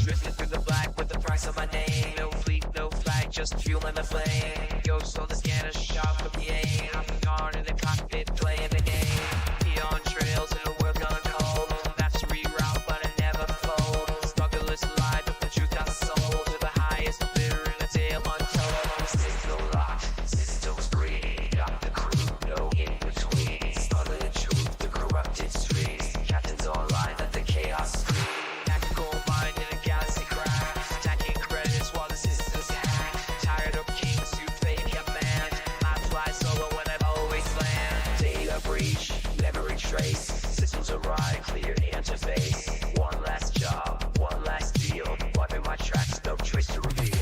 Drifting through the black with the price of my name. No fleet, no flag, just fueling the flame. Ghosts on the scanner, sharp with the aim. Katarn in the cockpit, playing the game. Beyond trails in a world gone cold. Maps reroute, but I never fold. Smugglers lie, but the truth got sold. To the highest bidder in a tale untold. Signal locked, systems green. Got the crew, no in between. Smuggling the truth, the corrupted streets. Captains online, let the chaos scream. Tactical mind in a galaxy crash. Stacking credits while the system's hacked. Tired of kings who fake command. I fly solo when I've always land. Data breach, memory trace. Systems arrive, clear interface. One last job, one last deal. Wiping my tracks, no trace to reveal.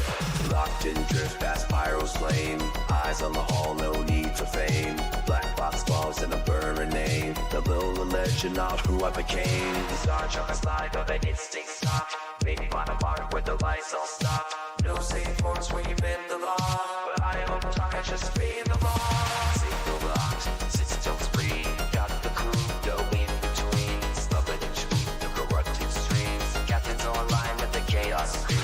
Locked in drift past Pyro's flame. Eyes on the hall, no need for fame. Black box bombs and a burning name. The little legend of who I became. Star Trek slide, but the instinct stopped. Maybe find a mark where the lights all stopped. No safe force when you bend the law. But I am on top, I just be in the law. Signal locked, systems free. Got the crew, no in between. Smuggling the truth, the corrupted streams. Captains online, let the chaos scream.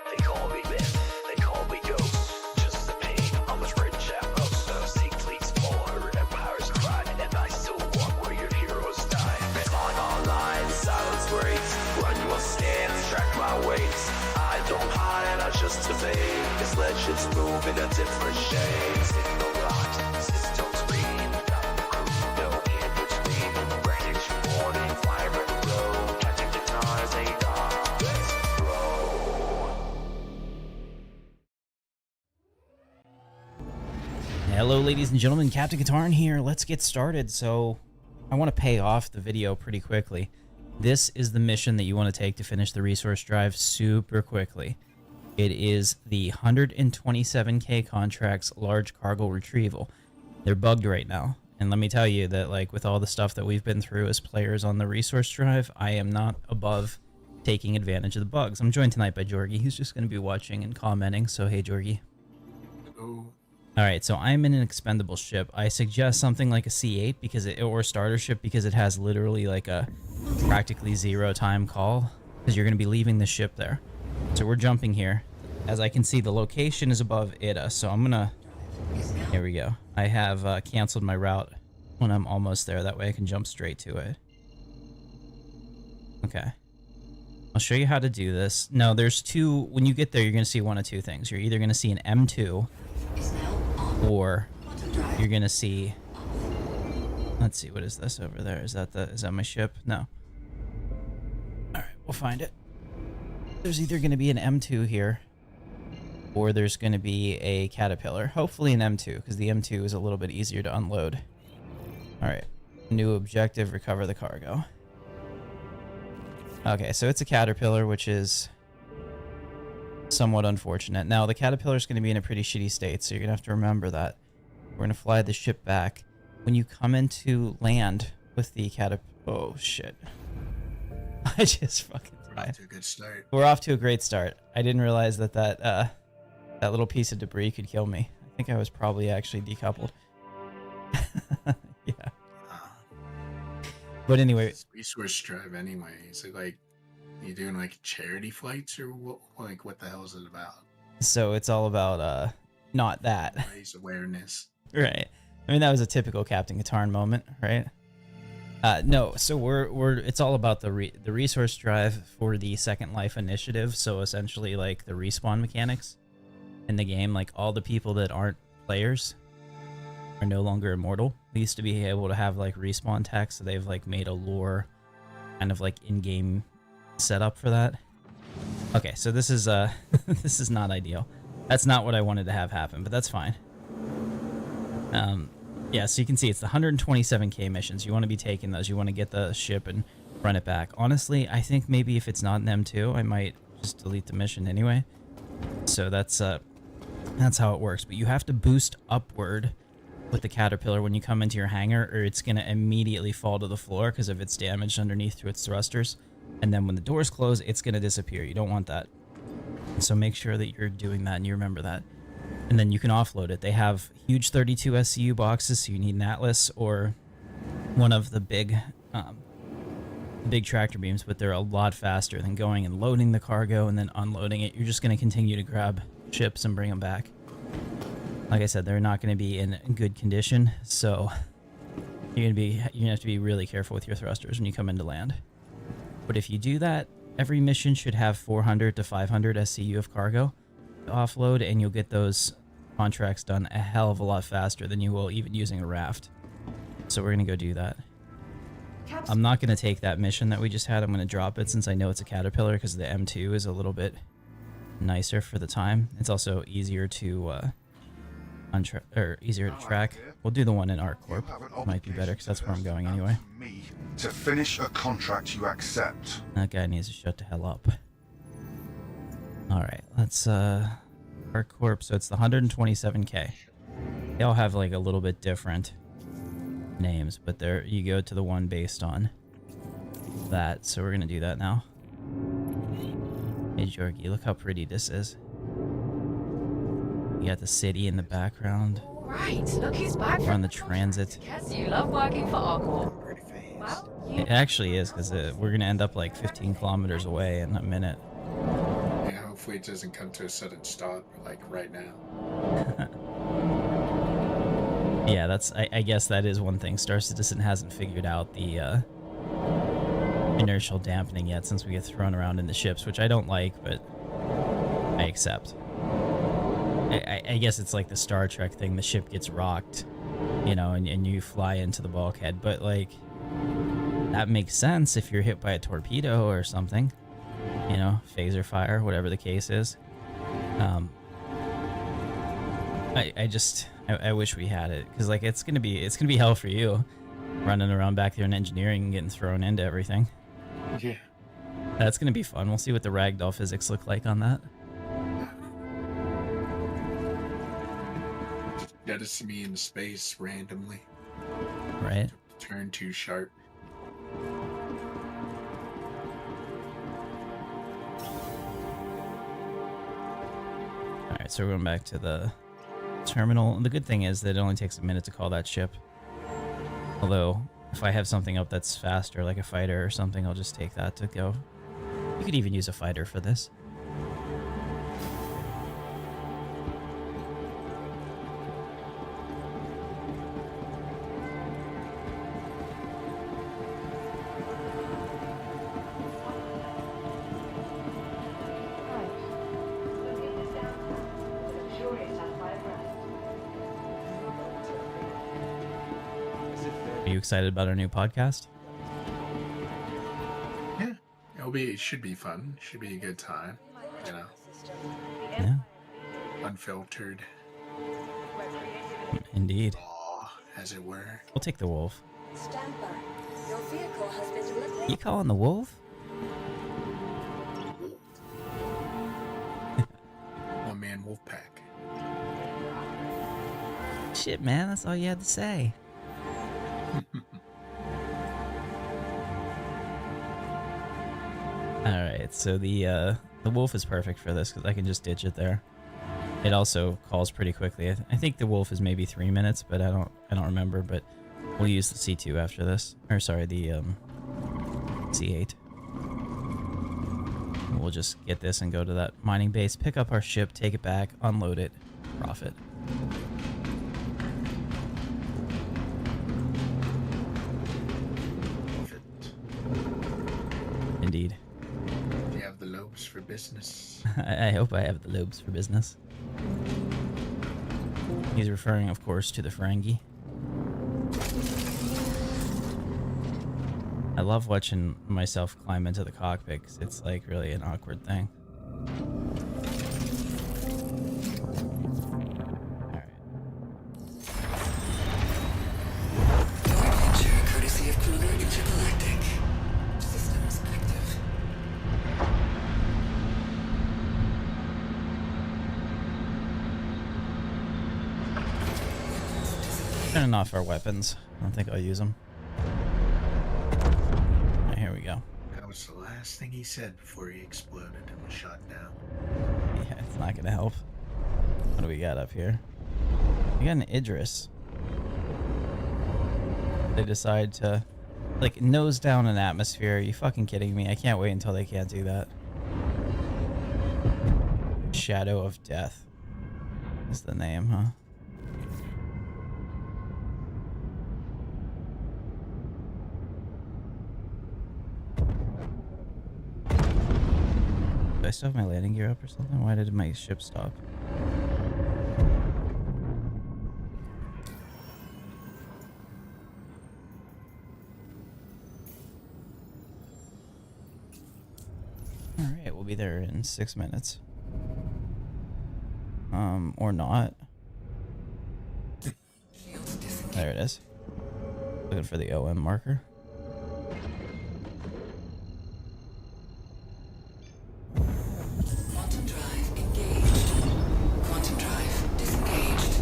They call me myth, they call me ghost. Just the pain on the bridge at most. Seek fleets more, empires cry, and I still walk where your heroes die. Respond online, silence breaks. Run your stance, track my weights. I don't hide, I just evade. This legends move in a different shade. Signal locked, systems green. Got the crew, no in between. Wreckage warning, fire in the road. Captain Katarn, say let's roll. Hello ladies and gentlemen, Captain Katarn here. Let's get started. So I want to pay off the video pretty quickly. This is the mission that you want to take to finish the resource drive super quickly. It is the 127k contracts large cargo retrieval. They're bugged right now. And let me tell you that, like, with all the stuff that we've been through as players on the resource drive, I am not above taking advantage of the bugs. I'm joined tonight by Jorgie. He's just going to be watching and commenting. So hey Jorgie. Hello. Alright, so I'm in an expendable ship. I suggest something like a C8 because or starter ship because it has literally like a practically 0 time call because you're going to be leaving the ship there. So we're jumping here. As I can see, the location is above Ida, so I'm gonna... Here we go. I have canceled my route when I'm almost there. That way I can jump straight to it. Okay. I'll show you how to do this. No, there's two... When you get there, you're going to see one of two things. You're either going to see an M2... or you're gonna see, let's see, what is this over there? Is that my ship? No. All right, we'll find it. There's either gonna be an M2 here, or there's gonna be a caterpillar. Hopefully an M2, because the M2 is a little bit easier to unload. All right, new objective: recover the cargo. Okay, so it's a caterpillar, which is somewhat unfortunate. Now, the caterpillar is going to be in a pretty shitty state, so you're going to have to remember that. We're going to fly the ship back. When you come into land with the caterpillar... Oh, shit. I just fucking died. We're off to a good start. We're off to a great start. I didn't realize that that little piece of debris could kill me. I think I was probably actually decoupled. Yeah. But anyway... It's resource drive anyway. Is it like... You doing like charity flights or what? Like what the hell is it about? So it's all about not that. Raise awareness. Right. I mean, that was a typical Captain Katarn moment, right? No. So it's all about the resource drive for the Second Life initiative. So essentially, like the respawn mechanics in the game, like all the people that aren't players are no longer immortal. We used to be able to have like respawn text, so they've like made a lore kind of like in-game setup for that. Okay, so this is this is not ideal. That's not what I wanted to have happen, but that's fine. Yeah, so you can see it's the 127k missions. You want to be taking those. You want to get the ship and run it back. Honestly, I think maybe if it's not an M2, I might just delete the mission anyway. So that's how it works. But you have to boost upward with the caterpillar when you come into your hangar, or it's gonna immediately fall to the floor because of its damage underneath through its thrusters. And then when the doors close, it's going to disappear. You don't want that. So make sure that you're doing that and you remember that. and then you can offload it. They have huge 32 SCU boxes, so you need an Atlas or one of the big tractor beams, but they're a lot faster than going and loading the cargo and then unloading it. You're just going to continue to grab ships and bring them back. Like I said, they're not going to be in good condition, so you're gonna have to be really careful with your thrusters when you come into land. But if you do that, every mission should have 400 to 500 SCU of cargo to offload, and you'll get those contracts done a hell of a lot faster than you will even using a raft. So we're gonna go do that. I'm not gonna take that mission that we just had. I'm gonna drop it since I know it's a Caterpillar, because the M2 is a little bit nicer for the time. It's also easier to easier to track. We'll do the one in ArcCorp. Might be better because that's where I'm going anyway. Me to finish a contract you accept. That guy needs to shut the hell up. All right, let's ArcCorp. So it's the 127K. They all have like a little bit different names, but there you go to the one based on that. So we're gonna do that now. Hey Jorgie, look how pretty this is. You got the city in the background. Right, look who's back. We're on the transit. Guess you love working for ArcCorp. Pretty fast. Well, you It actually is, because we're gonna end up like 15 kilometers away in a minute. Yeah, hopefully it doesn't come to a sudden stop like right now. Yeah, that's. I guess that is one thing. Star Citizen hasn't figured out the inertial dampening yet, since we get thrown around in the ships, which I don't like, but I accept. I guess it's like the Star Trek thing. The ship gets rocked, you know, and you fly into the bulkhead. But, like, that makes sense if you're hit by a torpedo or something. You know, phaser fire, whatever the case is. I wish we had it. Because, like, it's gonna be hell for you. Running around back there in engineering and getting thrown into everything. Yeah. That's gonna be fun. We'll see what the ragdoll physics look like on that. That is me in space randomly. Right? Turn too sharp. Alright, so we're going back to the terminal. The good thing is that it only takes a minute to call that ship. Although, if I have something up that's faster, like a fighter or something, I'll just take that to go. You could even use a fighter for this. Are you excited about our new podcast? Yeah. It should be fun. Should be a good time. You know, Yeah, unfiltered. indeed. Raw, as it were. We'll take the wolf. Stand by. Your vehicle has been delivered. You calling the wolf? One man wolf pack. Shit, man, that's all you had to say. Alright, so the wolf is perfect for this because I can just ditch it there. It also calls pretty quickly. I think the wolf is maybe 3 minutes, but I don't remember. But we'll use the C2 after this, or sorry, the C8. We'll just get this and go to that mining base, pick up our ship, take it back, unload it, profit. Indeed. Do you have the lobes for business? I hope I have the lobes for business. He's referring, of course, to the Ferengi. I love watching myself climb into the cockpit because it's like really an awkward thing. Alright. Courtesy of Kruger Intergalactic. Systems active. Turning off our weapons. I don't think I'll use them. Here we go. That was the last thing he said before he exploded and was shot down. Yeah, it's not gonna help. What do we got up here? We got an Idris. They decide to, like, nose down an atmosphere. Are you fucking kidding me? I can't wait until they can't do that. Shadow of Death is the name, huh? Do I still have my landing gear up or something? Why did my ship stop? Alright, we'll be there in 6 minutes. Or not. There it is. Looking for the OM marker. Quantum drive engaged. Quantum drive disengaged.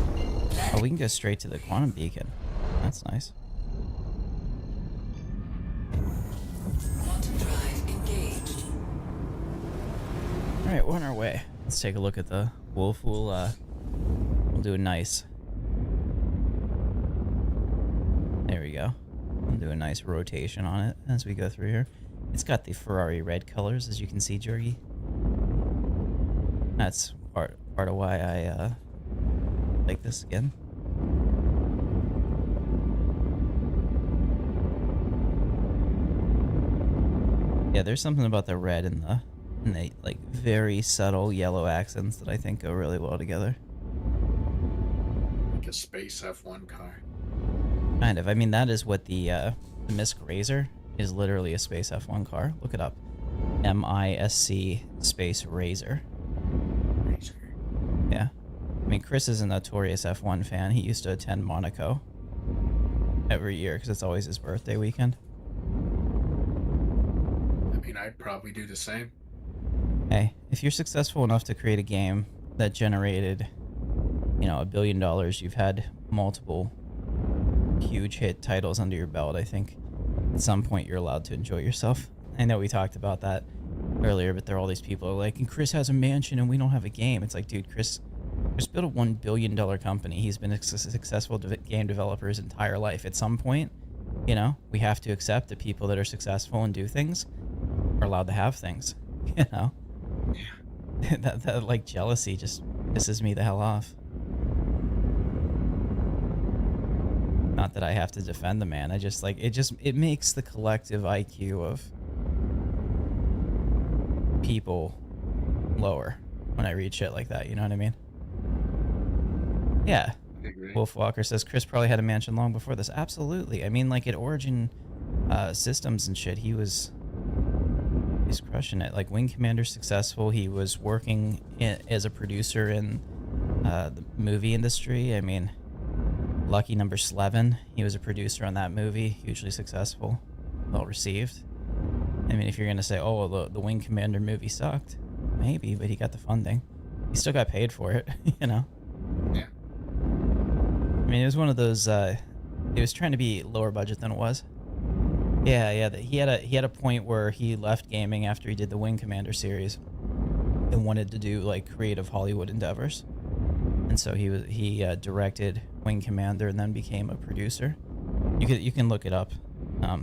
Oh, we can go straight to the quantum beacon. That's nice. Quantum drive engaged. Alright, we're on our way. Let's take a look at the wolf. We'll do a nice. There we go. We'll do a nice rotation on it as we go through here. It's got the Ferrari red colors, as you can see, Jorgie. That's part of why I like this again. Yeah, there's something about the red and the like very subtle yellow accents that I think go really well together. Like a space F1 car. Kind of. I mean, that is what the Misc Razor is, literally a space F1 car. Look it up. MISC space Razor. Razor. Yeah. I mean, Chris is a notorious F1 fan. He used to attend Monaco every year because it's always his birthday weekend. I mean, I'd probably do the same. Hey, if you're successful enough to create a game that generated, you know, $1 billion, you've had multiple huge hit titles under your belt, I think at some point you're allowed to enjoy yourself. I know we talked about that earlier, but there are all these people who are like, and Chris has a mansion and we don't have a game. It's like, dude, Chris built a $1 billion company. He's been a successful game developer his entire life. At some point, you know, we have to accept that people that are successful and do things are allowed to have things, you know? Yeah. that like jealousy just pisses me the hell off. Not that I have to defend the man. I just like it makes the collective IQ of people lower when I read shit like that, you know what I mean? Yeah. I agree. Wolf Walker says Chris probably had a mansion long before this. Absolutely. I mean, like at Origin Systems and shit, he's crushing it. Like Wing Commander's successful. He was working as a producer in the movie industry. I mean, Lucky Number 11, he was a producer on that movie, hugely successful, well received. I mean, if you're gonna say, oh, well, the Wing Commander movie sucked, maybe, but he got the funding. He still got paid for it, you know? Yeah. I mean, it was one of those, it was trying to be lower budget than it was. Yeah, he had a point where he left gaming after he did the Wing Commander series and wanted to do, like, creative Hollywood endeavors. And so he directed Wing Commander and then became a producer. You can look it up. A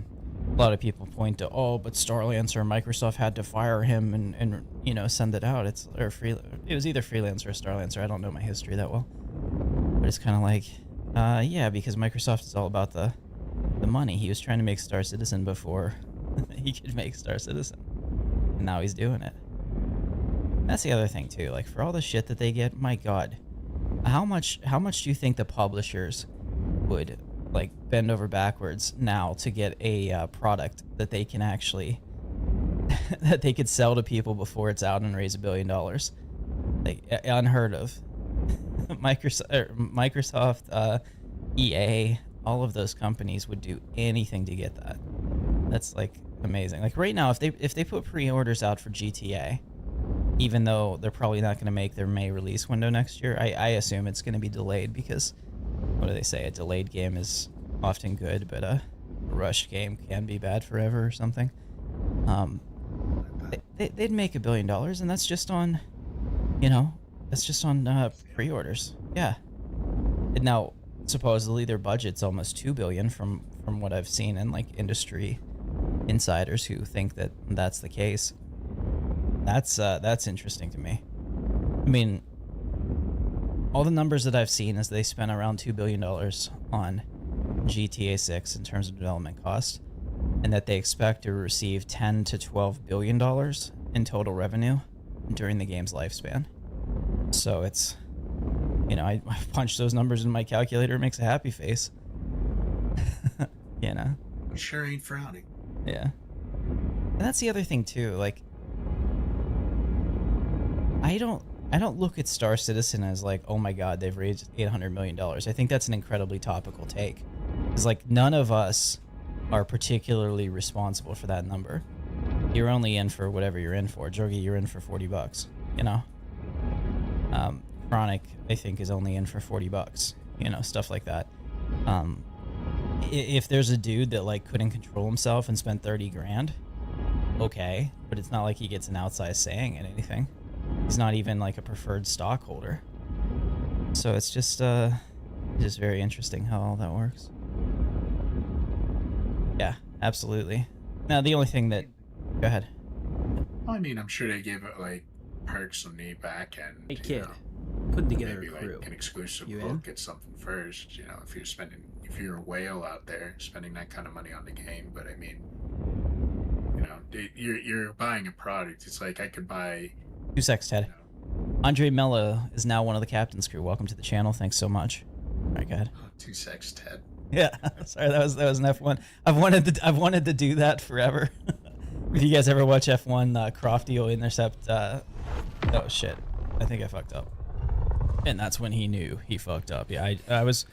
lot of people point to, oh, but Starlancer, Microsoft had to fire him and you know, send it out. It was either Freelancer or Starlancer. I don't know my history that well, but it's kind of like, yeah, because Microsoft is all about the money. He was trying to make Star Citizen before he could make Star Citizen, and now he's doing it. That's the other thing too. Like, for all the shit that they get, my God, how much do you think the publishers would like bend over backwards now to get a product that they can actually that they could sell to people before it's out and raise $1 billion? Like, unheard of. Microsoft, EA, all of those companies would do anything to get that. That's like amazing. Like right now, if they put pre-orders out for GTA, even though they're probably not going to make their May release window next year, I assume it's going to be delayed because, what do they say? A delayed game is often good, but a rushed game can be bad forever or something. They'd make $1 billion, and that's just on, you know, That's just on pre-orders. Yeah. And now, supposedly their budget's almost $2 billion from what I've seen in like industry insiders who think that that's the case. That's interesting to me. I mean, all the numbers that I've seen is they spent around $2 billion on GTA 6 in terms of development cost, and that they expect to receive $10 to $12 billion in total revenue during the game's lifespan. So it's, you know, I punch those numbers in my calculator, it makes a happy face. You know? It sure ain't frowning. Yeah. And that's the other thing too, like, I don't look at Star Citizen as like, oh my god, they've raised $800 million. I think that's an incredibly topical take. Because like, none of us are particularly responsible for that number. You're only in for whatever you're in for. Jorgie, you're in for $40, you know? Chronic, I think, is only in for $40, you know, stuff like that. If there's a dude that like couldn't control himself and spent 30 grand, okay, but it's not like he gets an outsized saying in anything. He's not even like a preferred stockholder. So it's just very interesting how all that works. Yeah, absolutely. Now the only thing that, go ahead. I mean, I'm sure they give it like perks on the back end. Hey you kid, know, putting together maybe a crew. like an exclusive You book, in? get something first. You know, if you're a whale out there spending that kind of money on the game. But I mean, you know, you're buying a product. It's like I could buy. 2 secs, Ted. Andre Mello is now one of the captain's crew. Welcome to the channel. Thanks so much. All right, go ahead. 2 secs, Ted. Yeah, sorry, that was an F1. I've wanted to do that forever. If you guys ever watch F1, Crofty will intercept. Oh shit, I think I fucked up. And that's when he knew he fucked up. Yeah, I was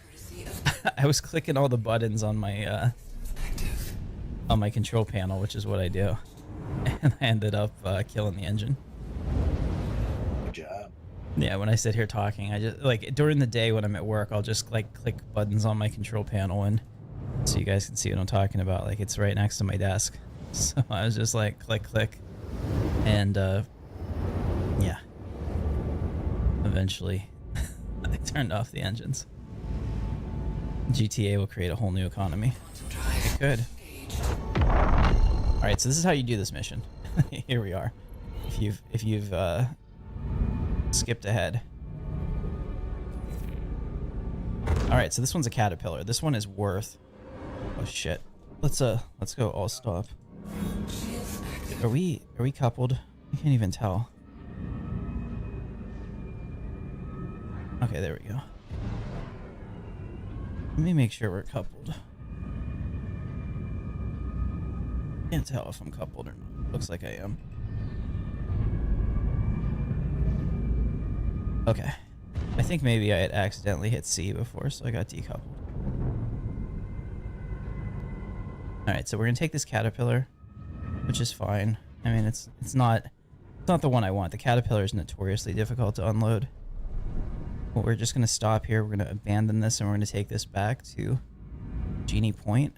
I was clicking all the buttons on my control panel, which is what I do, and I ended up killing the engine. Good job. Yeah, when I sit here talking, I just like during the day when I'm at work, I'll just like click buttons on my control panel, and so you guys can see what I'm talking about. Like it's right next to my desk, so I was just like click, and yeah. Eventually, I turned off the engines. GTA will create a whole new economy. It could. All right, so this is how you do this mission. Here we are. If you've skipped ahead. All right, so this one's a caterpillar. This one is worth. Oh shit. Let's go all stop. Are we coupled? I can't even tell. Okay, there we go. Let me make sure we're coupled. Can't tell if I'm coupled or not. Looks like I am. Okay. I think maybe I had accidentally hit C before, so I got decoupled. Alright, so we're gonna take this caterpillar, which is fine. I mean, it's not the one I want. The caterpillar is notoriously difficult to unload. But we're just gonna stop here. We're gonna abandon this, and we're gonna take this back to Genie Point,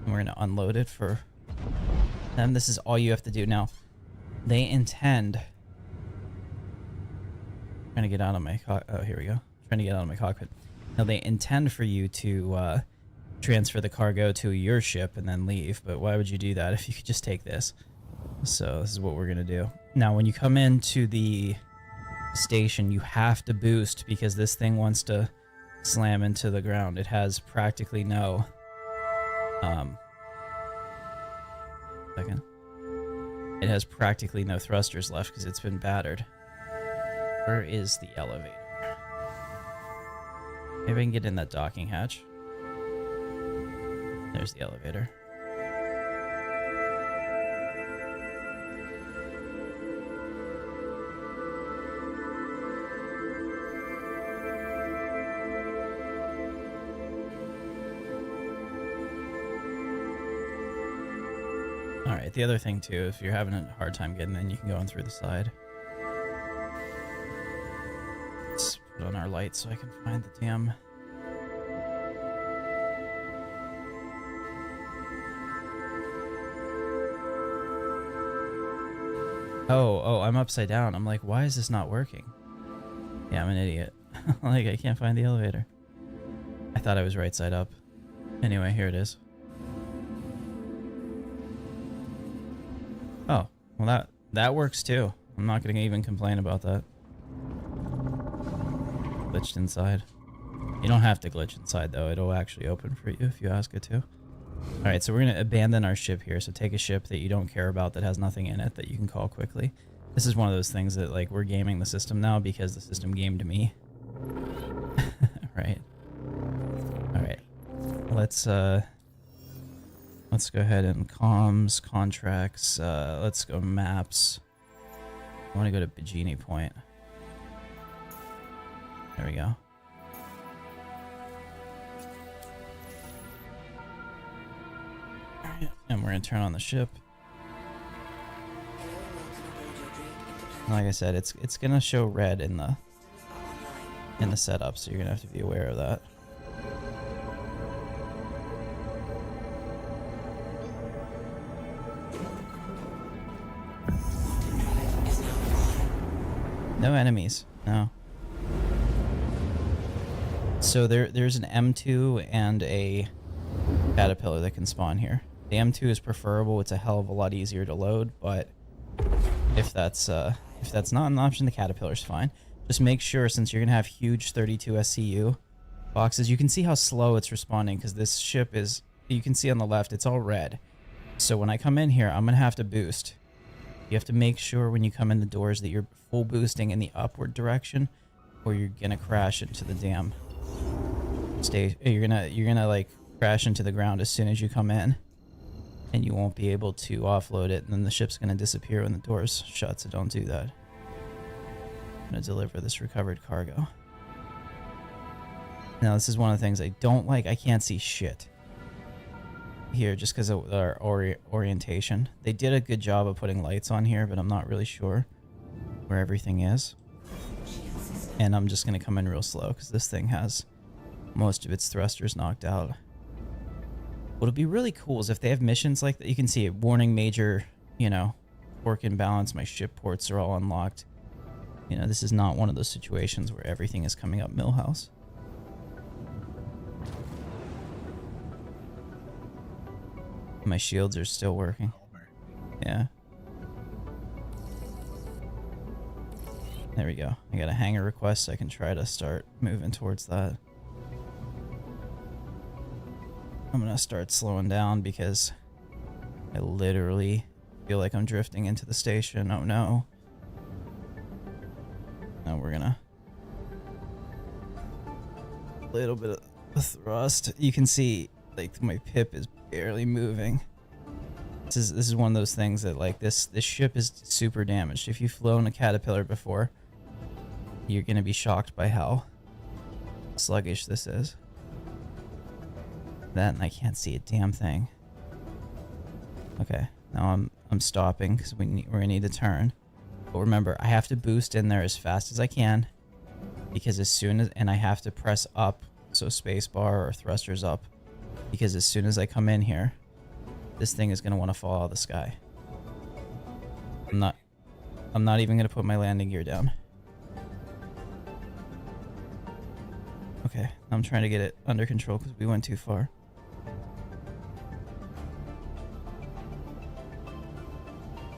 and we're gonna unload it for them. This is all you have to do now. They intend. Trying to get out of my oh, here we go. Trying to get out of my cockpit. Now they intend for you to transfer the cargo to your ship and then leave. But why would you do that if you could just take this? So this is what we're gonna do. Now, when you come into the station, you have to boost because this thing wants to slam into the ground. It has practically no it has practically no thrusters left because it's been battered. Where is the elevator? Maybe I can get in that docking hatch. There's the elevator. Alright, the other thing too, if you're having a hard time getting in, you can go in through the side. Let's put on our lights so I can find the damn... Oh, I'm upside down. I'm like, why is this not working? Yeah, I'm an idiot. Like, I can't find the elevator. I thought I was right side up. Anyway, here it is. Oh, well that works too. I'm not gonna even complain about that. Glitched inside. You don't have to glitch inside though. It'll actually open for you if you ask it to. Alright, so we're gonna abandon our ship here. So take a ship that you don't care about that has nothing in it that you can call quickly. This is one of those things that, like, we're gaming the system now because the system gamed me. Right. Alright. Let's go ahead and comms, contracts, let's go maps. I want to go to Bikini Point. There we go. Alright, and we're gonna turn on the ship. Like I said, it's gonna show red in the setup, so you're gonna have to be aware of that. No enemies. No. So there's an M2 and a caterpillar that can spawn here. The M2 is preferable. It's a hell of a lot easier to load, but if that's not an option, the caterpillar's fine. Just make sure, since you're gonna have huge 32 SCU boxes, you can see how slow it's responding because this ship is, you can see on the left, it's all red. So when I come in here, I'm gonna have to boost. You have to make sure when you come in the doors that you're full boosting in the upward direction, or you're gonna crash into the damn you're gonna like crash into the ground as soon as you come in, and you won't be able to offload it, and then the ship's gonna disappear when the doors shut. So don't do that. I'm gonna deliver this recovered cargo. Now this is one of the things I don't like. I can't see shit here just because of our orientation. They did a good job of putting lights on here, but I'm not really sure where everything is. And I'm just gonna come in real slow because this thing has most of its thrusters knocked out. What'll be really cool is if they have missions like that. You can see it, warning major, you know, work imbalance. My ship ports are all unlocked. You know, this is not one of those situations where everything is coming up Millhouse. My shields are still working. Yeah. There we go. I got a hangar request, so I can try to start moving towards that. I'm gonna start slowing down because I literally feel like I'm drifting into the station. Oh no. Now we're gonna... a little bit of thrust. You can see, like, my pip is barely moving. This is one of those things that, like, this ship is super damaged. If you've flown a caterpillar before, you're gonna be shocked by how sluggish this is. That, and I can't see a damn thing. Okay, now I'm stopping because we're gonna need to turn. But remember, I have to boost in there as fast as I can, because as soon as, and I have to press up, so spacebar or thrusters up, because as soon as I come in here, this thing is gonna want to fall out of the sky. I'm not even gonna put my landing gear down. Okay, I'm trying to get it under control because we went too far.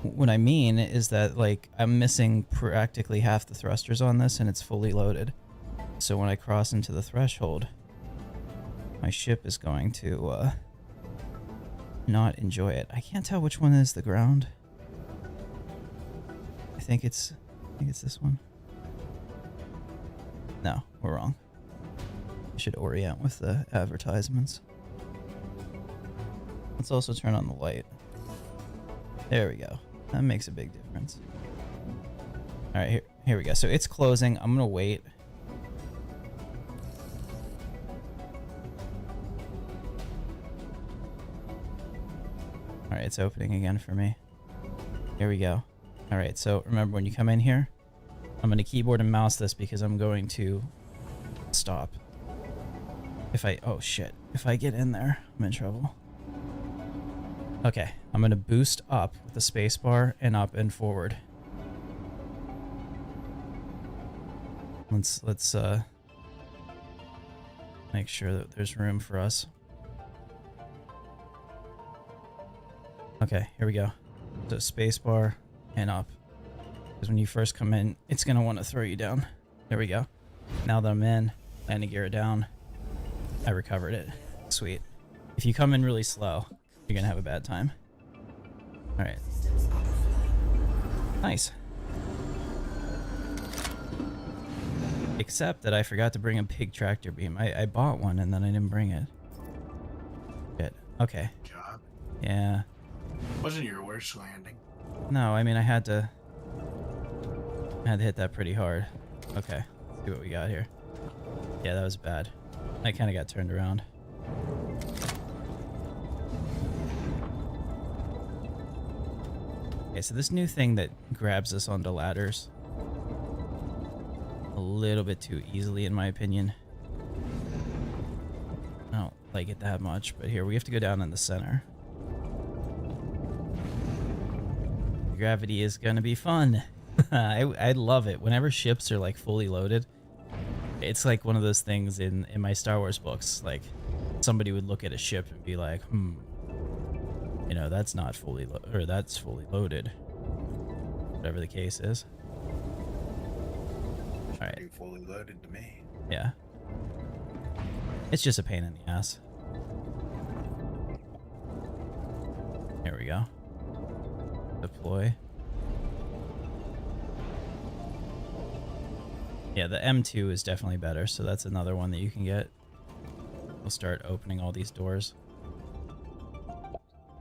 What I mean is that, like, I'm missing practically half the thrusters on this and it's fully loaded. So when I cross into the threshold, my ship is going to not enjoy it. I can't tell which one is the ground. I think it's this one. No, we're wrong. I should orient with the advertisements. Let's also turn on the light. There we go. That makes a big difference. Alright, here we go. So it's closing. I'm gonna wait. Alright, it's opening again for me. Here we go. Alright, so remember, when you come in here, I'm gonna keyboard and mouse this because I'm going to stop. Oh shit. If I get in there, I'm in trouble. Okay, I'm gonna boost up with the spacebar and up and forward. Let's make sure that there's room for us. Okay, here we go. So spacebar and up. Because when you first come in, it's gonna want to throw you down. There we go. Now that I'm in, landing gear down, I recovered it. Sweet. If you come in really slow, you're gonna have a bad time. All right. Nice. Except that I forgot to bring a big tractor beam. I bought one and then I didn't bring it. Good. Okay. Job. Yeah. Wasn't your worst landing. No, I mean I had to hit that pretty hard. Okay. Let's see what we got here. Yeah, that was bad. I kind of got turned around. Okay, so this new thing that grabs us onto ladders a little bit too easily, in my opinion. I don't like it that much, but here we have to go down in the center. Gravity is gonna be fun. I love it. Whenever ships are like fully loaded, it's like one of those things in my Star Wars books. Like somebody would look at a ship and be like, you know, that's not fully or that's fully loaded. Whatever the case is. All right. Pretty fully loaded to me. Yeah. It's just a pain in the ass. Here we go. Deploy. Yeah, the M2 is definitely better, so that's another one that you can get. We'll start opening all these doors.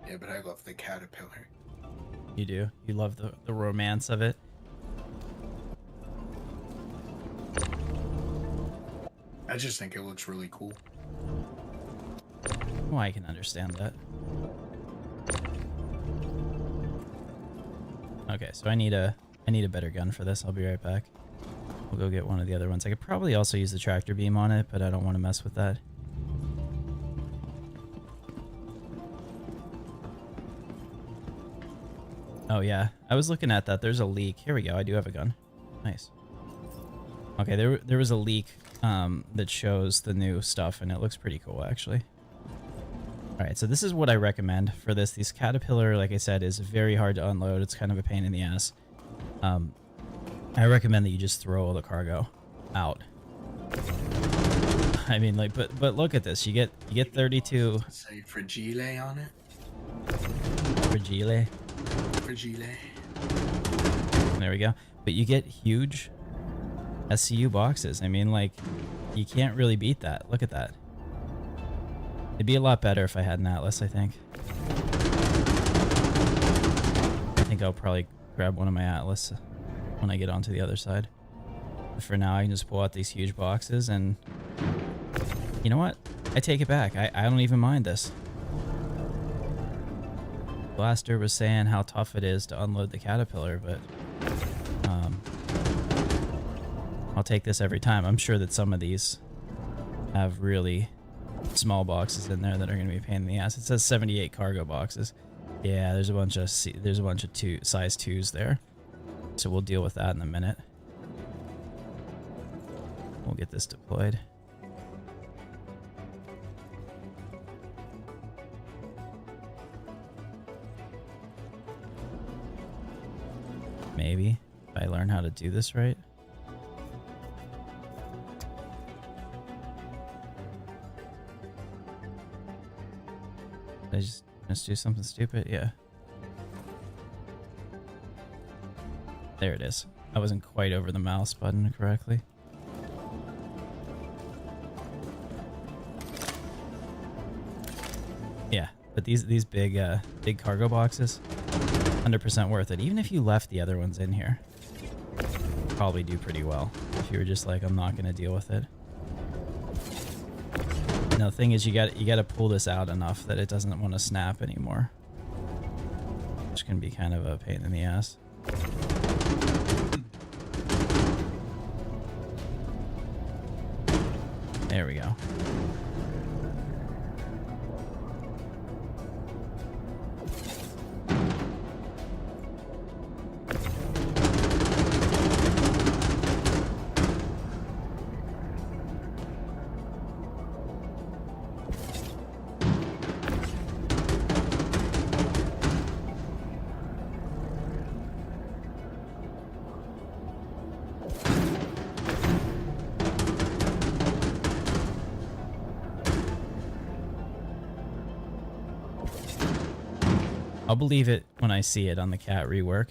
Yeah, but I love the caterpillar. You do? You love the romance of it? I just think it looks really cool. Well, I can understand that. Okay, so I need a better gun for this. I'll be right back. We'll go get one of the other ones. I could probably also use the tractor beam on it, but I don't want to mess with that. Oh yeah, I was looking at that. There's a leak. Here we go. I do have a gun. Nice. Okay, there was a leak that shows the new stuff, and it looks pretty cool, actually. All right, so this is what I recommend for this. These Caterpillar, like I said, is very hard to unload. It's kind of a pain in the ass. I recommend that you just throw all the cargo out. I mean, like, but look at this. You get 32 Say fragile on it. fragile. Fragile. There we go. But you get huge SCU boxes. I mean, like, you can't really beat that. Look at that. It'd be a lot better if I had an Atlas, I think. I think I'll probably grab one of my Atlas when I get onto the other side. But for now, I can just pull out these huge boxes, and you know what? I take it back. I don't even mind this. Blaster was saying how tough it is to unload the Caterpillar, but I'll take this every time. I'm sure that some of these have really small boxes in there that are going to be a pain in the ass. It says 78 cargo boxes. Yeah, there's a bunch of size 2s there. So we'll deal with that in a minute. We'll get this deployed. Maybe if I learn how to do this right. Did I just do something stupid? Yeah. There it is. I wasn't quite over the mouse button correctly. Yeah, but these big cargo boxes, 100% worth it. Even if you left the other ones in here, probably do pretty well. If you were just like, I'm not gonna deal with it. Now the thing is, you got to pull this out enough that it doesn't want to snap anymore, which can be kind of a pain in the ass. There we go. believe it when I see it on the cat rework.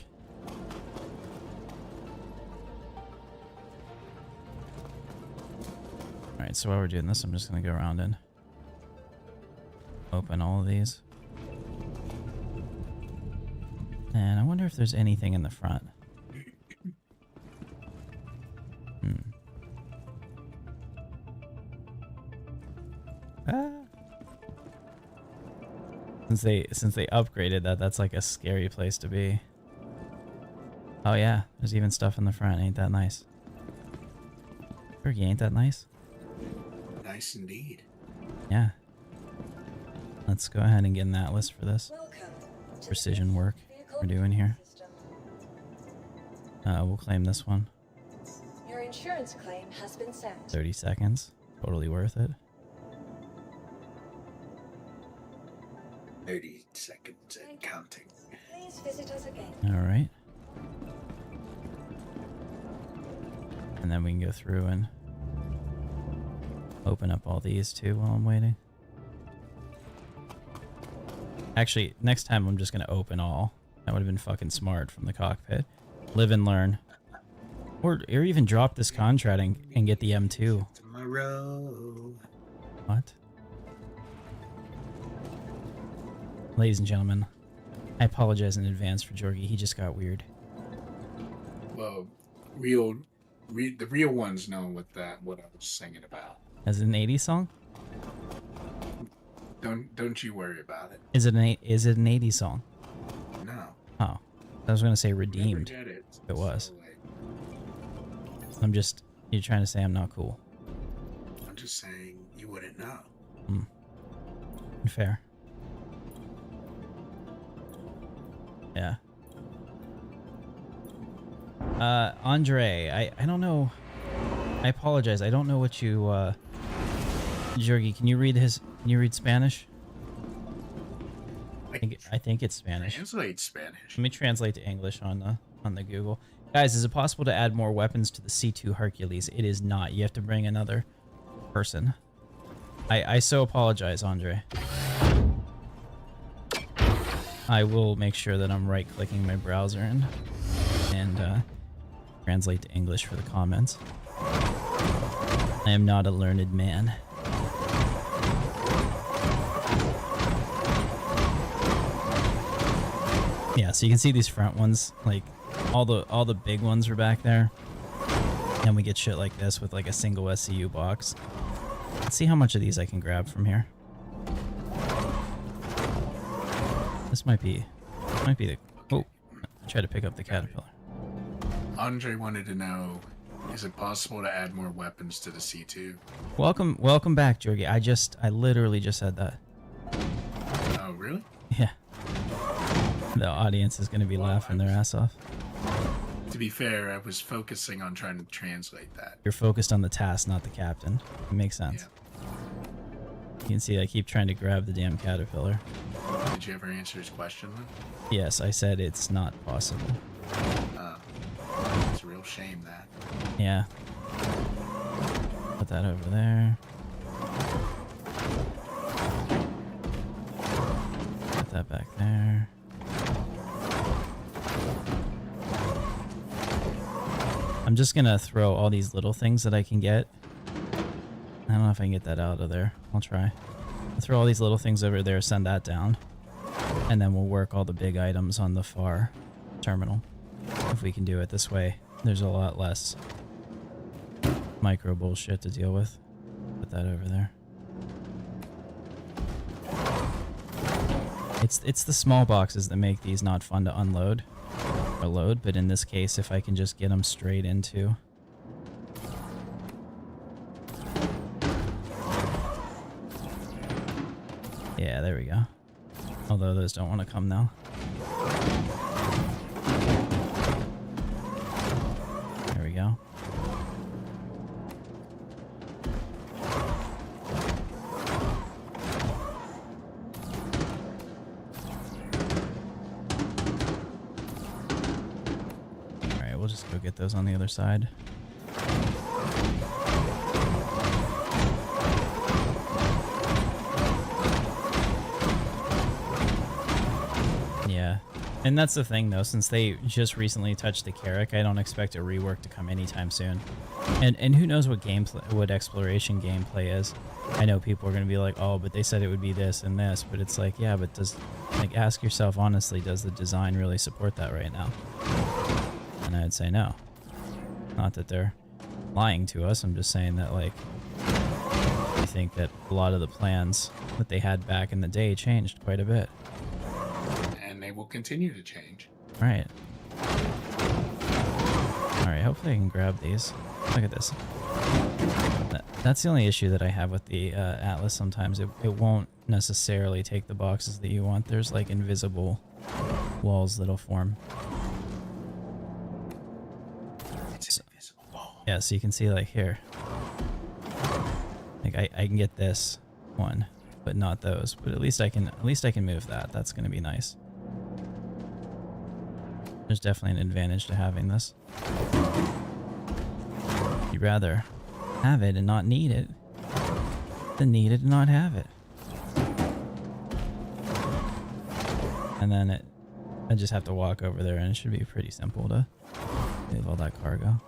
Alright, so while we're doing this, I'm just gonna go around and open all of these. And I wonder if there's anything in the front. Since they upgraded that, that's like a scary place to be. Oh yeah, there's even stuff in the front. Ain't that nice? Fergie, ain't that nice? Nice indeed. Yeah. Let's go ahead and get an atlas for this precision work we're doing here. We'll claim this one. Your insurance claim has been sent. 30 seconds. Totally worth it. 30 seconds and counting. Please visit us again. Alright. And then we can go through and open up all these too while I'm waiting. Actually, next time I'm just going to open all. That would have been fucking smart from the cockpit. Live and learn. Or even drop this contract and get the M2. Tomorrow. What? Ladies and gentlemen, I apologize in advance for Jorgie. He just got weird. Well, the real ones know what I was singing about. Is it an 80s song? Don't you worry about it. Is it an 80s song? No. Oh, I was gonna say redeemed. Never get it. It was. So, like, You're trying to say I'm not cool. I'm just saying you wouldn't know. Fair. Yeah. Andre, I don't know. I apologize. I don't know what you, Jorgie, can you read Spanish? I think it's Spanish. Translate Spanish. Let me translate to English on the Google. Guys, is it possible to add more weapons to the C2 Hercules? It is not. You have to bring another person. I so apologize, Andre. I will make sure that I'm right-clicking my browser and translate to English for the comments. I am not a learned man. Yeah, so you can see these front ones, like all the big ones are back there. And we get shit like this with like a single SCU box. Let's see how much of these I can grab from here. This might be the... Oh, I tried to pick up the caterpillar. Andre wanted to know, is it possible to add more weapons to the C2? Welcome back, Jorgie. I literally just said that. Oh, really? Yeah. The audience is going to be laughing their ass off. To be fair, I was focusing on trying to translate that. You're focused on the task, not the captain. It makes sense. Yeah. You can see I keep trying to grab the damn caterpillar. Did you ever answer his question, though? Yes, I said it's not possible. It's a real shame, that. Yeah. Put that over there. Put that back there. I'm just gonna throw all these little things that I can get. I don't know if I can get that out of there. I'll try. I'll throw all these little things over there, send that down. And then we'll work all the big items on the far terminal. If we can do it this way, there's a lot less micro bullshit to deal with. Put that over there. It's the small boxes that make these not fun to unload or load, but in this case, if I can just get them straight into... Yeah, there we go. Although those don't want to come now. There we go. Alright, we'll just go get those on the other side. And that's the thing, though, since they just recently touched the Carrack, I don't expect a rework to come anytime soon. And who knows what gameplay, what exploration gameplay is. I know people are going to be like, oh, but they said it would be this and this, but it's like, yeah, but like, ask yourself honestly, does the design really support that right now? And I'd say no. Not that they're lying to us, I'm just saying that, like, I think that a lot of the plans that they had back in the day changed quite a bit. And they will continue to change. Right. Alright, hopefully I can grab these. Look at this. That's the only issue that I have with the Atlas sometimes. It won't necessarily take the boxes that you want. There's like invisible walls that'll form. It's an invisible wall. Yeah, so you can see like here. Like I can get this one, but not those. But at least I can move that. That's gonna be nice. There's definitely an advantage to having this. You'd rather have it and not need it than need it and not have it. And then I just have to walk over there and it should be pretty simple to move all that cargo.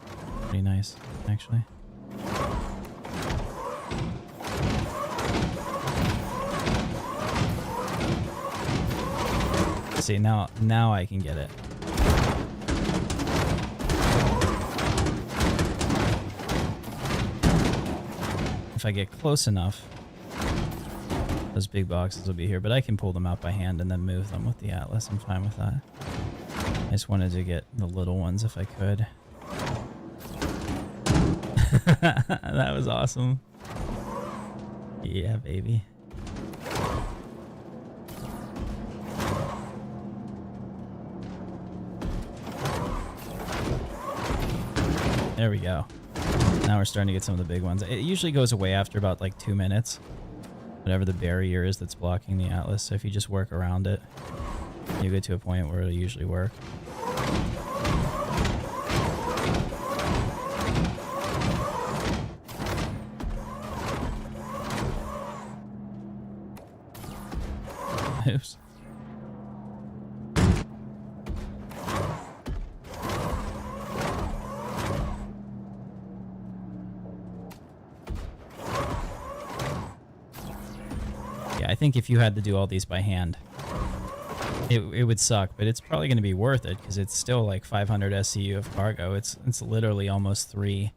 Pretty nice, actually. See, now I can get it. If I get close enough, those big boxes will be here, but I can pull them out by hand and then move them with the Atlas. I'm fine with that. I just wanted to get the little ones if I could. That was awesome. Yeah, baby. There we go. Now we're starting to get some of the big ones. It usually goes away after about like 2 minutes. Whatever the barrier is that's blocking the Atlas. So if you just work around it, you get to a point where it'll usually work. Oops. I think if you had to do all these by hand, it would suck, but it's probably going to be worth it because it's still like 500 SCU of cargo. It's literally almost 3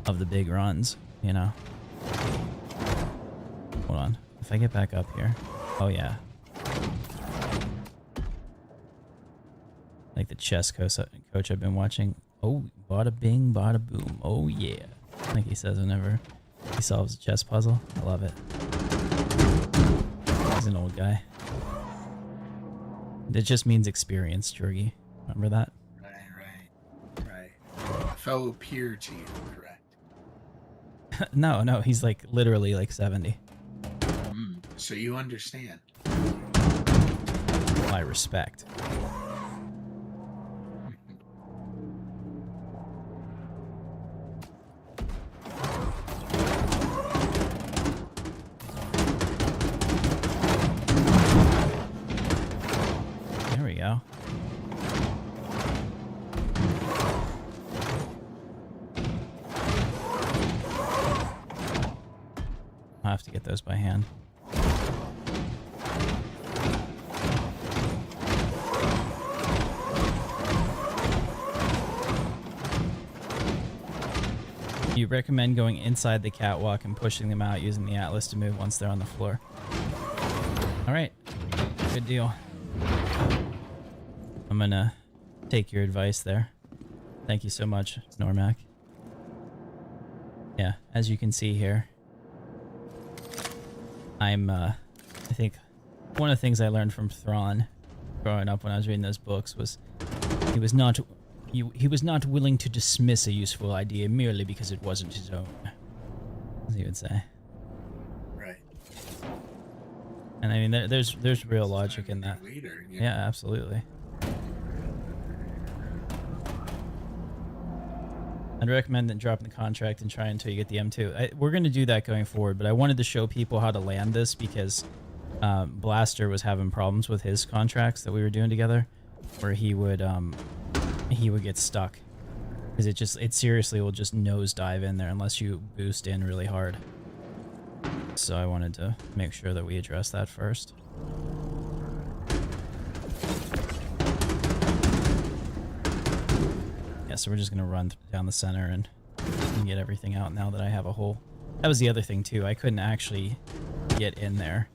of the big runs, you know. Hold on. If I get back up here. Oh, yeah. Like the chess coach I've been watching. Oh, bada bing, bada boom. Oh, yeah. Like he says whenever he solves a chess puzzle. I love it. He's an old guy. It just means experience, Jorgie. Remember that? Right. A fellow peer to you, correct? No, he's like literally like 70. So you understand. My respect. There we go. I'll have to get those by hand. You recommend going inside the catwalk and pushing them out using the Atlas to move once they're on the floor. Alright, good deal. I'm gonna take your advice there. Thank you so much, Normac. Yeah, as you can see here, I think one of the things I learned from Thrawn growing up when I was reading those books was he was not willing to dismiss a useful idea merely because it wasn't his own, as he would say. Right. And I mean, there's real logic in that. Leader, Yeah, absolutely. I'd recommend that dropping the contract and try until you get the M2. We're going to do that going forward, but I wanted to show people how to land this because Blaster was having problems with his contracts that we were doing together. where he would get stuck. Because it seriously will just nosedive in there unless you boost in really hard. So I wanted to make sure that we address that first. Yeah, so we're just gonna run down the center and get everything out now that I have a hole. That was the other thing too. I couldn't actually get in there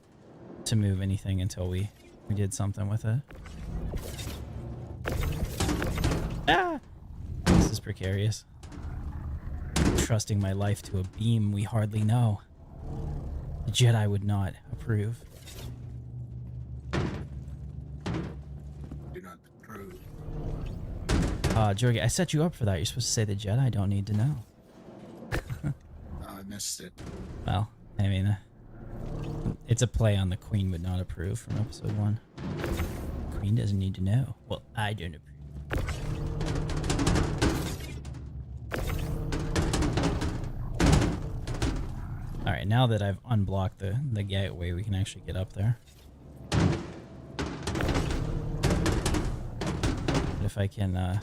to move anything until we did something with it. Ah! This is precarious. Trusting my life to a beam we hardly know. The Jedi would not approve. Do not approve. Jorge, I set you up for that. You're supposed to say the Jedi don't need to know. Oh, I missed it. Well, I mean, it's a play on the Queen would not approve from episode 1. Queen doesn't need to know. Well, I don't approve. Alright, now that I've unblocked the gateway, we can actually get up there. But if I can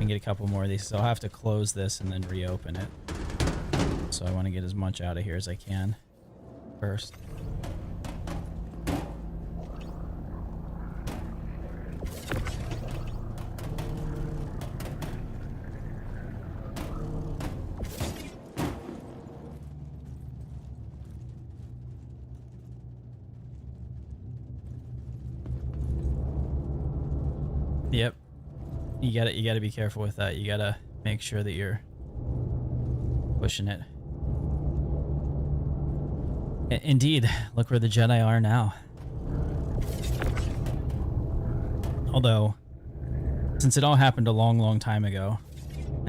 get a couple more of these, so I'll have to close this and then reopen it. So I want to get as much out of here as I can first. Yep. You gotta be careful with that. You gotta make sure that you're pushing it. Indeed, look where the Jedi are now. Although, since it all happened a long, long time ago,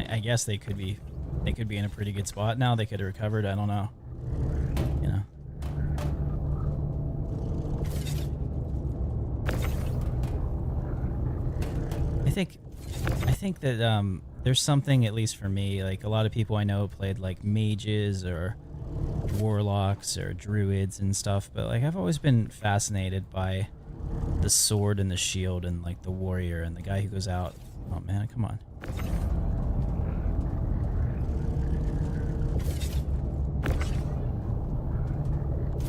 I guess they could be in a pretty good spot now. They could have recovered. I don't know. You know. I think that there's something, at least for me, like a lot of people I know played like mages or warlocks or druids and stuff, but like I've always been fascinated by the sword and the shield and like the warrior and the guy who goes out. Oh man, come on.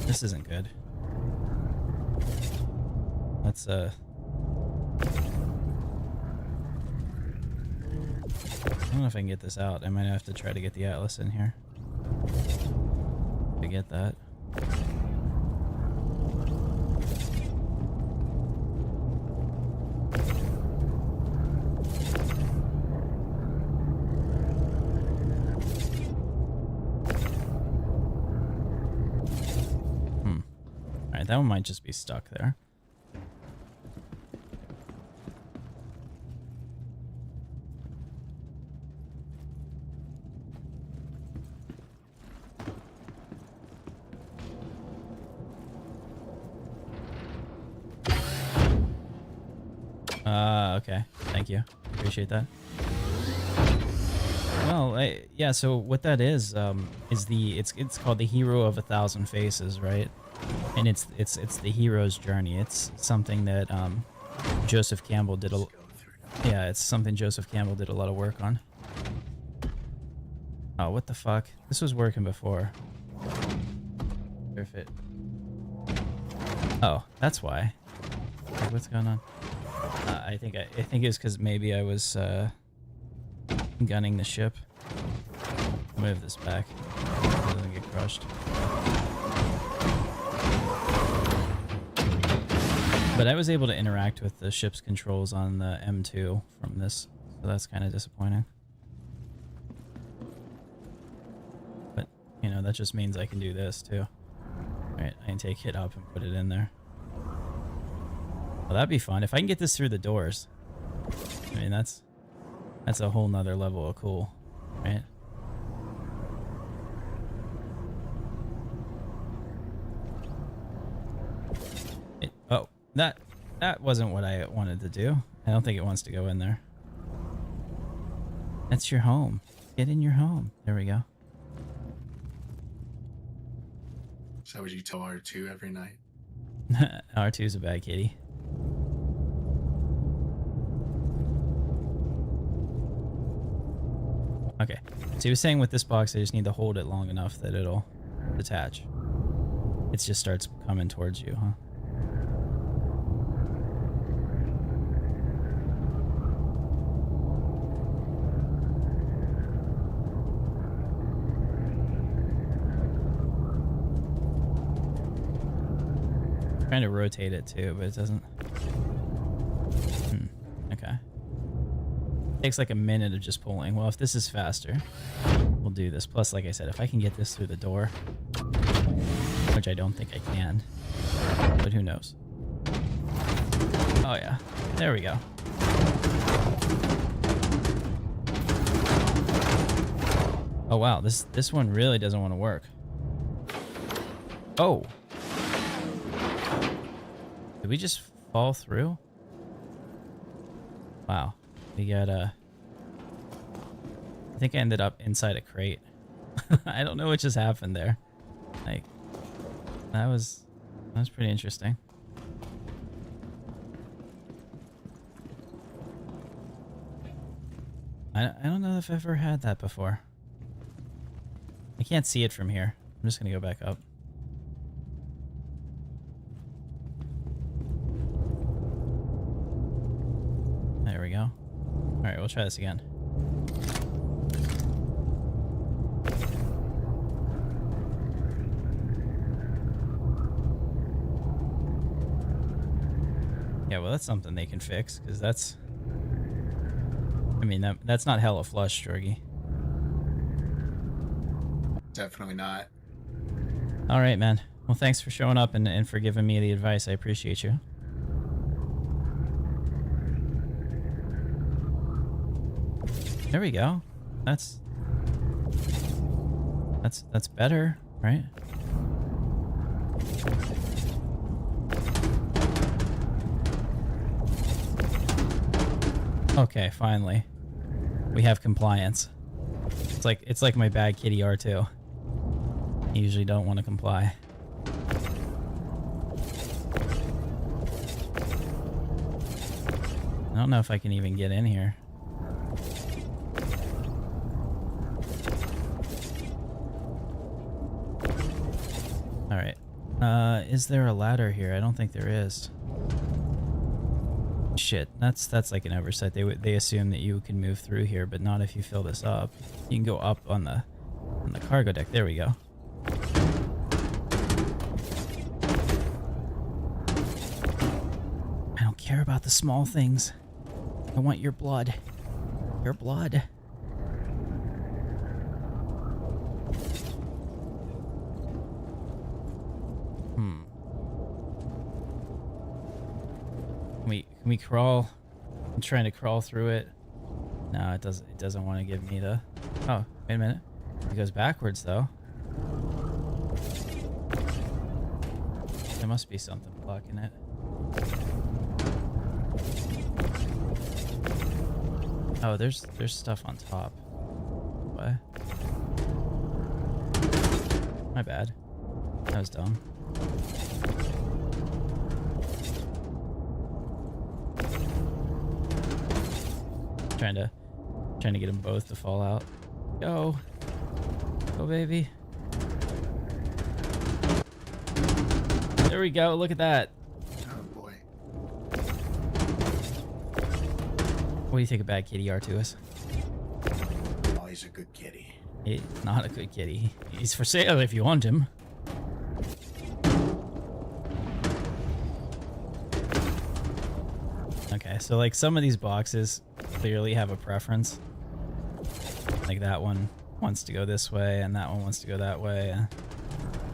This isn't good. Let's I don't know if I can get this out. I might have to try to get the Atlas in here to get that. Alright, that one might just be stuck there. Okay. Thank you. Appreciate that. Well, yeah, so what that is it's called the Hero of 1,000 Faces, right? And it's the hero's journey. It's something that Joseph Campbell did it's something Joseph Campbell did a lot of work on. Oh, what the fuck? This was working before. If it Oh, that's why. Like, what's going on? I think it's because maybe I was gunning the ship. Move this back so it doesn't get crushed. But I was able to interact with the ship's controls on the M2 from this, so that's kind of disappointing. But, you know, that just means I can do this too. Right, I can take it up and put it in there. Well, that'd be fun. If I can get this through the doors. I mean, that's a whole nother level of cool, right? Oh, that wasn't what I wanted to do. I don't think it wants to go in there. That's your home. Get in your home. There we go. So would you tell R2 every night? R2's a bad kitty. Okay. So he was saying with this box, I just need to hold it long enough that it'll detach. It just starts coming towards you, huh? Trying to rotate it too, but it doesn't. Okay. Takes like a minute of just pulling. Well, if this is faster, we'll do this. Plus, like I said, if I can get this through the door, which I don't think I can, but who knows? Oh yeah, there we go. Oh wow, this one really doesn't want to work. Oh. Did we just fall through? Wow. We got I think I ended up inside a crate. I don't know what just happened there. Like, that was pretty interesting. I don't know if I've ever had that before. I can't see it from here. I'm just gonna go back up. There we go. Alright, we'll try this again. Yeah, well, that's something they can fix, because that's... I mean, that's not hella flush, Jorgy. Definitely not. Alright, man. Well, thanks for showing up and for giving me the advice. I appreciate you. There we go. That's better, right? Okay, finally. We have compliance. It's like my bad kitty R2. I usually don't want to comply. I don't know if I can even get in here. Alright. Is there a ladder here? I don't think there is. Shit, that's like an oversight. They assume that you can move through here, but not if you fill this up. You can go up on the cargo deck. There we go. I don't care about the small things. I want your blood. Your blood. Can we crawl? I'm trying to crawl through it. No, it doesn't want to give me the... Oh, wait a minute. It goes backwards though. There must be something blocking it. Oh, there's stuff on top. What? My bad. That was dumb. Trying to get them both to fall out. Go, baby. There we go. Look at that. Oh boy. What do you think a bad kitty R2 is? Oh, he's a good kitty. He's not a good kitty. He's for sale if you want him. Okay, so like some of these boxes clearly have a preference. Like that one wants to go this way, and that one wants to go that way. And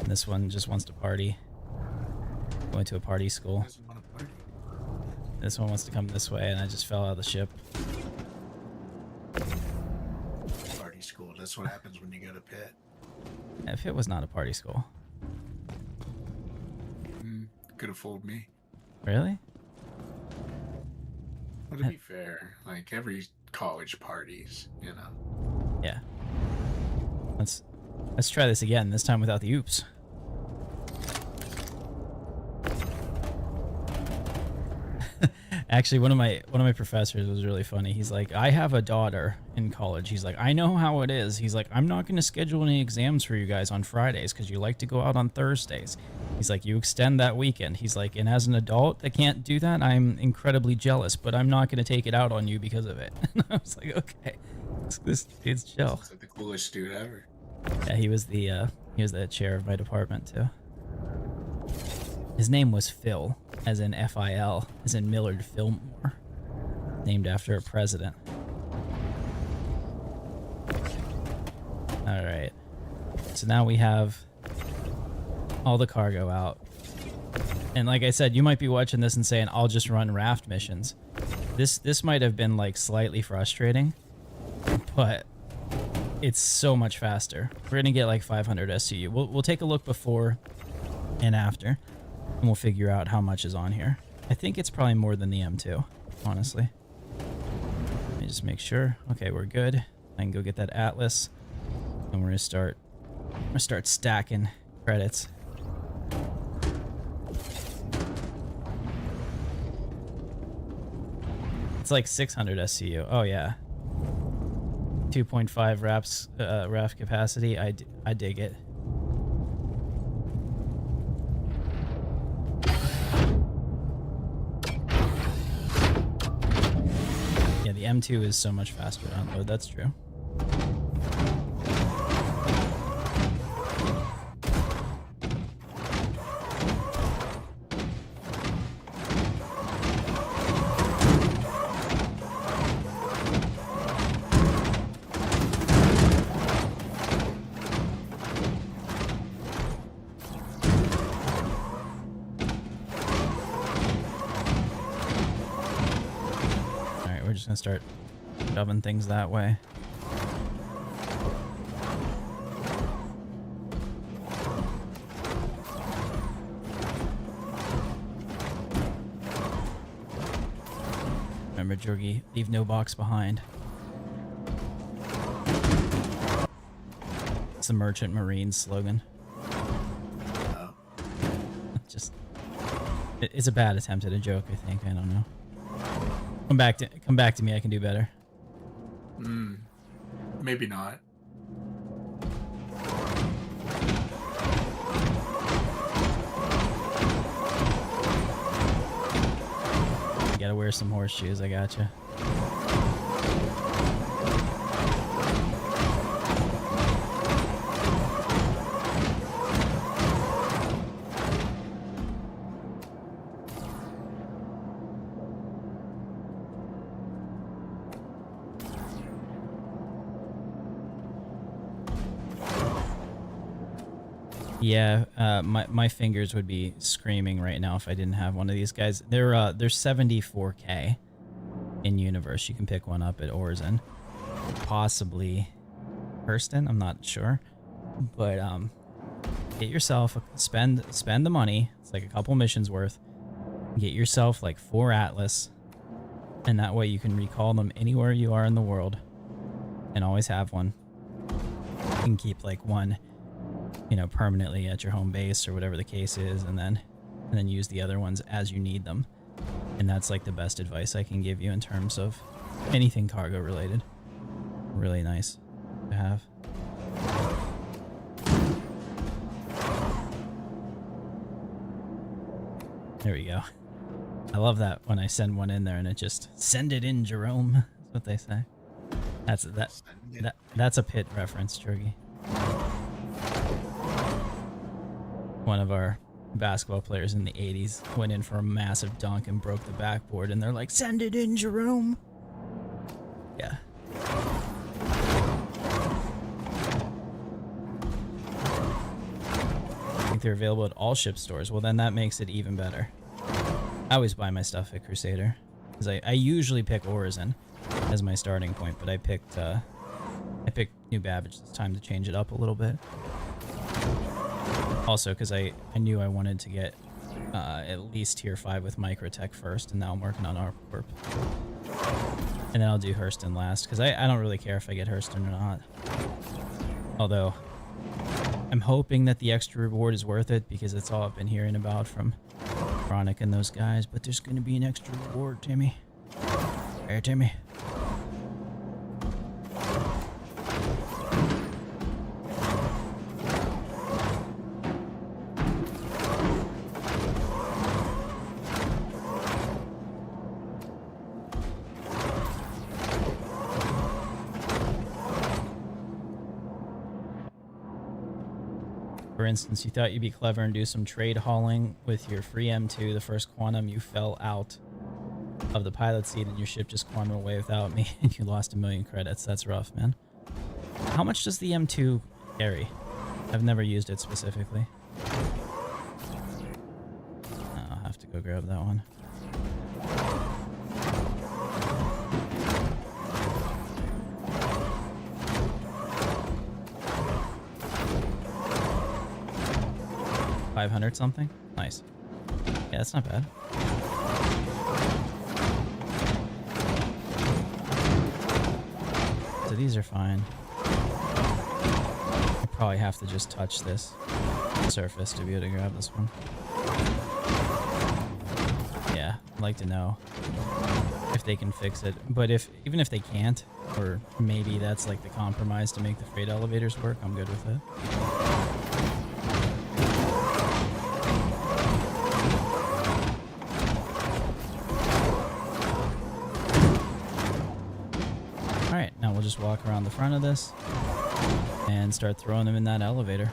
this one just wants to party. Going to a party school. Doesn't want to party. This one wants to come this way, and I just fell out of the ship. Party school. That's what happens when you go to Pitt. If it was not a party school. Could have fooled me. Really? Well, to be fair, like every college parties, you know. Yeah. Let's try this again, this time without the oops. Actually, one of my professors was really funny. He's like, I have a daughter in college. He's like, I know how it is. He's like, I'm not going to schedule any exams for you guys on Fridays because you like to go out on Thursdays. He's like, you extend that weekend. He's like, and as an adult that can't do that, I'm incredibly jealous, but I'm not going to take it out on you because of it. And I was like, okay, this dude's chill. It's like the coolest dude ever. Yeah, he was the chair of my department too. His name was Phil, as in F-I-L, as in Millard Fillmore, named after a president. All right, so now we have all the cargo out. And like I said, you might be watching this and saying, I'll just run raft missions. This might have been like slightly frustrating, but it's so much faster. We're gonna get like 500 SCU. We'll take a look before and after, and we'll figure out how much is on here. I think it's probably more than the M2, honestly. Let me just make sure. Okay, we're good. I can go get that Atlas, and we're gonna start stacking credits. It's like 600 SCU. Oh yeah. 2.5 raft capacity. I dig it. Yeah, the M2 is so much faster to unload. That's true. We're just gonna start shoving things that way. Remember, Jorgie, leave no box behind. It's the Merchant Marine slogan. Oh. It's a bad attempt at a joke, I think. I don't know. Come back to me. I can do better. Maybe not. You gotta wear some horseshoes. I gotcha. Yeah, my fingers would be screaming right now if I didn't have one of these guys. They're 74K in universe. You can pick one up at Orzen, possibly Hurston. I'm not sure, but get yourself spend the money. It's like a couple missions worth. Get yourself like 4 Atlas, and that way you can recall them anywhere you are in the world, and always have one. You can keep like one, you know, permanently at your home base or whatever the case is, and then use the other ones as you need them. And that's like the best advice I can give you in terms of anything cargo related. Really nice to have. There we go. I love that when I send one in there and it just send it in, Jerome. That's what they say. That's a Pit reference, Jorgie. One of our basketball players in the 80s went in for a massive dunk and broke the backboard, and they're like, send it in, Jerome. Yeah. I think they're available at all ship stores. Well, then that makes it even better. I always buy my stuff at Crusader, because I usually pick Orison as my starting point, but I picked New Babbage this time to change it up a little bit. Also, because I knew I wanted to get at least tier 5 with Microtech first, and now I'm working on ArcCorp. And then I'll do Hurston last, because I don't really care if I get Hurston or not. Although, I'm hoping that the extra reward is worth it, because it's all I've been hearing about from Chronic and those guys, but there's gonna be an extra reward, Timmy. Hey, Timmy. For instance, you thought you'd be clever and do some trade hauling with your free M2. The first quantum, you fell out of the pilot seat and your ship just quantum away without me and you lost 1,000,000 credits. That's rough, man. How much does the M2 carry? I've never used it specifically. I'll have to go grab that one. $500 something? Nice. Yeah, that's not bad. So these are fine. I probably have to just touch this surface to be able to grab this one. Yeah, I'd like to know if they can fix it. But even if they can't, or maybe that's like the compromise to make the freight elevators work, I'm good with it. We'll just walk around the front of this and start throwing them in that elevator.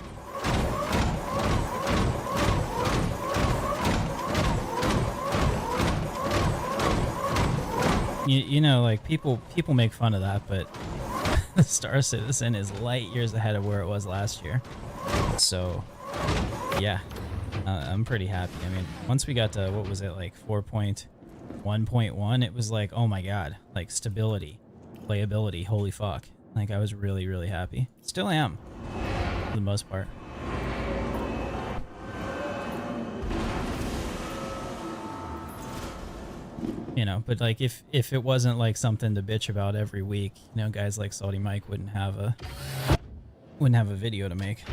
You know, like people make fun of that, but the Star Citizen is light years ahead of where it was last year. So yeah, I'm pretty happy. I mean, once we got to, what was it, like 4.1.1, it was like, oh my god, like stability, playability, holy fuck. Like, I was really, really happy. Still am, for the most part. You know, but like, if it wasn't like something to bitch about every week, you know, guys like Salty Mike wouldn't have a video to make.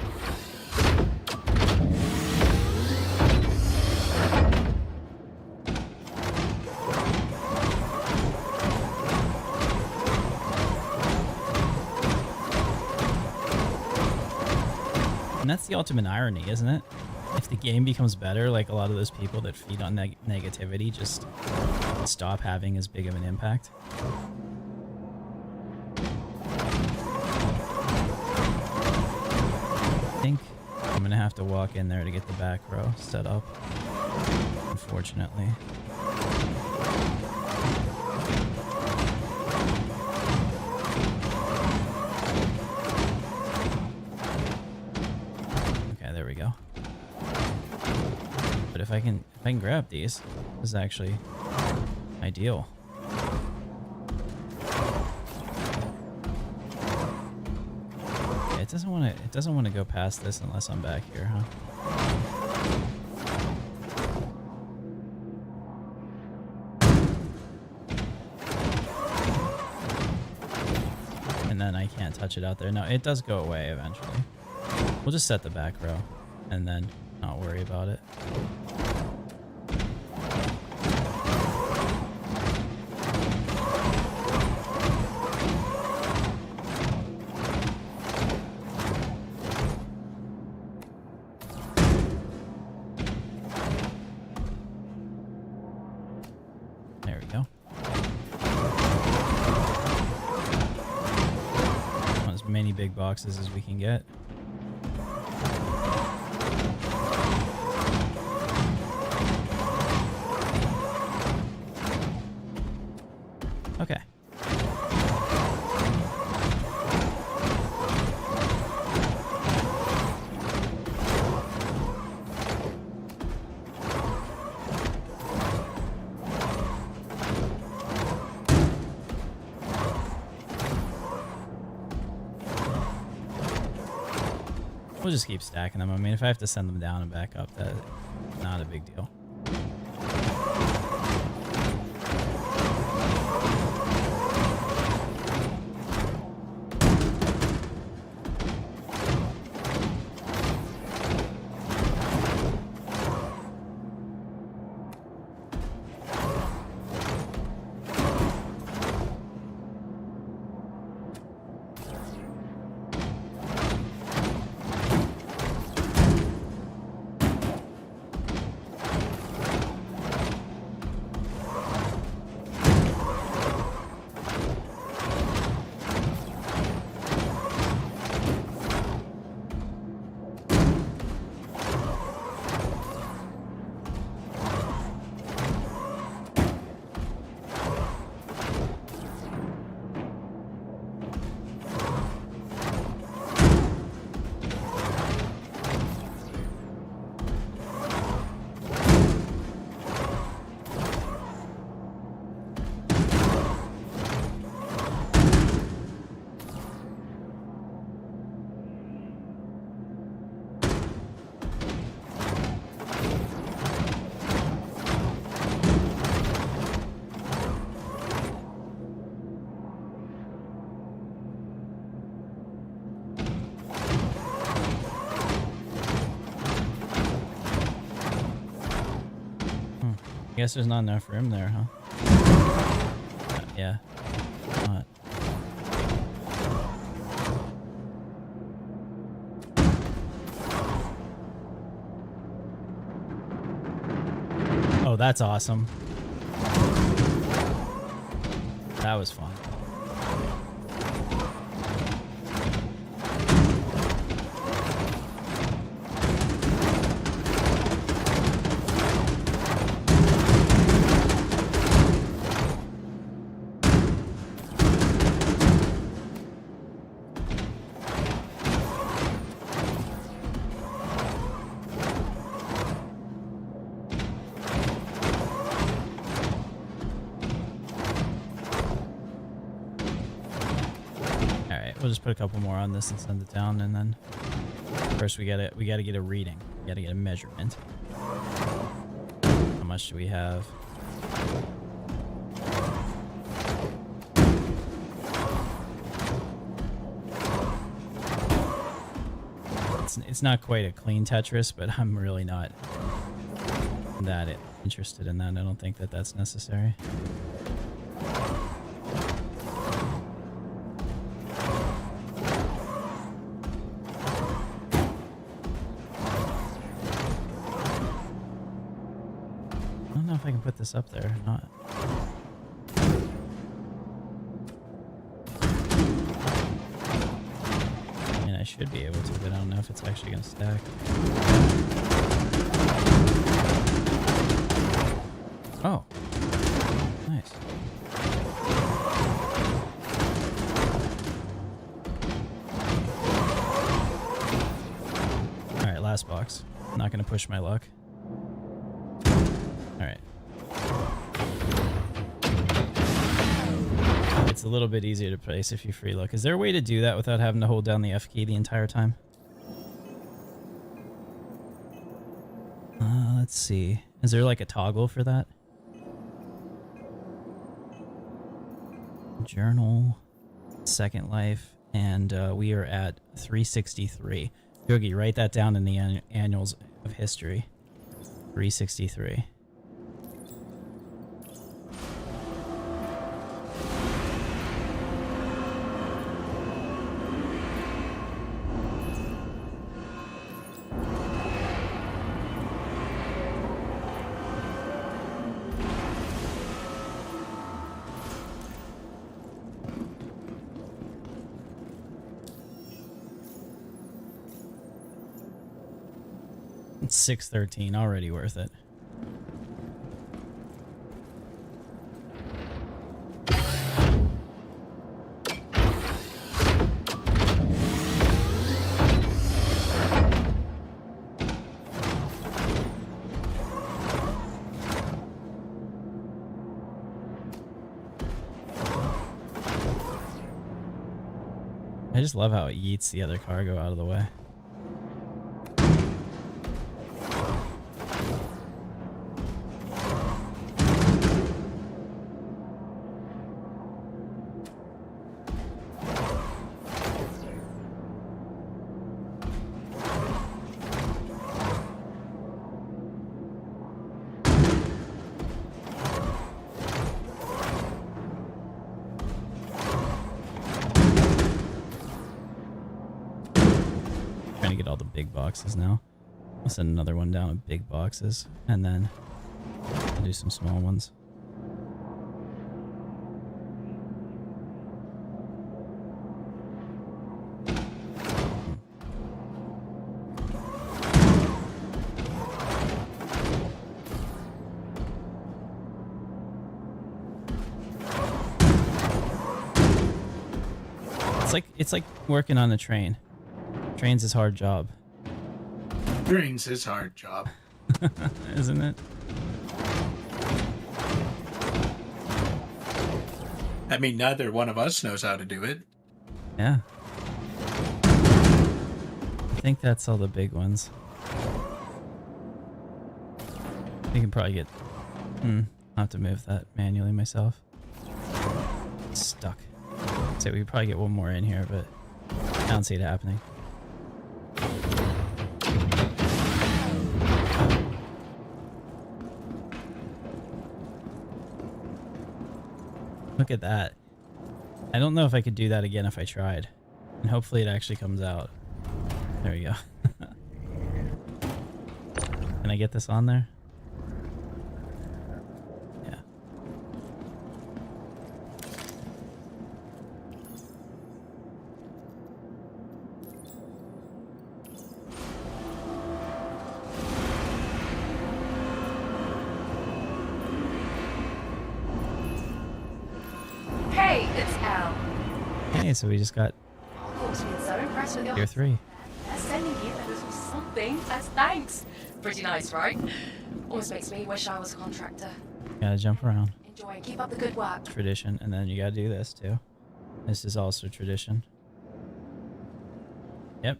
And that's the ultimate irony, isn't it? If the game becomes better, like a lot of those people that feed on negativity just stop having as big of an impact. I think I'm gonna have to walk in there to get the back row set up, unfortunately. There we go. But if I can grab these, this is actually ideal. Okay, it doesn't want to go past this unless I'm back here, huh? And then I can't touch it out there. No, it does go away eventually. We'll just set the back row and then not worry about it. There we go. Want as many big boxes as we can get. Okay. We'll just keep stacking them. I mean, if I have to send them down and back up, that's not a big deal. guess there's not enough room there, huh? Yeah. Not. Oh, that's awesome. That was fun. We'll just put a couple more on this and send it down, and then first we gotta get a reading. We gotta get a measurement. How much do we have? It's not quite a clean Tetris, but I'm really not that interested in that. I don't think that that's necessary. I don't know if I can put this up there or not. I mean, I should be able to, but I don't know if it's actually going to stack. Oh. Nice. Alright, last box. I'm not going to push my luck. Alright. It's a little bit easier to place if you free look. Is there a way to do that without having to hold down the F key the entire time? Let's see. Is there like a toggle for that? Journal, Second Life, and we are at 363. Yogi, write that down in the annals of history. 363. It's 613, already worth it. I just love how it yeets the other cargo out of the way. Trying to get all the big boxes now. I'll send another one down of big boxes, and then I'll do some small ones. It's like working on a train. Train's his hard job. Train's his hard job. Isn't it? I mean, neither one of us knows how to do it. Yeah. I think that's all the big ones. We can probably get... I'll have to move that manually myself. It's stuck. So we could probably get one more in here, but I don't see it happening. at that. I don't know if I could do that again if I tried. And hopefully it actually comes out. There we go. Can I get this on there? Yeah. Hey, it's Al. Hey, so we just got Of course, been so impressed with your tier 3. They're sending you a little something as thanks. Pretty nice, right? Almost makes me wish I was a contractor. Gotta jump around. Enjoy and keep up the good work. Tradition, and then you gotta do this too. This is also tradition. Yep.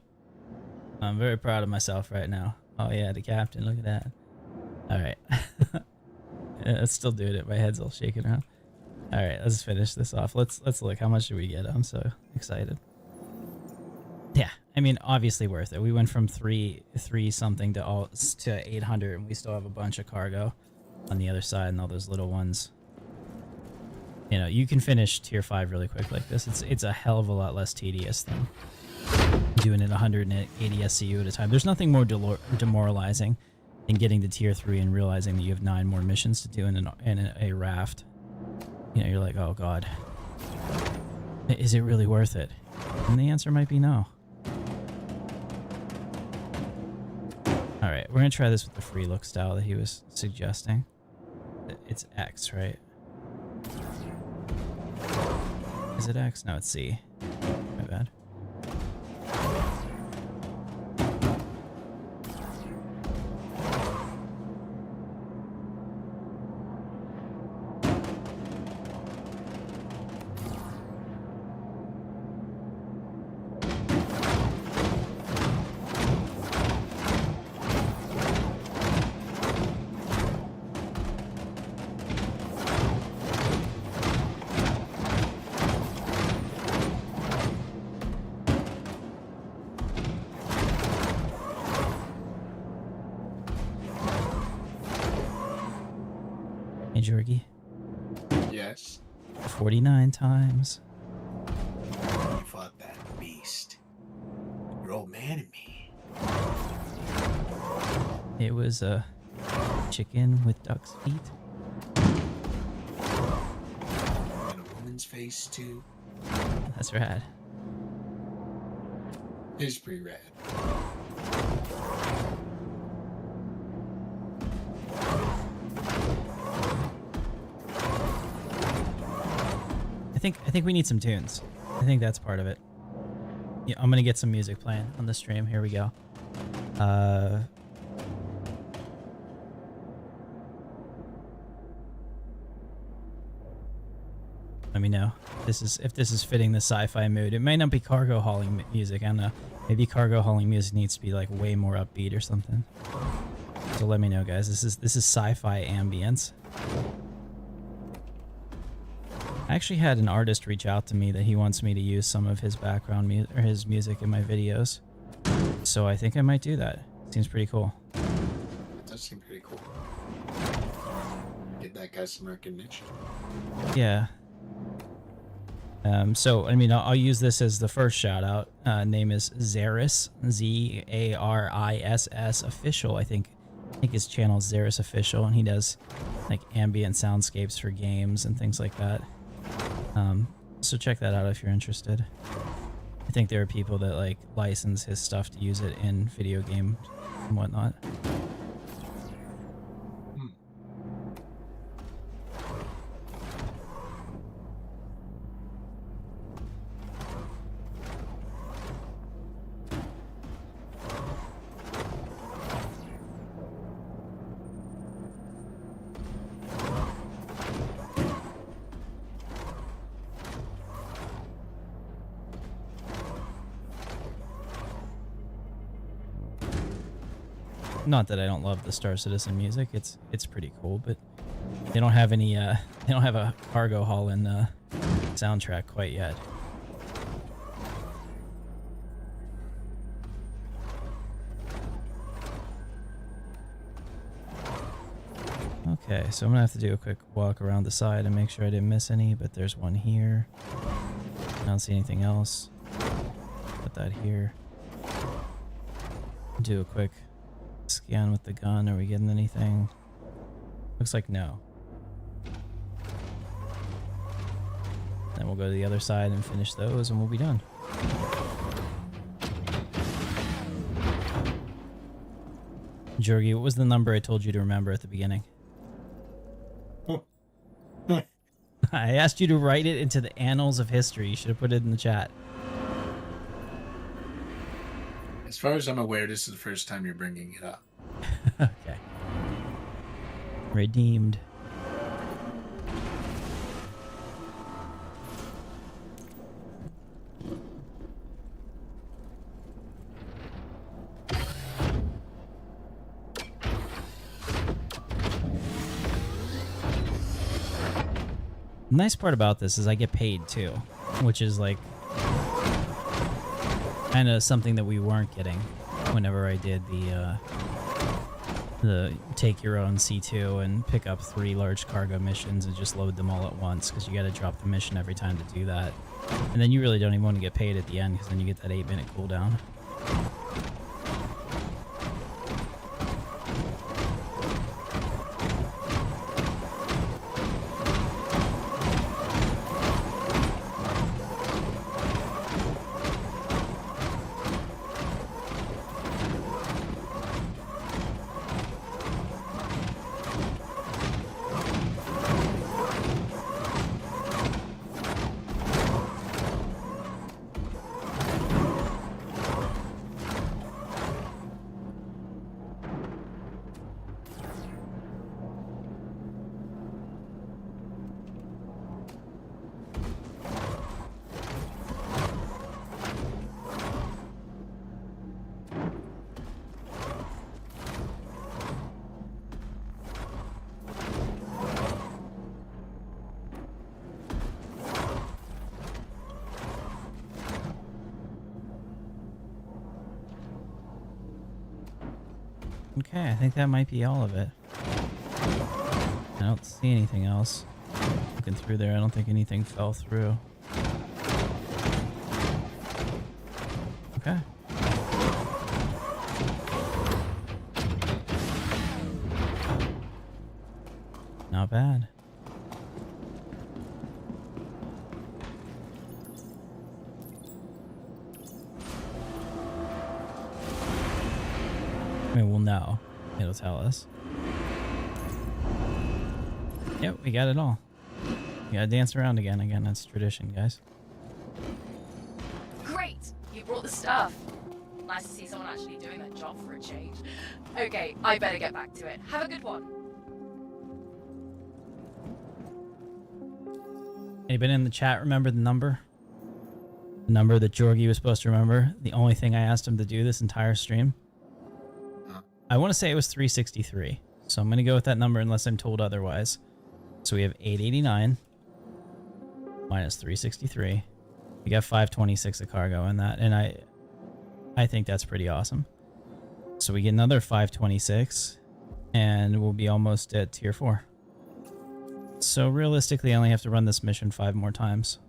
I'm very proud of myself right now. Oh yeah, the captain, look at that. Alright. Yeah, I'm still doing it. My head's all shaking around. Alright, let's finish this off. Let's look. How much did we get? I'm so excited. Yeah, I mean, obviously worth it. We went from three something to 800, and we still have a bunch of cargo on the other side and all those little ones. You know, you can finish tier 5 really quick like this. It's a hell of a lot less tedious than doing it 180 SCU at a time. There's nothing more demoralizing than getting to tier 3 and realizing that you have 9 more missions to do in a raft. You know, you're like, oh god, is it really worth it? And the answer might be no. Alright, we're gonna try this with the free look style that he was suggesting. It's X, right? Is it X? No, it's C. My bad. Hey, Jorgie. Yes. 49 times. You fought that beast. Your old man and me. It was a chicken with duck's feet. And a woman's face, too. That's rad. It's pretty rad. I think we need some tunes. I think that's part of it. Yeah, I'm gonna get some music playing on the stream. Here we go. Let me know if this is fitting the sci-fi mood. It may not be cargo hauling music. I don't know. Maybe cargo hauling music needs to be like way more upbeat or something. So let me know, guys. This is sci-fi ambience. I actually had an artist reach out to me that he wants me to use some of his background music or his music in my videos. So I think I might do that. Seems pretty cool. It does seem pretty cool. Get that guy some recognition. Yeah. So I mean, I'll use this as the first shout out. Name is Zaris, Zariss official. I think his channel is Zaris official, and he does like ambient soundscapes for games and things like that. So check that out if you're interested. I think there are people that like license his stuff to use it in video games and whatnot. Not that I don't love the Star Citizen music. It's pretty cool, but they don't have any they don't have a cargo haul-in soundtrack quite yet. Okay, so I'm gonna have to do a quick walk around the side and make sure I didn't miss any, but there's one here. I don't see anything else. Put that here. Do a quick scan with the gun. Are we getting anything? Looks like no. Then we'll go to the other side and finish those and we'll be done. Jorgie, what was the number I told you to remember at the beginning? I asked you to write it into the annals of history. You should have put it in the chat. As far as I'm aware, this is the first time you're bringing it up. Okay. Redeemed. The nice part about this is I get paid too, which is like kind of something that we weren't getting whenever I did the take your own C2 and pick up 3 large cargo missions and just load them all at once, because you got to drop the mission every time to do that. And then you really don't even want to get paid at the end, because then you get that 8-minute cooldown. Okay, I think that might be all of it. I don't see anything else. Looking through there, I don't think anything fell through. Okay. Not bad. I mean, we'll know. It'll tell us. Yep, we got it all. We gotta dance around again. Again, that's tradition, guys. Great! You brought the stuff. Nice to see someone actually doing their job for a change. Okay, I better get back to it. Have a good one. Anybody in the chat remember the number? The number that Jorgie was supposed to remember? The only thing I asked him to do this entire stream? I want to say it was 363. So I'm going to go with that number unless I'm told otherwise. So we have 889 minus 363. We got 526 of cargo in that. And I think that's pretty awesome. So we get another 526 and we'll be almost at tier 4. So realistically, I only have to run this mission 5 more times.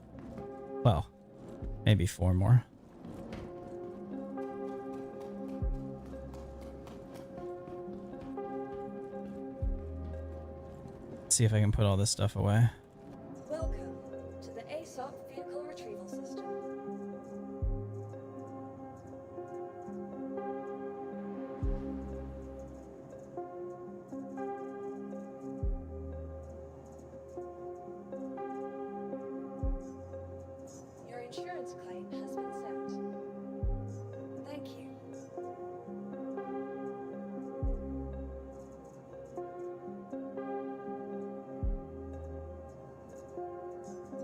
Well, maybe 4 more. Let's see if I can put all this stuff away. Welcome to the ASOP Vehicle Retrieval System. Your insurance claim has been sent. Thank you.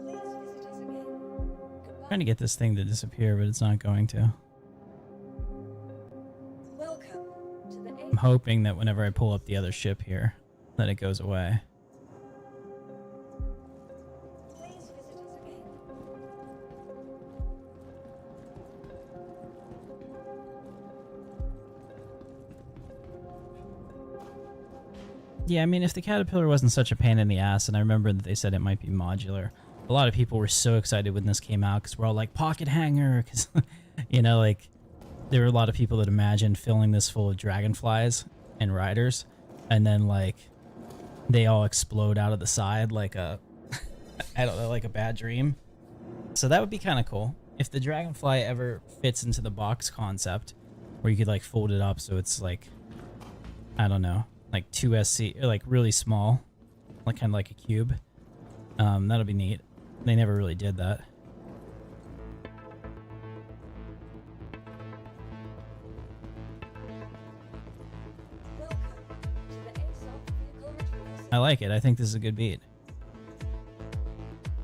Please visit us again. Goodbye. Trying to get this thing to disappear, but it's not going to. Welcome to the I'm hoping that whenever I pull up the other ship here, that it goes away. Please visit us again. Yeah, I mean, if the caterpillar wasn't such a pain in the ass, and I remember that they said it might be modular, a lot of people were so excited when this came out because we're all like, pocket hanger, because, you know, like, there were a lot of people that imagined filling this full of dragonflies and riders, and then, like, they all explode out of the side like a, I don't know, like a bad dream. So that would be kind of cool. If the dragonfly ever fits into the box concept, where you could, like, fold it up so it's, like, I don't know, like 2SC, or like really small, like kind of like a cube. That'll be neat. They never really did that. Welcome to the ASOP Vehicle Retrieval Center. I like it. I think this is a good beat.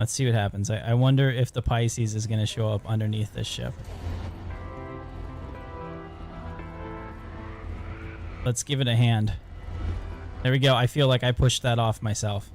Let's see what happens. I wonder if the Pisces is going to show up underneath this ship. Let's give it a hand. There we go. I feel like I pushed that off myself.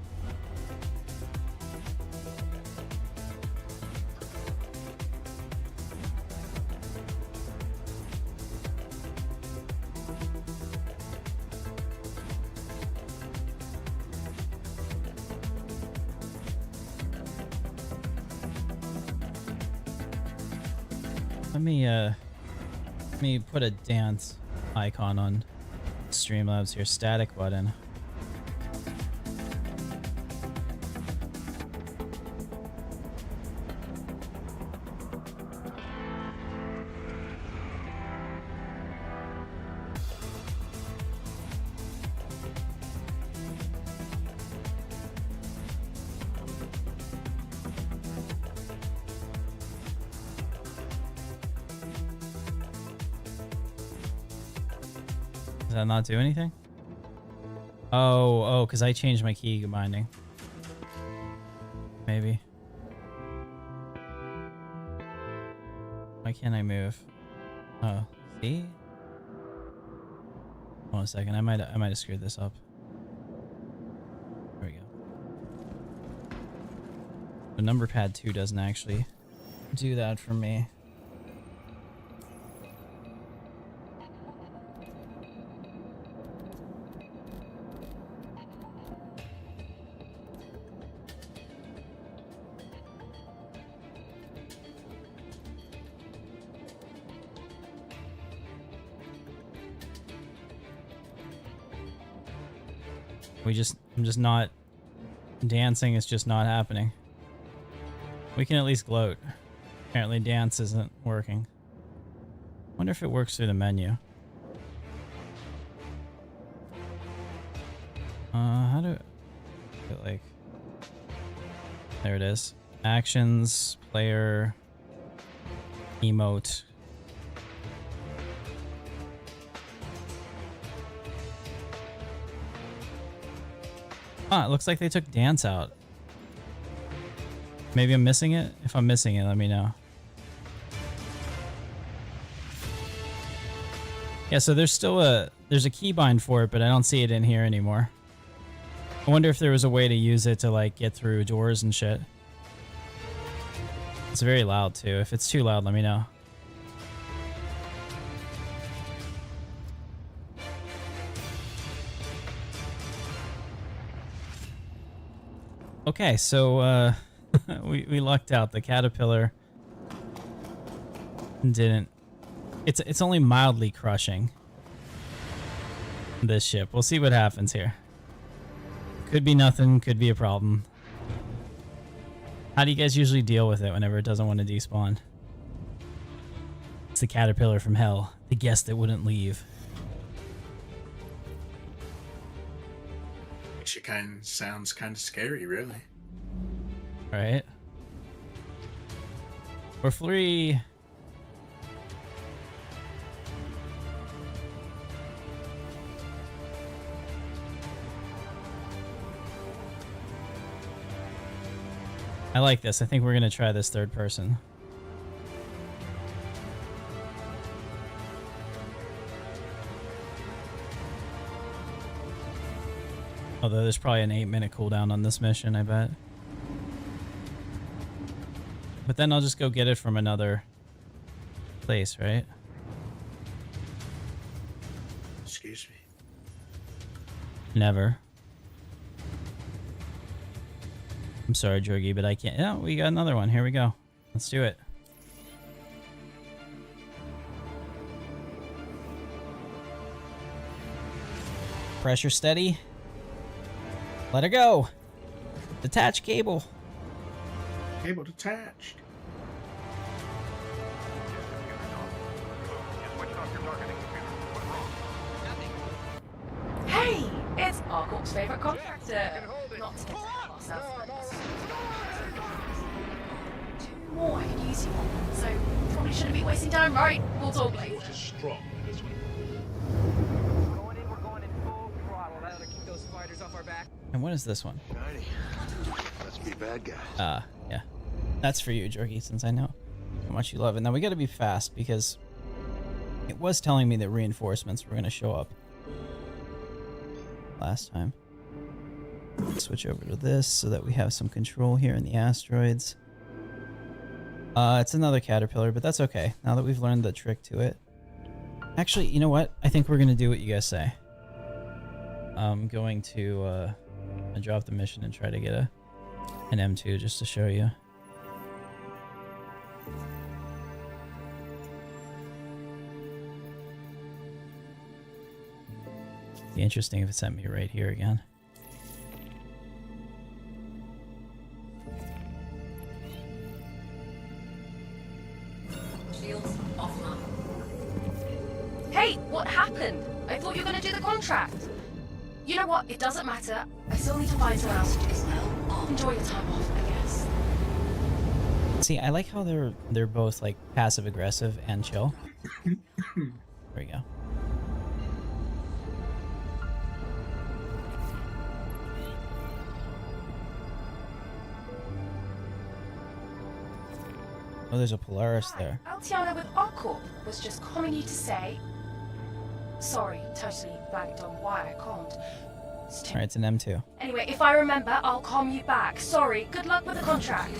Let me put a dance icon on Streamlabs here. Static button. Does that not do anything? Oh, because I changed my key binding. Maybe. Why can't I move? Oh, see? Hold on a second. I might have screwed this up. There we go. The number pad 2 doesn't actually do that for me. I'm just not dancing. It's just not happening. We can at least gloat. Apparently dance isn't working. Wonder if it works through the menu. How do it, like, there it is. Actions, player, emote. It looks like they took dance out. Maybe I'm missing it? If I'm missing it, let me know. Yeah, so there's still there's a keybind for it, but I don't see it in here anymore. I wonder if there was a way to use it to, like, get through doors and shit. It's very loud too. If it's too loud, let me know. Okay, so we lucked out. The caterpillar didn't. It's only mildly crushing this ship. We'll see what happens here. Could be nothing, could be a problem. How do you guys usually deal with it whenever it doesn't want to despawn? It's the caterpillar from hell, the guest that wouldn't leave. Actually, sounds kind of scary, really. Right? We're free. I like this. I think we're going to try this third person. Although there's probably an 8-minute cooldown on this mission, I bet. But then I'll just go get it from another place, right? Excuse me. Never. I'm sorry, Jorgie, but I can't. Yeah, we got another one. Here we go. Let's do it. Pressure steady. Let her go. Detach cable. Cable detached. Hey, it's Arcorp's favourite contractor. Not to get ahead of ourselves, but two more I could use you on, so probably shouldn't be wasting time, right? We'll talk later. And what is this one? Let's be bad guys. Yeah. That's for you, Jorgie, since I know how much you love it. Now we gotta be fast because it was telling me that reinforcements were gonna show up last time. Let's switch over to this so that we have some control here in the asteroids. It's another caterpillar, but that's okay. Now that we've learned the trick to it. Actually, you know what? I think we're gonna do what you guys say. I'm going to drop the mission and try to get an M2 just to show you. Be interesting if it sent me right here again. Shields off now. Hey, what happened? I thought you were going to do the contract. You know what? It doesn't matter. I still need to find someone else to do as well. Enjoy your time off, I guess. See, I like how they're both like passive aggressive and chill. There we go. Oh, there's a Polaris there. Altiana with Arcorp was just calling you to say... Sorry, totally blanked on why I called. Alright, it's an M2. Anyway, if I remember, I'll calm you back. Sorry, good luck with the contract.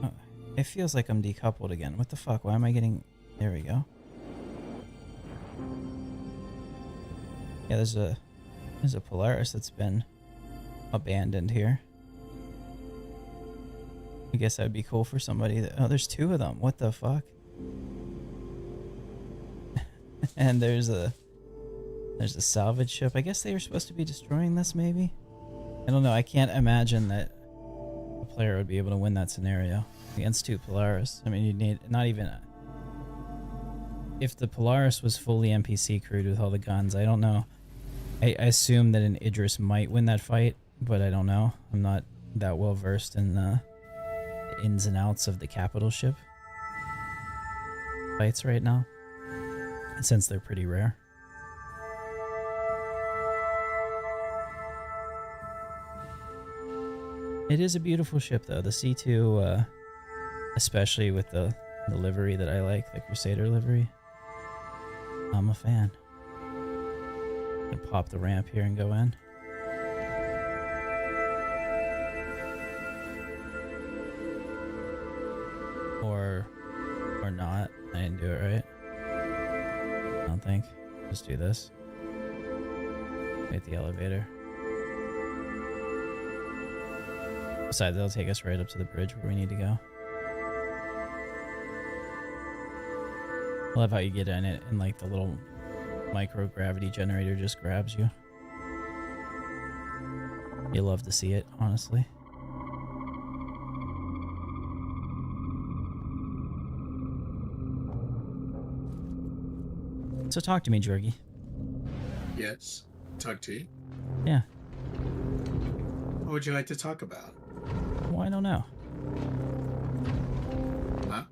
Oh, it feels like I'm decoupled again. What the fuck? Why am I getting... There we go. Yeah, there's a Polaris that's been abandoned here. I guess that'd be cool for somebody that... Oh, there's two of them. What the fuck? And there's a salvage ship. I guess they were supposed to be destroying this, maybe? I don't know. I can't imagine that a player would be able to win that scenario against two Polaris. I mean, you'd need not even... If the Polaris was fully NPC crewed with all the guns, I don't know. I assume that an Idris might win that fight, but I don't know. I'm not that well versed in the ins and outs of the capital ship fights right now, since they're pretty rare. It is a beautiful ship though, the C2, especially with the livery that I like, the Crusader livery. I'm a fan. I'm gonna pop the ramp here and go in. Or not. I didn't do it right. I don't think. Just do this. Hit the elevator. Besides, that'll take us right up to the bridge where we need to go. I love how you get in it and like the little microgravity generator just grabs you. You love to see it, honestly. So talk to me, Jorgie. Yes. Talk to you. Yeah. What would you like to talk about? Well, I don't know. Huh?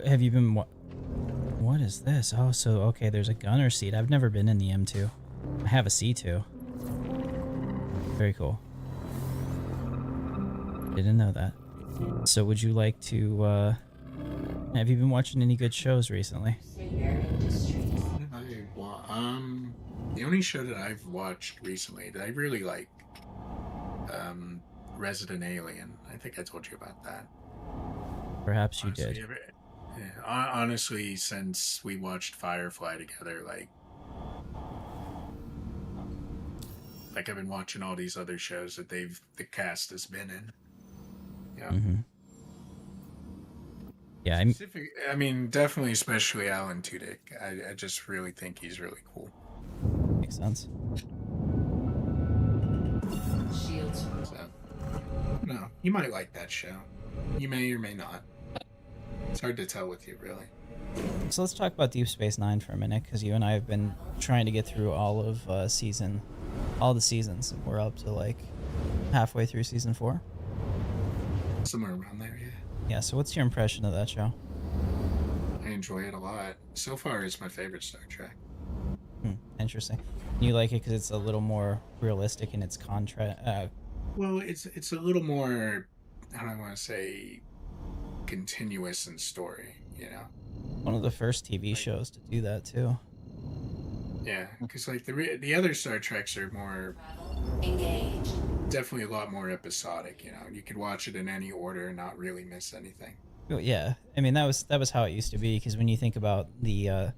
Have you been... What is this? Oh, so, okay, there's a gunner seat. I've never been in the M2. I have a C2. Very cool. Didn't know that. So would you like to, have you been watching any good shows recently? The only show that I've watched recently that I really like, Resident Alien. I think I told you about that. Perhaps you Honestly, did. honestly, since we watched Firefly together, like, Like I've been watching all these other shows that the cast has been in. Yeah. Mm-hmm. Yeah, I mean, definitely, especially Alan Tudyk. I just really think he's really cool. makes sense. Shields. So, no, you might like that show. You may or may not. It's hard to tell with you, really. So let's talk about Deep Space Nine for a minute, because you and I have been trying to get through all of all the seasons. We're up to like halfway through season 4. Somewhere around there, yeah. Yeah. So what's your impression of that show? I enjoy it a lot. So far, it's my favorite Star Trek. Interesting. You like it because it's a little more realistic in its contrast. Well, it's a little more, how do I want to say, continuous in story, you know? One of the first TV shows to do that too. Yeah, because like the other Star Treks are more, Engage. definitely a lot more episodic, you know? You could watch it in any order and not really miss anything. Well, yeah, I mean that was how it used to be. Because when you think about the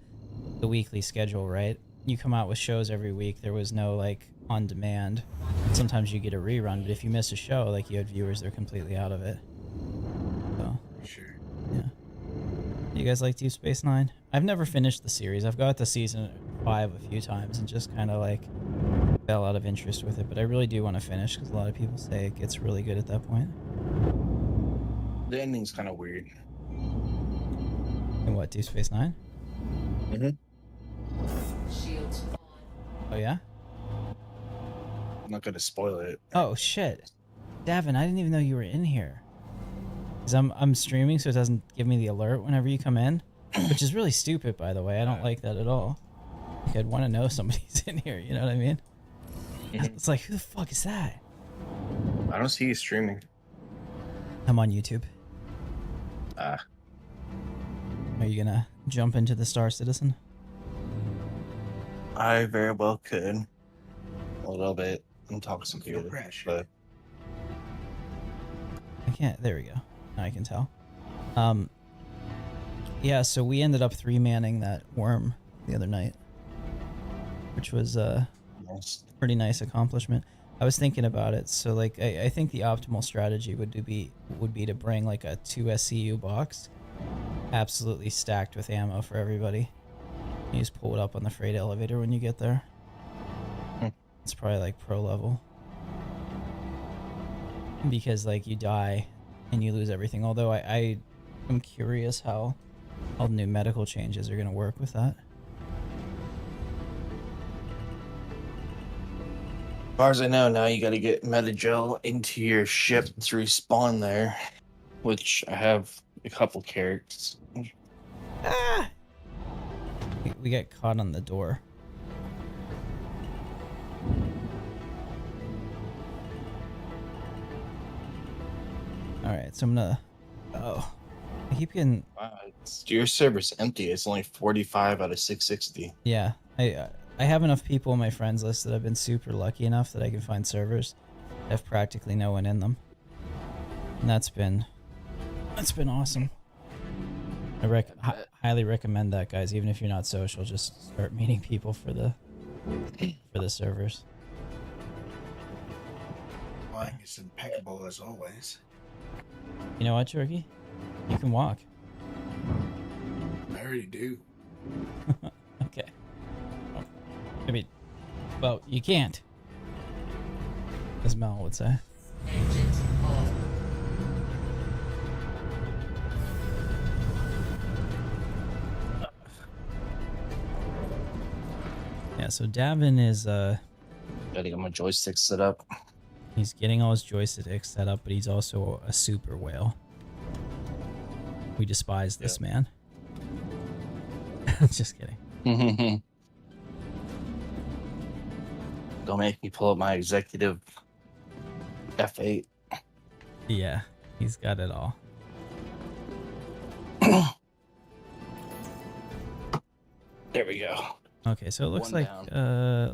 weekly schedule, right? You come out with shows every week. There was no like on demand. Sometimes you get a rerun, but if you miss a show, like you had viewers, they're completely out of it. So For sure. yeah. You guys like Deep Space Nine? I've never finished the series. I've got to season 5 a few times and just kind of like fell out of interest with it. But I really do want to finish because a lot of people say it gets really good at that point. The ending's kind of weird. And what, Deep Space Nine? Shields. Oh yeah. I'm not gonna spoil it. Oh shit, Davin, I didn't even know you were in here. Cause I'm streaming, so it doesn't give me the alert whenever you come in, which is really stupid, by the way. I don't like that at all. Like, I'd want to know somebody's in here. You know what I mean? It's like, who the fuck is that? I don't see you streaming. I'm on YouTube. Ah, Are you gonna jump into the Star Citizen? I very well could. A little bit. I'm talking some Feel people, pressure. but I can't. There we go. Now I can tell. Yeah. So we ended up 3-manning that worm the other night, which was yes. pretty nice accomplishment. I was thinking about it. So like I think the optimal strategy would be to bring like a 2 SCU box, absolutely stacked with ammo for everybody. You just pull it up on the freight elevator when you get there. It's probably like pro level. Because like you die and you lose everything. Although I am curious how all the new medical changes are gonna work with that. As far as I know, now you got to get Metagel into your ship to respawn there, which I have a couple carrots. Ah! We got caught on the door. Alright, so I'm gonna... Oh. I keep getting... Wow, your server's empty. It's only 45 out of 660. Yeah. I have enough people on my friends list that I've been super lucky enough that I can find servers that have practically no one in them. And that's been awesome. I highly recommend that, guys. Even if you're not social, just start meeting people for the servers. Flying is impeccable as always. You know what, Jorgie? You can walk. I already do. Okay. I mean, well, you can't, as Mel would say. Engines off. Yeah, so Davin is Gotta get my joystick set up. he's getting all his joysticks set up, but he's also a super whale. We despise this man. Just kidding. Don't make me pull up my executive F8. Yeah, he's got it all. There we go. Okay, so it looks One like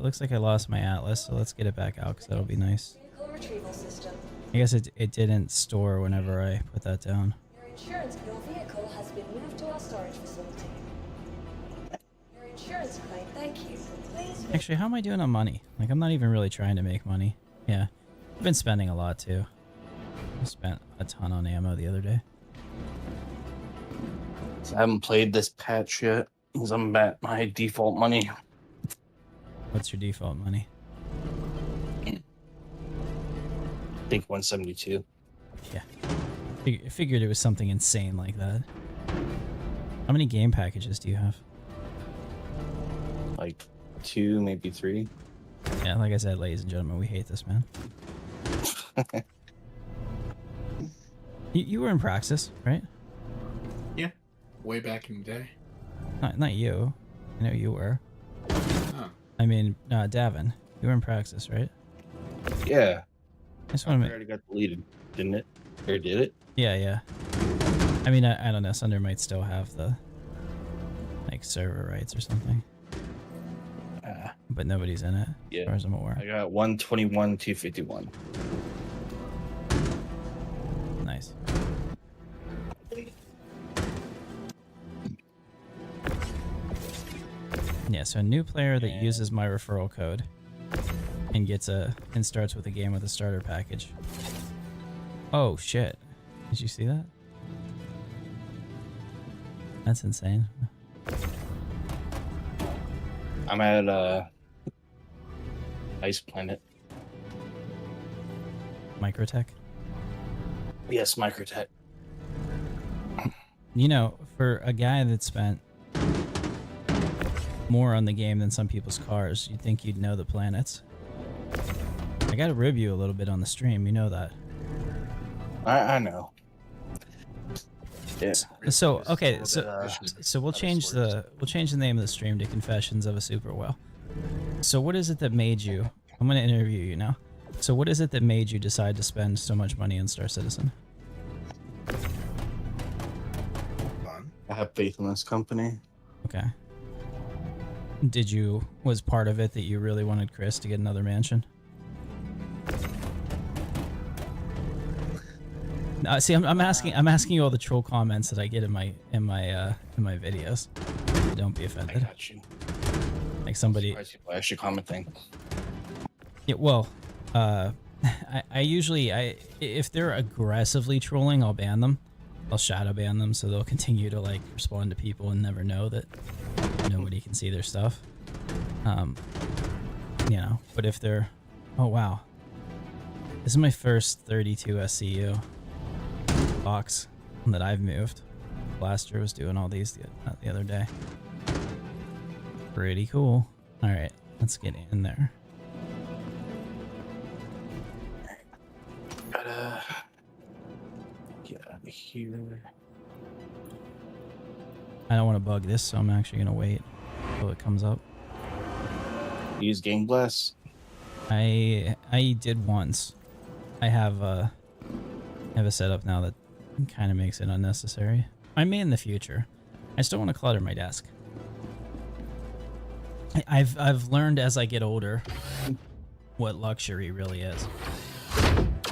looks like I lost my atlas, so let's get it back out because that'll be nice. Vehicle retrieval system. I guess it didn't store whenever I put that down. Your vehicle has been moved to our storage facility. Your insurance claim, thank you. Please Actually, how am I doing on money? Like, I'm not even really trying to make money. Yeah. I've been spending a lot, too. I spent a ton on ammo the other day. So I haven't played this patch yet because I'm at my default money. What's your default money? I think 172. Yeah. I figured it was something insane like that. How many game packages do you have? Like 2, maybe 3. Yeah, like I said, ladies and gentlemen, we hate this, man. You were in Praxis, right? Yeah. Way back in the day. Not you. I know you were. Oh. I mean, Davin. You were in Praxis, right? Yeah. I just I want to make... already got deleted, didn't it? Or did it? Yeah, yeah. I mean, I don't know. Sunder might still have the, like, server rights or something. But nobody's in it, Yeah. as far as I'm aware. I got 121, 251. Nice. Yeah, so a new player that uses my referral code and and starts with a game with a starter package. Oh shit. Did you see that? That's insane. I'm at Ice Planet. Microtech. Yes, Microtech. You know, for a guy that spent more on the game than some people's cars, you'd think you'd know the planets. I gotta rib you a little bit on the stream, you know that. I know. Yeah. So okay, so we'll change the name of the stream to Confessions of a Super Whale. So what is it that made you? I'm gonna interview you now. So what is it that made you decide to spend so much money on Star Citizen? Fun. I have faith in this company. Okay. Was part of it that you really wanted Chris to get another mansion? See, I'm asking you all the troll comments that I get in my videos. Don't be I offended. got you. Like somebody. Surprised people actually commenting. Yeah, well, I usually if they're aggressively trolling, I'll ban them. I'll shadow ban them so they'll continue to like respond to people and never know that nobody can see their stuff. You know, but if they're, oh wow, this is my first 32 SCU box that I've moved. Blaster was doing all these the other day. Pretty cool. All right, let's get in there. Gotta get out of here. I don't want to bug this, so I'm actually gonna wait until it comes up. Use Game Blast. I did once. I have a setup now that kind of makes it unnecessary. I may in the future. I still want to clutter my desk. I've learned as I get older what luxury really is.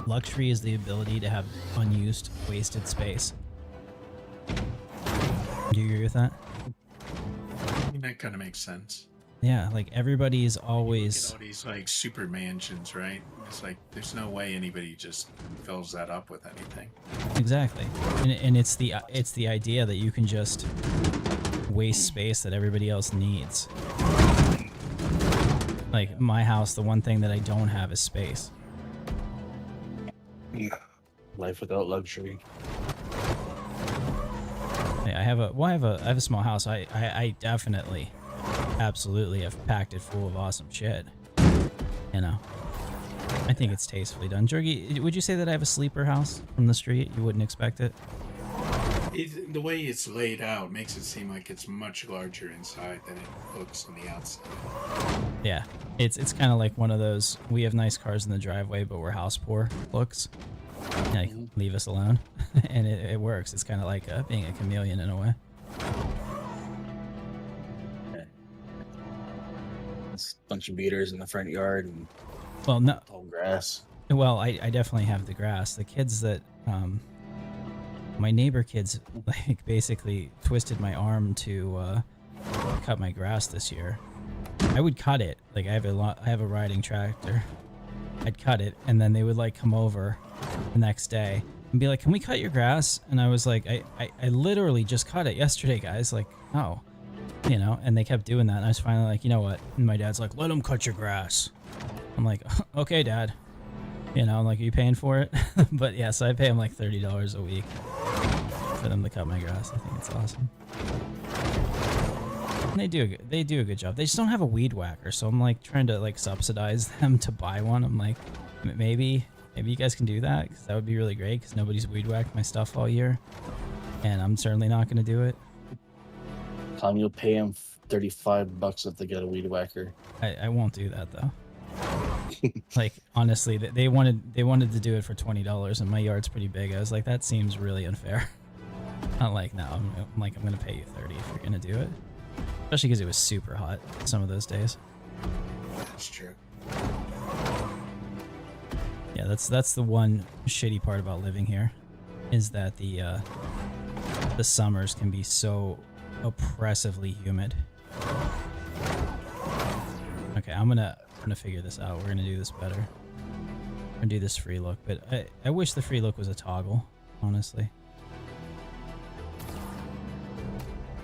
Luxury is the ability to have unused, wasted space. Do you agree with that? I mean, that kind of makes sense. Yeah, like everybody's Look always... at all these like super mansions, right? It's like there's no way anybody just fills that up with anything. Exactly, and it's the idea that you can just waste space that everybody else needs. Like my house, the one thing that I don't have is space. Life without luxury. I have a small house. I definitely, absolutely have packed it full of awesome shit. You know, I think it's tastefully done. Jorgie, would you say that I have a sleeper house from the street? You wouldn't expect it. The way it's laid out makes it seem like it's much larger inside than it looks on the outside. Yeah, it's kind of like one of those, we have nice cars in the driveway, but we're house poor looks. Like, leave us alone. And it works. It's kind of like being a chameleon in a way. It's a bunch of beaters in the front yard and Well, no. tall grass. Well, I definitely have the grass. The kids that, my neighbor kids, like, basically twisted my arm to cut my grass this year. I would cut it. Like I have a riding tractor. I'd cut it, and then they would like come over the next day and be like, "Can we cut your grass?" And I was like, I literally just cut it yesterday, guys. Like, no, you know. And they kept doing that, and I was finally like, you know what? And my dad's like, "Let them cut your grass." I'm like, "Okay, Dad." You know, I'm like, "Are you paying for it?" But yeah, so I pay them like $30 a week for them to cut my grass. I think it's awesome. And they do a good job. They just don't have a weed whacker, so I'm like trying to like subsidize them to buy one. I'm like, maybe you guys can do that, because that would be really great, because nobody's weed whacked my stuff all year, and I'm certainly not going to do it. Tom, you'll pay them $35 if they get a weed whacker. I won't do that though. Like honestly, they wanted to do it for $20, and my yard's pretty big. I was like, that seems really unfair. I'm like, no, I'm gonna pay you $30 if you're gonna do it, especially because it was super hot some of those days. That's true. Yeah, that's the one shitty part about living here, is that the summers can be so oppressively humid. Okay, I'm gonna figure this out. We're gonna do this better. We're gonna do this free look, but I wish the free look was a toggle, honestly.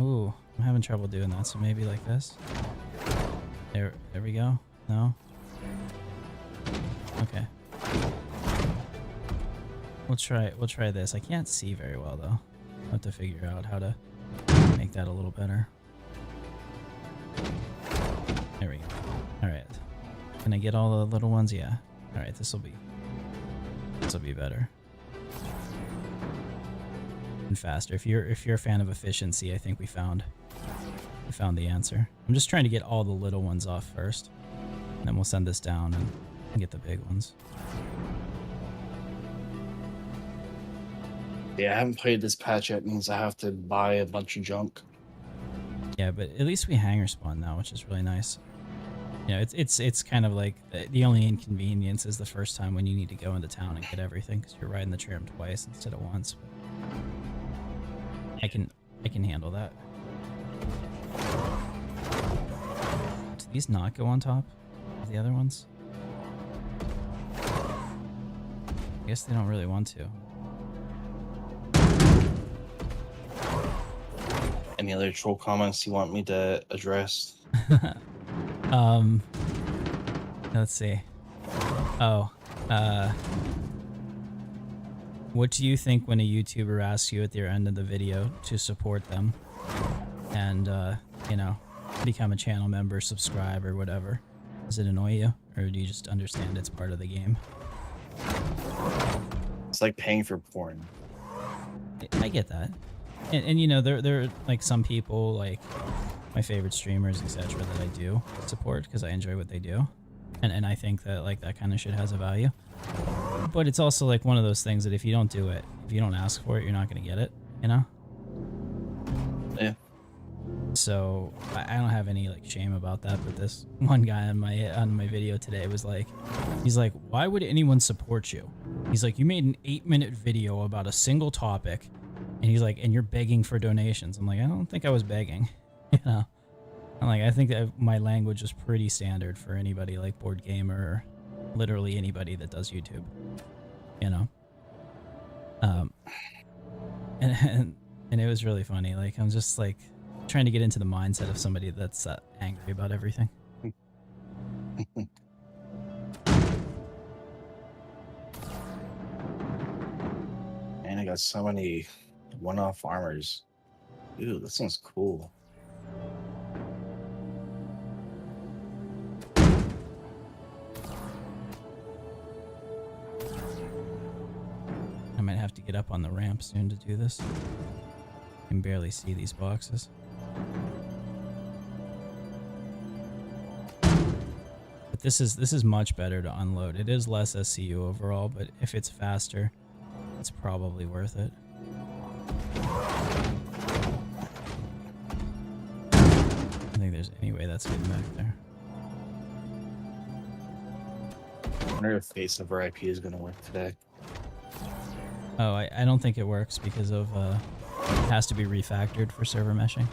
Ooh, I'm having trouble doing that, so maybe like this. There we go. No? Okay. We'll try this. I can't see very well though. I'll have to figure out how to make that a little better. There we go. Alright. Can I get all the little ones? Yeah. Alright, this'll be better. And faster. If you're a fan of efficiency, I think we found the answer. I'm just trying to get all the little ones off first. And then we'll send this down and get the big ones. Yeah, I haven't played this patch yet. It means I have to buy a bunch of junk. Yeah, but at least we hangar spawn now, which is really nice. You know, it's kind of like the only inconvenience is the first time when you need to go into town and get everything, because you're riding the tram twice instead of once. But I can handle that. Do these not go on top of the other ones? I guess they don't really want to. Any other troll comments you want me to address? Let's see. Oh, what do you think when a YouTuber asks you at the end of the video to support them and, you know, become a channel member, subscribe, or whatever? Does it annoy you, or do you just understand it's part of the game? It's like paying for porn. I get that. And you know, there are like some people, like my favorite streamers, etc., that I do support because I enjoy what they do, and I think that like that kind of shit has a value. But it's also like one of those things that if you don't do it, if you don't ask for it, you're not gonna get it, you know? Yeah. So I don't have any like shame about that. But this one guy on my video today was like, he's like, why would anyone support you? He's like, you made an 8-minute video about a single topic. And he's like, and you're begging for donations. I'm like, I don't think I was begging, you know? I'm like, I think that my language is pretty standard for anybody like Board Gamer or literally anybody that does YouTube, you know? And it was really funny. Like, I'm just like trying to get into the mindset of somebody that's angry about everything. And I got so many one-off armors. Ooh, this one's cool. I might have to get up on the ramp soon to do this. I can barely see these boxes. But this is much better to unload. It is less SCU overall, but if it's faster, it's probably worth it. I think there's any way that's getting back there. I wonder if Face over IP is going to work today. Oh, I don't think it works because of it has to be refactored for server meshing.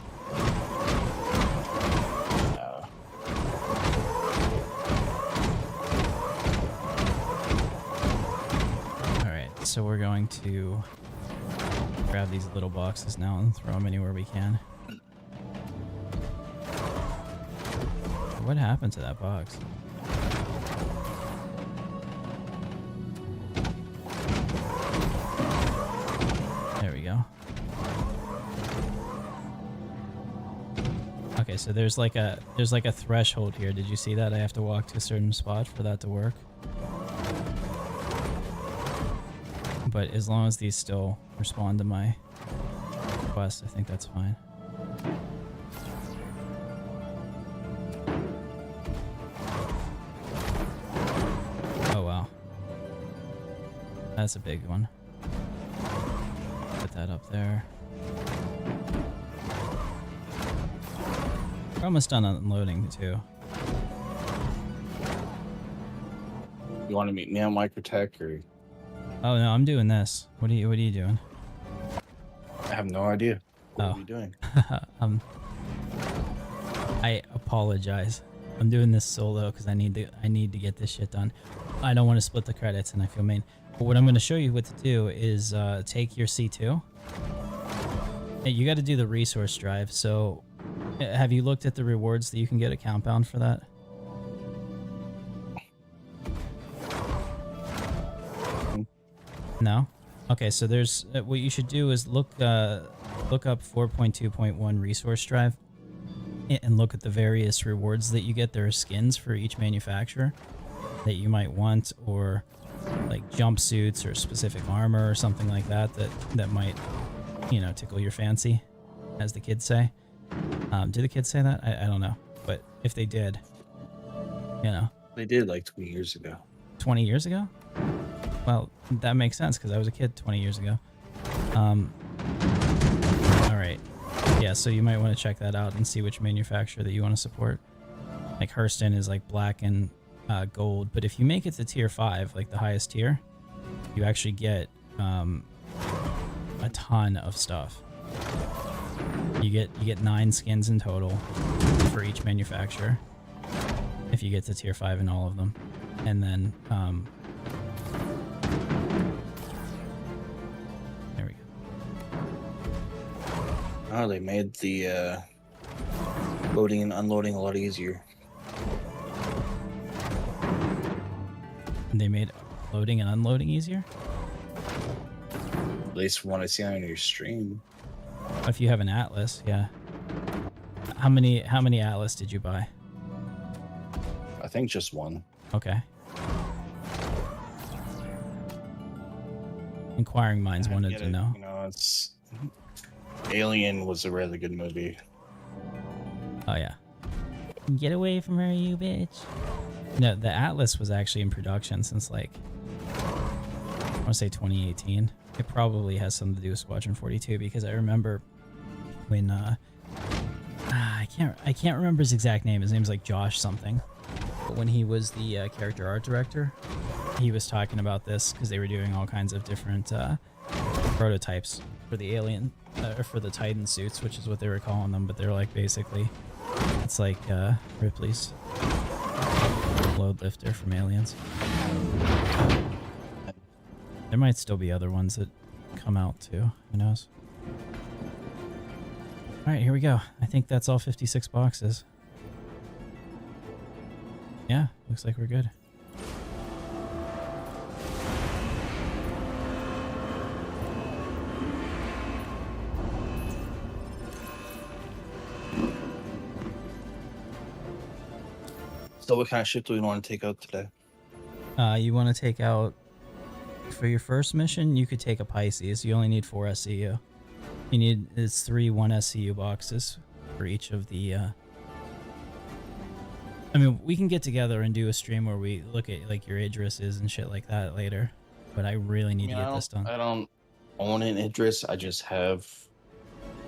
so we're going to grab these little boxes now and throw them anywhere we can. What happened to that box? There we go. Okay, so there's like a threshold here. Did you see that? I have to walk to a certain spot for that to work. But as long as these still respond to my request, I think that's fine. Oh wow. That's a big one. Put that up there. We're almost done unloading too. You want to meet me on Microtech or? Oh no, I'm doing this. What are you doing? I have no idea. What Oh. are you doing? I apologize. I'm doing this solo because I need to get this shit done. I don't want to split the credits, and I feel mean. But what I'm going to show you what to do is take your C2. Hey, you got to do the resource drive. So, have you looked at the rewards that you can get at Compound for that? No? Okay, so there's what you should do is look up 4.2.1 resource drive and look at the various rewards that you get. There are skins for each manufacturer that you might want, or like jumpsuits or specific armor or something like that that might, you know, tickle your fancy, as the kids say. Do the kids say that? I don't know, but if they did, you know. They did like 20 years ago. 20 years ago? Well, that makes sense because I was a kid 20 years ago. All right. Yeah, so you might want to check that out and see which manufacturer that you want to support. Like Hurston is like black and gold, but if you make it to tier 5, like the highest tier, you actually get a ton of stuff. You get 9 skins in total for each manufacturer if you get to tier 5 in all of them, and then there we go. Oh, they made the loading and unloading a lot easier. They made loading and unloading easier? At least from what I see on your stream. If you have an Atlas, yeah. How many Atlas did you buy? I think just one. Okay. Inquiring minds I wanted get to it, know. You know, it's Alien was a really good movie. Oh yeah. Get away from her, you bitch. No, the Atlas was actually in production since like I want to say 2018. It probably has something to do with Squadron 42 because I remember when I can't remember his exact name. His name's like Josh something. But when he was the character art director, he was talking about this because they were doing all kinds of different prototypes for the Alien or for the Titan suits, which is what they were calling them. But they're like basically, it's like Ripley's load lifter from Aliens. There might still be other ones that come out too. Who knows? All right, here we go. I think that's all 56 boxes. Yeah, looks like we're good. So what kind of ship do we want to take out today? You want to take out, for your first mission, you could take a Pisces. You only need 4 SCU. You need, it's 3 1 SCU boxes for each of the, I mean, we can get together and do a stream where we look at like your Idrises and shit like that later, but I really need to get this done. I don't own an Idris. I just have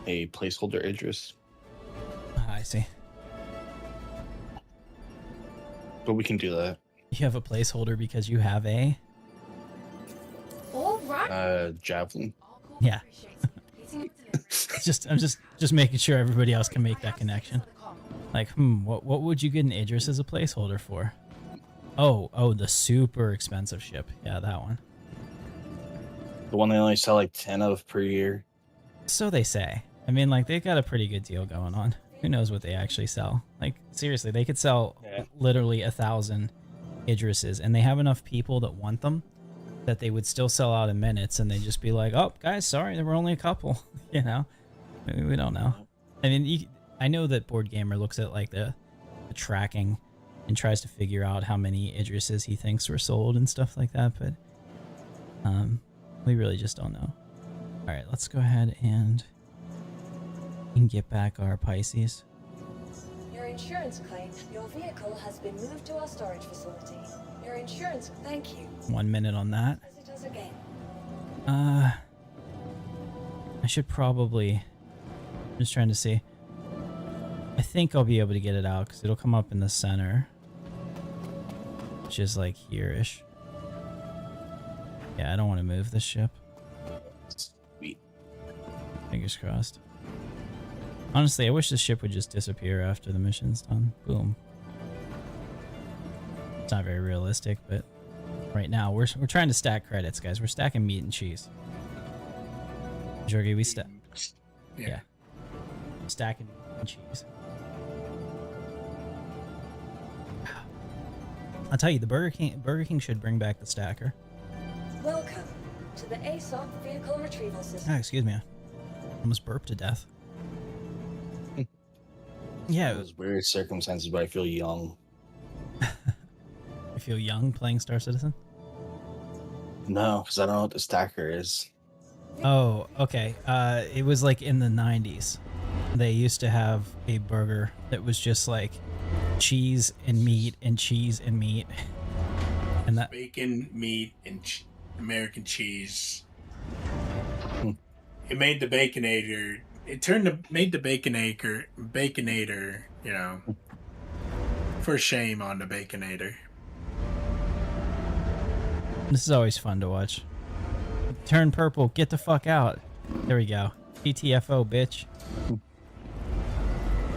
a placeholder Idris. I see. But we can do that. You have a placeholder because you have a... All right. Javelin. Yeah. It's just, I'm just making sure everybody else can make that connection. Like, what would you get an Idris as a placeholder for? Oh, the super expensive ship. Yeah, that one. The one they only sell like 10 of per year. So they say. I mean, like, they've got a pretty good deal going on. Who knows what they actually sell? Like, seriously, they could sell literally 1,000 Idrises, and they have enough people that want them that they would still sell out in minutes, and they'd just be like, oh, guys, sorry, there were only a couple, you know? I mean, we don't know. I mean, I know that Board Gamer looks at, like, the tracking and tries to figure out how many Idrises he thinks were sold and stuff like that, but we really just don't know. All right, let's go ahead and get back our Pisces. Your insurance claim. Your vehicle has been moved to our storage facility. Your insurance. Thank you. 1 minute on that. As it does again. I should probably. I'm just trying to see. I think I'll be able to get it out because it'll come up in the center, which is like here-ish. Yeah, I don't want to move this ship. Sweet. Fingers crossed. Honestly, I wish this ship would just disappear after the mission's done. Boom. It's not very realistic, but right now we're trying to stack credits, guys. We're stacking meat and cheese. Jorgie, we stack. Yeah. Stacking meat and cheese. I'll tell you, the Burger King should bring back the stacker. Welcome to the ASOP vehicle retrieval system. Oh, excuse me. I almost burped to death. Yeah. It was weird circumstances, but I feel young. You feel young playing Star Citizen? No, because I don't know what the stacker is. Oh, okay. It was like in the 90s. They used to have a burger that was just like cheese and meat and cheese and meat. And that Bacon, meat, and American cheese. It made the Baconator. Made the Baconator, you know, for shame on the Baconator. This is always fun to watch. Turn purple, get the fuck out. There we go. GTFO, bitch.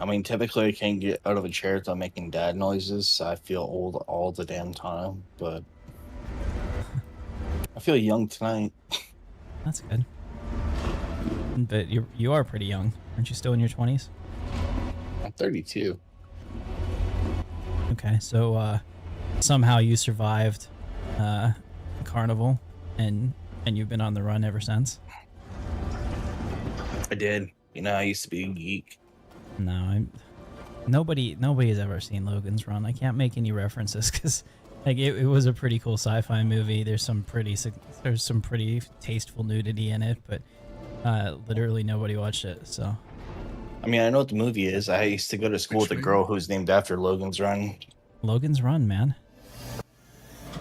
I mean, typically I can't get out of a chair without making dad noises, so I feel old all the damn time, but I feel young tonight. That's good. But you are pretty young. Aren't you still in your 20s? I'm 32. Okay, so somehow you survived Carnival and you've been on the run ever since? I did. You know, I used to be a geek. No, nobody has ever seen Logan's Run. I can't make any references because like it was a pretty cool sci-fi movie. There's some pretty tasteful nudity in it, but literally nobody watched it. So I mean, I know what the movie is. I used to go to school with a girl who's named after Logan's Run. Logan's Run, man.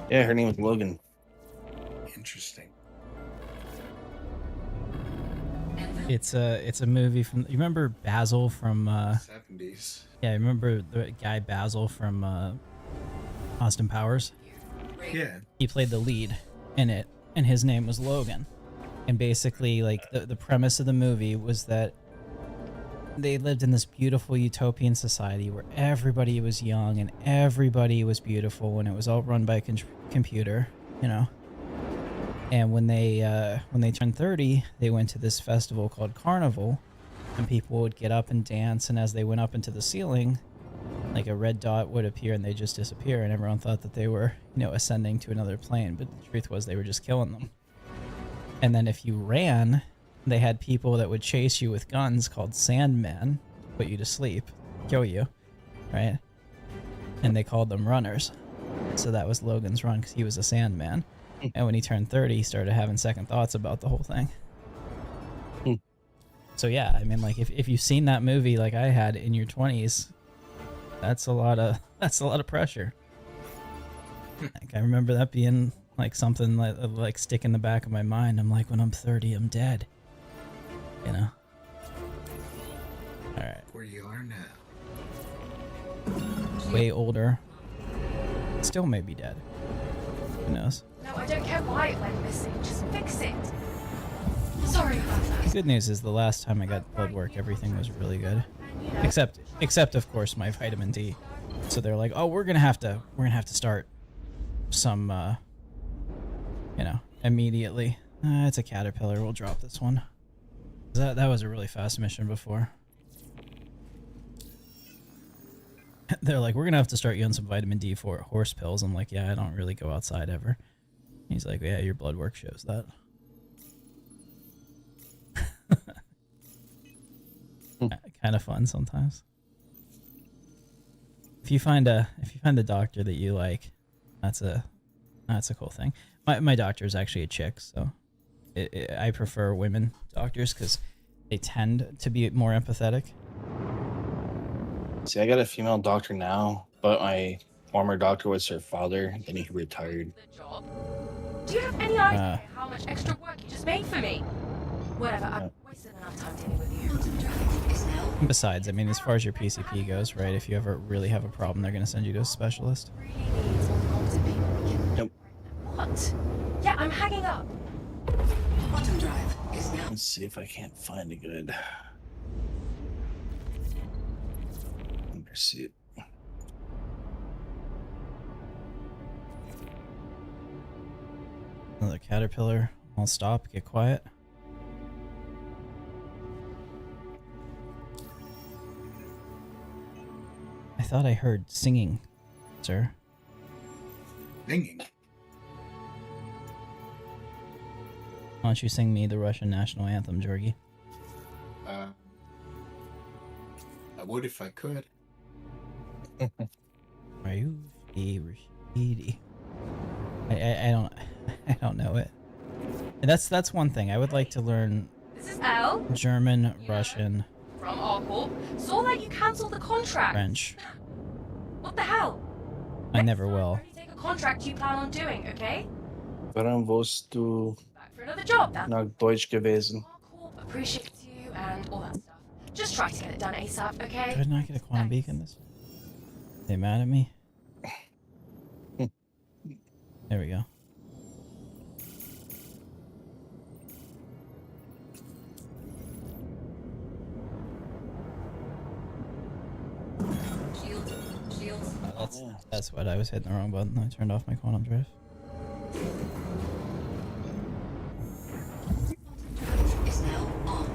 Yeah, her name was Logan. Interesting. It's a movie from. You remember Basil from? 70s. Yeah, I remember the guy Basil from Austin Powers. Yeah. He played the lead in it, and his name was Logan. And basically, like the premise of the movie was that they lived in this beautiful utopian society where everybody was young and everybody was beautiful, and it was all run by a computer, you know. And when they turned 30, they went to this festival called Carnival, and people would get up and dance, and as they went up into the ceiling, like a red dot would appear and they just disappear, and everyone thought that they were, you know, ascending to another plane, but the truth was they were just killing them. And then if you ran, they had people that would chase you with guns called Sandmen, put you to sleep, kill you, right? And they called them runners. So that was Logan's Run because he was a Sandman. And when he turned 30, he started having second thoughts about the whole thing. So yeah, I mean, like if you've seen that movie like I had in your 20s, that's a lot of pressure. Like I remember that being like something like stick in the back of my mind. I'm like, when I'm 30, I'm dead. You know. All right. Where you are now. Way older. Still may be dead. Who knows? No, I don't care why it went missing. Just fix it. Sorry about that. Good news is the last time I got blood work, everything was really good. Except of course my vitamin D. So they're like, oh, we're gonna have to start some, you know, immediately. It's a caterpillar. We'll drop this one. That was a really fast mission before. They're like, we're gonna have to start you on some vitamin D for horse pills. I'm like, yeah, I don't really go outside ever. He's like, yeah, your blood work shows that. Kind of fun sometimes. If you find a doctor that you like, that's a cool thing. My doctor is actually a chick, so I prefer women doctors because they tend to be more empathetic. See, I got a female doctor now, but my former doctor was her father, and he retired. The job. Do you have any idea how much extra work you just made for me? Whatever, I've wasted enough time dealing with you. Besides, I mean, as far as your PCP goes, right? If you ever really have a problem, they're gonna send you to a specialist. Really needs all the competent people we can. Nope. What? Yeah, I'm hanging up. Quantum drive is now. Let's see if I can't find a good pursuit. Another caterpillar. I'll stop. Get quiet. I thought I heard singing, sir. Singing. Why don't you sing me the Russian national anthem, Georgie? I would if I could. Rashidi. I don't know it. And that's one thing. I would like to learn This is Al German, Russian, from our corp. Saw that you cancelled the contract. French. What the hell? I never Next time, will. only take a contract you plan on doing, okay? Warum wirst du Back for another job. That's nach Deutsch gewesen? our corp appreciates you and all that stuff. Just try to get it done ASAP, okay? Did I not get a quantum Thanks. beacon this? They mad at me? There we go. Shields. That's what I was hitting the wrong button. I turned off my quantum drive. Is now on.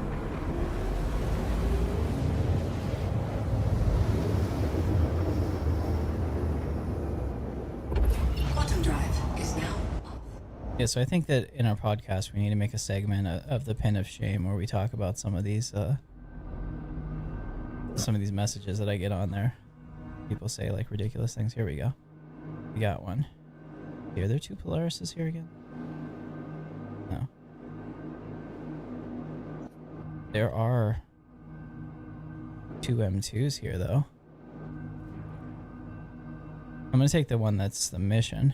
Quantum drive is now on. Yeah, so I think that in our podcast we need to make a segment of the pin of shame where we talk about some of these messages that I get on there. People say like ridiculous things. Here we go. We got one. Here, are there two Polarises here again? No. There are two M2s here though. I'm gonna take the one that's the mission.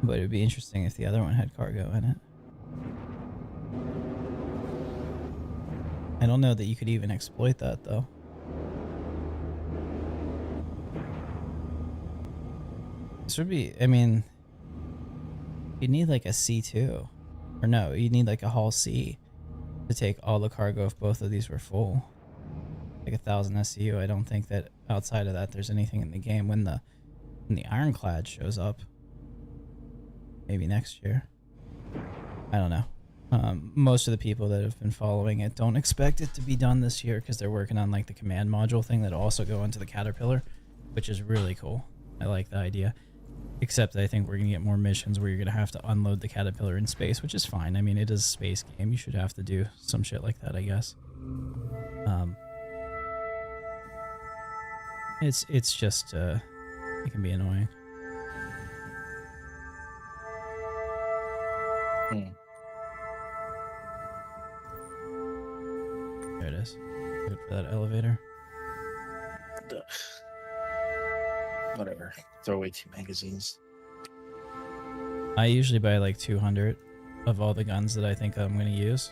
But it'd be interesting if the other one had cargo in it. I don't know that you could even exploit that though. This would be, I mean, you'd need like a C2. Or no, you'd need like a hull C to take all the cargo if both of these were full. Like 1,000 SCU. I don't think that outside of that there's anything in the game when the Ironclad shows up. Maybe next year. I don't know. Most of the people that have been following it don't expect it to be done this year because they're working on like the command module thing that'll also go into the Caterpillar, which is really cool. I like the idea. Except I think we're going to get more missions where you're going to have to unload the Caterpillar in space, which is fine. I mean, it is a space game. You should have to do some shit like that, I guess. It's just, it can be annoying. There it is. Good for that elevator. Ugh. Whatever. Throw away 2 magazines. I usually buy like 200 of all the guns that I think I'm going to use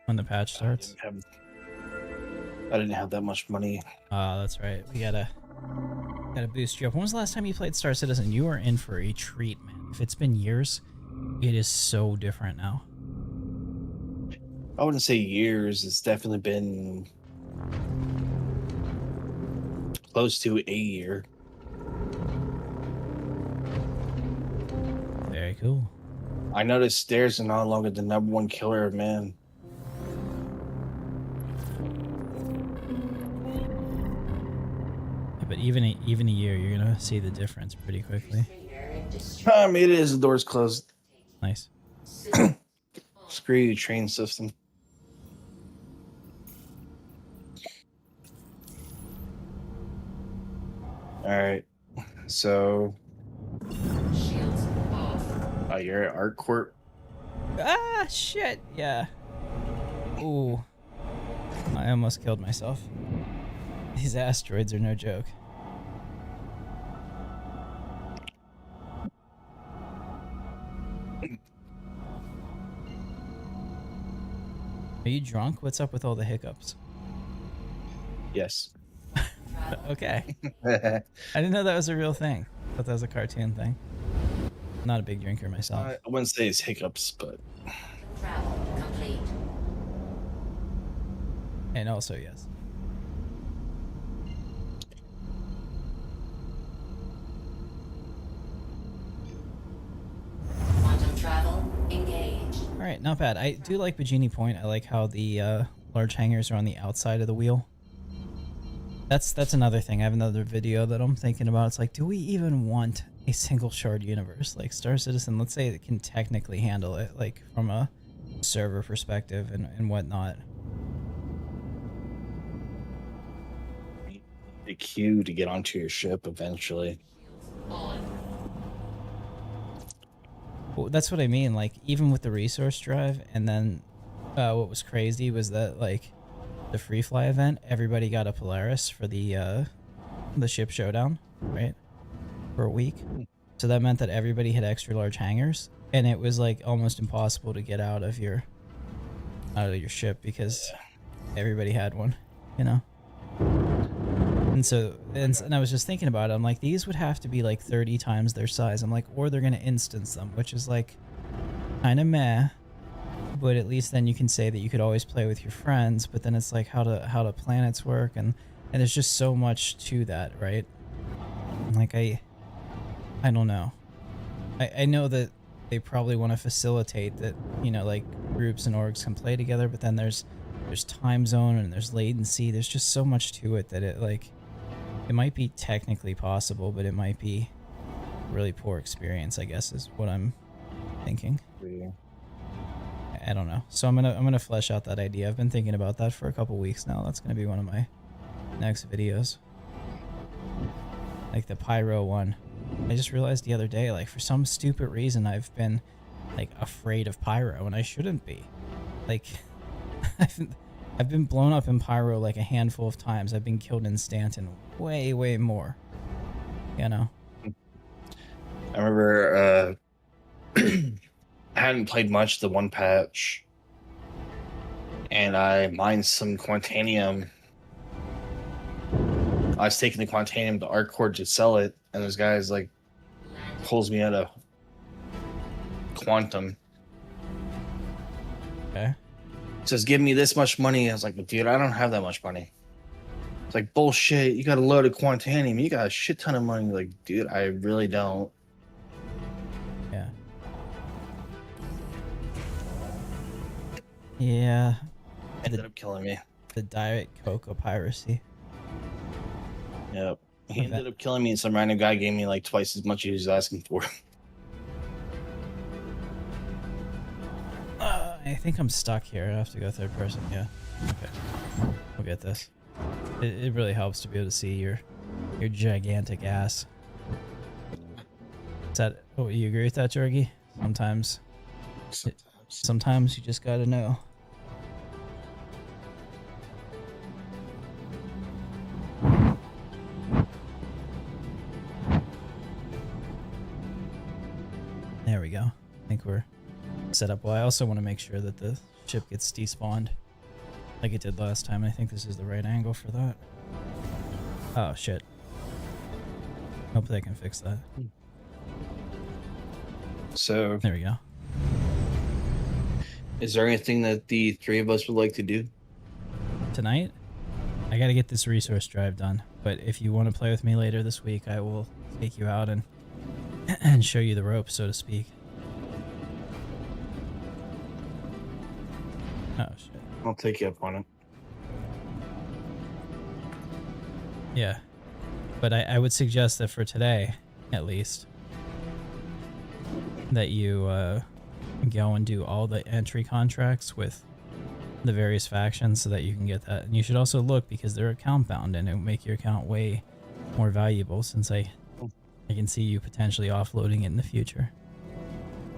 when the patch starts. I didn't have that much money. That's right. We gotta boost you up. When was the last time you played Star Citizen? You are in for a treat, man. If it's been years, it is so different now. I wouldn't say years. It's definitely been close to a year. Very cool. I noticed stairs are no longer the number one killer of man. Yeah, but even a year, you're gonna see the difference pretty quickly. I made it as the doors closed. Nice. Screw you, train system. Alright. So Shields off. you're at Art Court. Ah, shit. Yeah. Ooh. I almost killed myself. These asteroids are no joke. Are you drunk? What's up with all the hiccups? Yes. Okay. I didn't know that was a real thing. I thought that was a cartoon thing. Not a big drinker myself. I wouldn't say it's hiccups, but Travel complete. And also, yes. Quantum travel engaged. All right, not bad. I do like Bajini Point. I like how the large hangars are on the outside of the wheel. That's another thing. I have another video that I'm thinking about. It's like, do we even want a single shard universe? Like Star Citizen, let's say it can technically handle it, like from a server perspective and whatnot. the queue to get onto your ship eventually. Well, that's what I mean. Like, even with the resource drive, and then what was crazy was that, like, the free fly event, everybody got a Polaris for the ship showdown, right? For a week. So that meant that everybody had extra large hangars, and it was like almost impossible to get out of your ship because everybody had one, you know. And so, and I was just thinking about it. I'm like, these would have to be like 30 times their size. I'm like, or they're gonna instance them, which is like kind of meh. But at least then you can say that you could always play with your friends. But then it's like how do planets work, and there's just so much to that, right? Like I don't know. I know that they probably want to facilitate that, you know, like groups and orgs can play together, but then there's time zone and there's latency. There's just so much to it that it might be technically possible, but it might be a really poor experience, I guess, is what I'm thinking. Yeah. I don't know. So I'm gonna flesh out that idea. I've been thinking about that for a couple weeks now. That's gonna be one of my next videos. Like the pyro one. I just realized the other day, like, for some stupid reason, I've been like afraid of pyro, and I shouldn't be. Like, I've been blown up in pyro like a handful of times. I've been killed in Stanton way more. You know. I remember I hadn't played much the one patch, and I mined some Quantanium. I was taking the Quantanium to Arcord to sell it, and this guy's like pulls me out of Quantum. Okay. Says, give me this much money. I was like, dude, I don't have that much money. It's like, bullshit. You got a load of Quantanium. You got a shit ton of money. Like, dude, I really don't. Yeah. Yeah. Ended up killing me. The Diet Cocoa piracy. Yep. He ended up killing me, and some random guy gave me like twice as much as he was asking for. I think I'm stuck here. I have to go third person. Yeah. Okay. We'll get this. It really helps to be able to see your gigantic ass. Is that? Oh, you agree with that, Jorgie? Sometimes you just gotta know. There we go. I think we're set up. Well, I also want to make sure that the ship gets despawned like it did last time. I think this is the right angle for that. Oh, shit. Hopefully I can fix that. So, There we go. is there anything that the three of us would like to do? Tonight, I gotta get this resource drive done. But if you want to play with me later this week, I will take you out and show you the ropes, so to speak. Oh shit. I'll take you up on it. Yeah. But I would suggest that for today, at least, that you go and do all the entry contracts with the various factions so that you can get that. And you should also look, because they're account bound, and it will make your account way more valuable, since I can see you potentially offloading it in the future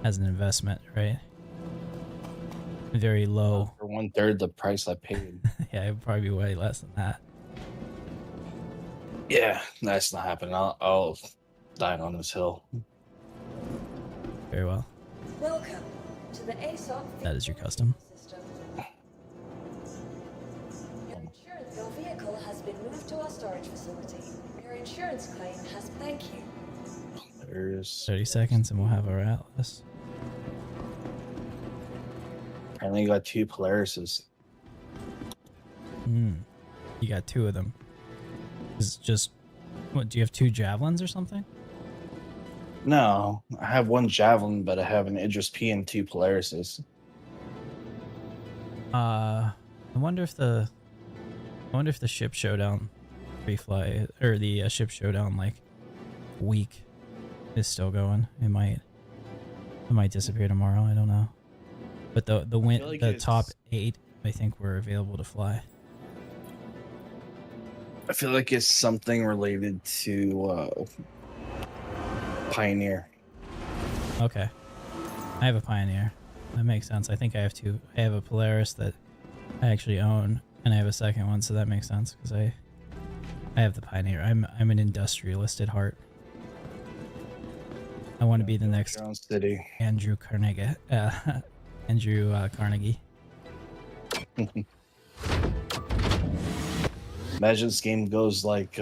as an investment, right? Very low. For 1/3 the price I paid. Yeah, it would probably be way less than that. Yeah, that's not happening. I'll die on this hill. Very well. Welcome to the ASOP That is your custom. system. Your vehicle has been moved to our storage facility. Your insurance claim has. Thank you. There's 30 seconds and we'll have our Atlas. apparently you got 2 Polarises. You got 2 of them. Is it just, what, do you have 2 Javelins or something? No, I have 1 Javelin, but I have an Idris P and 2 Polarises. I wonder if the ship showdown refly, or the ship showdown like week is still going. It might disappear tomorrow. I don't know. But the like the it's- top 8 I think were available to fly. I feel like it's something related to Pioneer. Okay. I have a Pioneer. That makes sense. I think I have 2. I have a Polaris that I actually own, and I have a second one, so that makes sense because I have the Pioneer. I'm an industrialist at heart. I want to be the next Your own city. Andrew Carnegie. Carnegie. Imagine this game goes like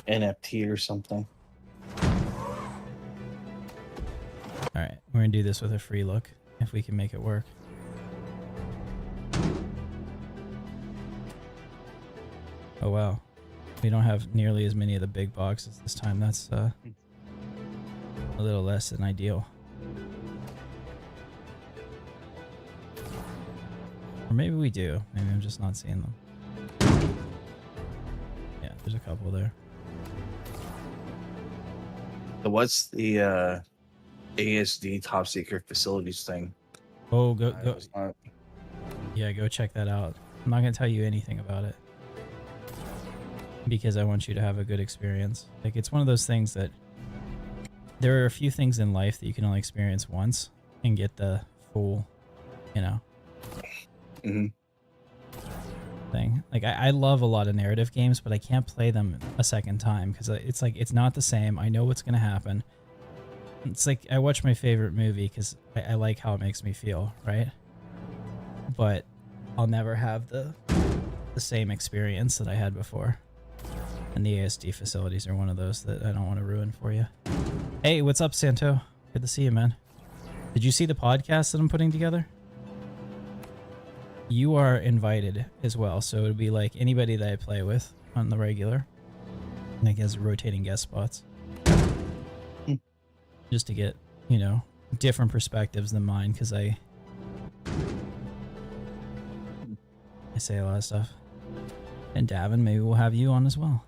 NFT or something. All right, we're gonna do this with a free look if we can make it work. Oh wow, we don't have nearly as many of the big boxes this time. That's a little less than ideal. Or maybe we do. Maybe I'm just not seeing them. Yeah, there's a couple there. So what's the ASD top secret facilities thing? Oh, go. It's not- Yeah, go check that out. I'm not gonna tell you anything about it because I want you to have a good experience. Like, it's one of those things that there are a few things in life that you can only experience once and get the full, Mhm. thing. Like, I love a lot of narrative games, but I can't play them a second time because it's like it's not the same. I know what's gonna happen. It's like I watch my favorite movie because I like how it makes me feel, right? But I'll never have the same experience that I had before. And the ASD facilities are one of those that I don't want to ruin for you. Hey, what's up, Santo? Good to see you, man. Did you see the podcast that I'm putting together? You are invited as well, so it'll be like anybody that I play with on the regular. Like, as rotating guest spots. Just to get, different perspectives than mine, because I say a lot of stuff. And Davin, maybe we'll have you on as well.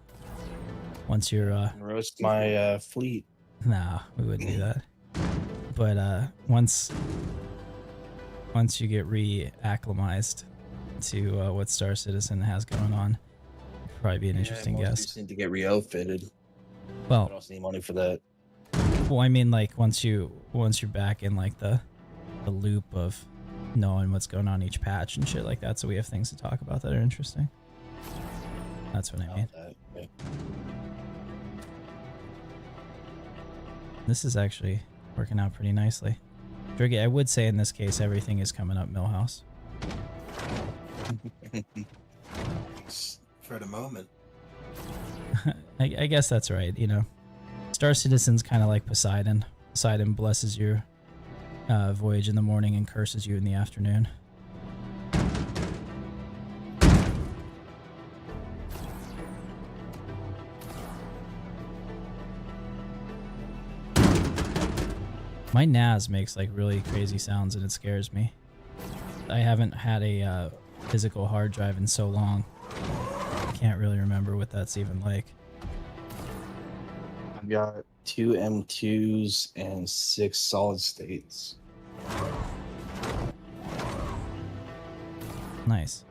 Once you're Roast my fleet. nah, we wouldn't do that. But once you get reacclimatized to what Star Citizen has going on, it'll probably be an interesting Yeah, guest. just need to get re-outfitted. I Well, don't need money for that. I mean, like, once you're back in like the loop of knowing what's going on each patch and shit like that, so we have things to talk about that are interesting. That's what I mean. Okay. This is actually working out pretty nicely. Driggy, I would say in this case everything is coming up Millhouse. For the moment. I guess that's right, Star Citizen's kind of like Poseidon. Poseidon blesses your voyage in the morning and curses you in the afternoon. My NAS makes like really crazy sounds and it scares me. I haven't had a physical hard drive in so long. I can't really remember what that's even like. I've got 2 M2s and 6 solid states. Nice.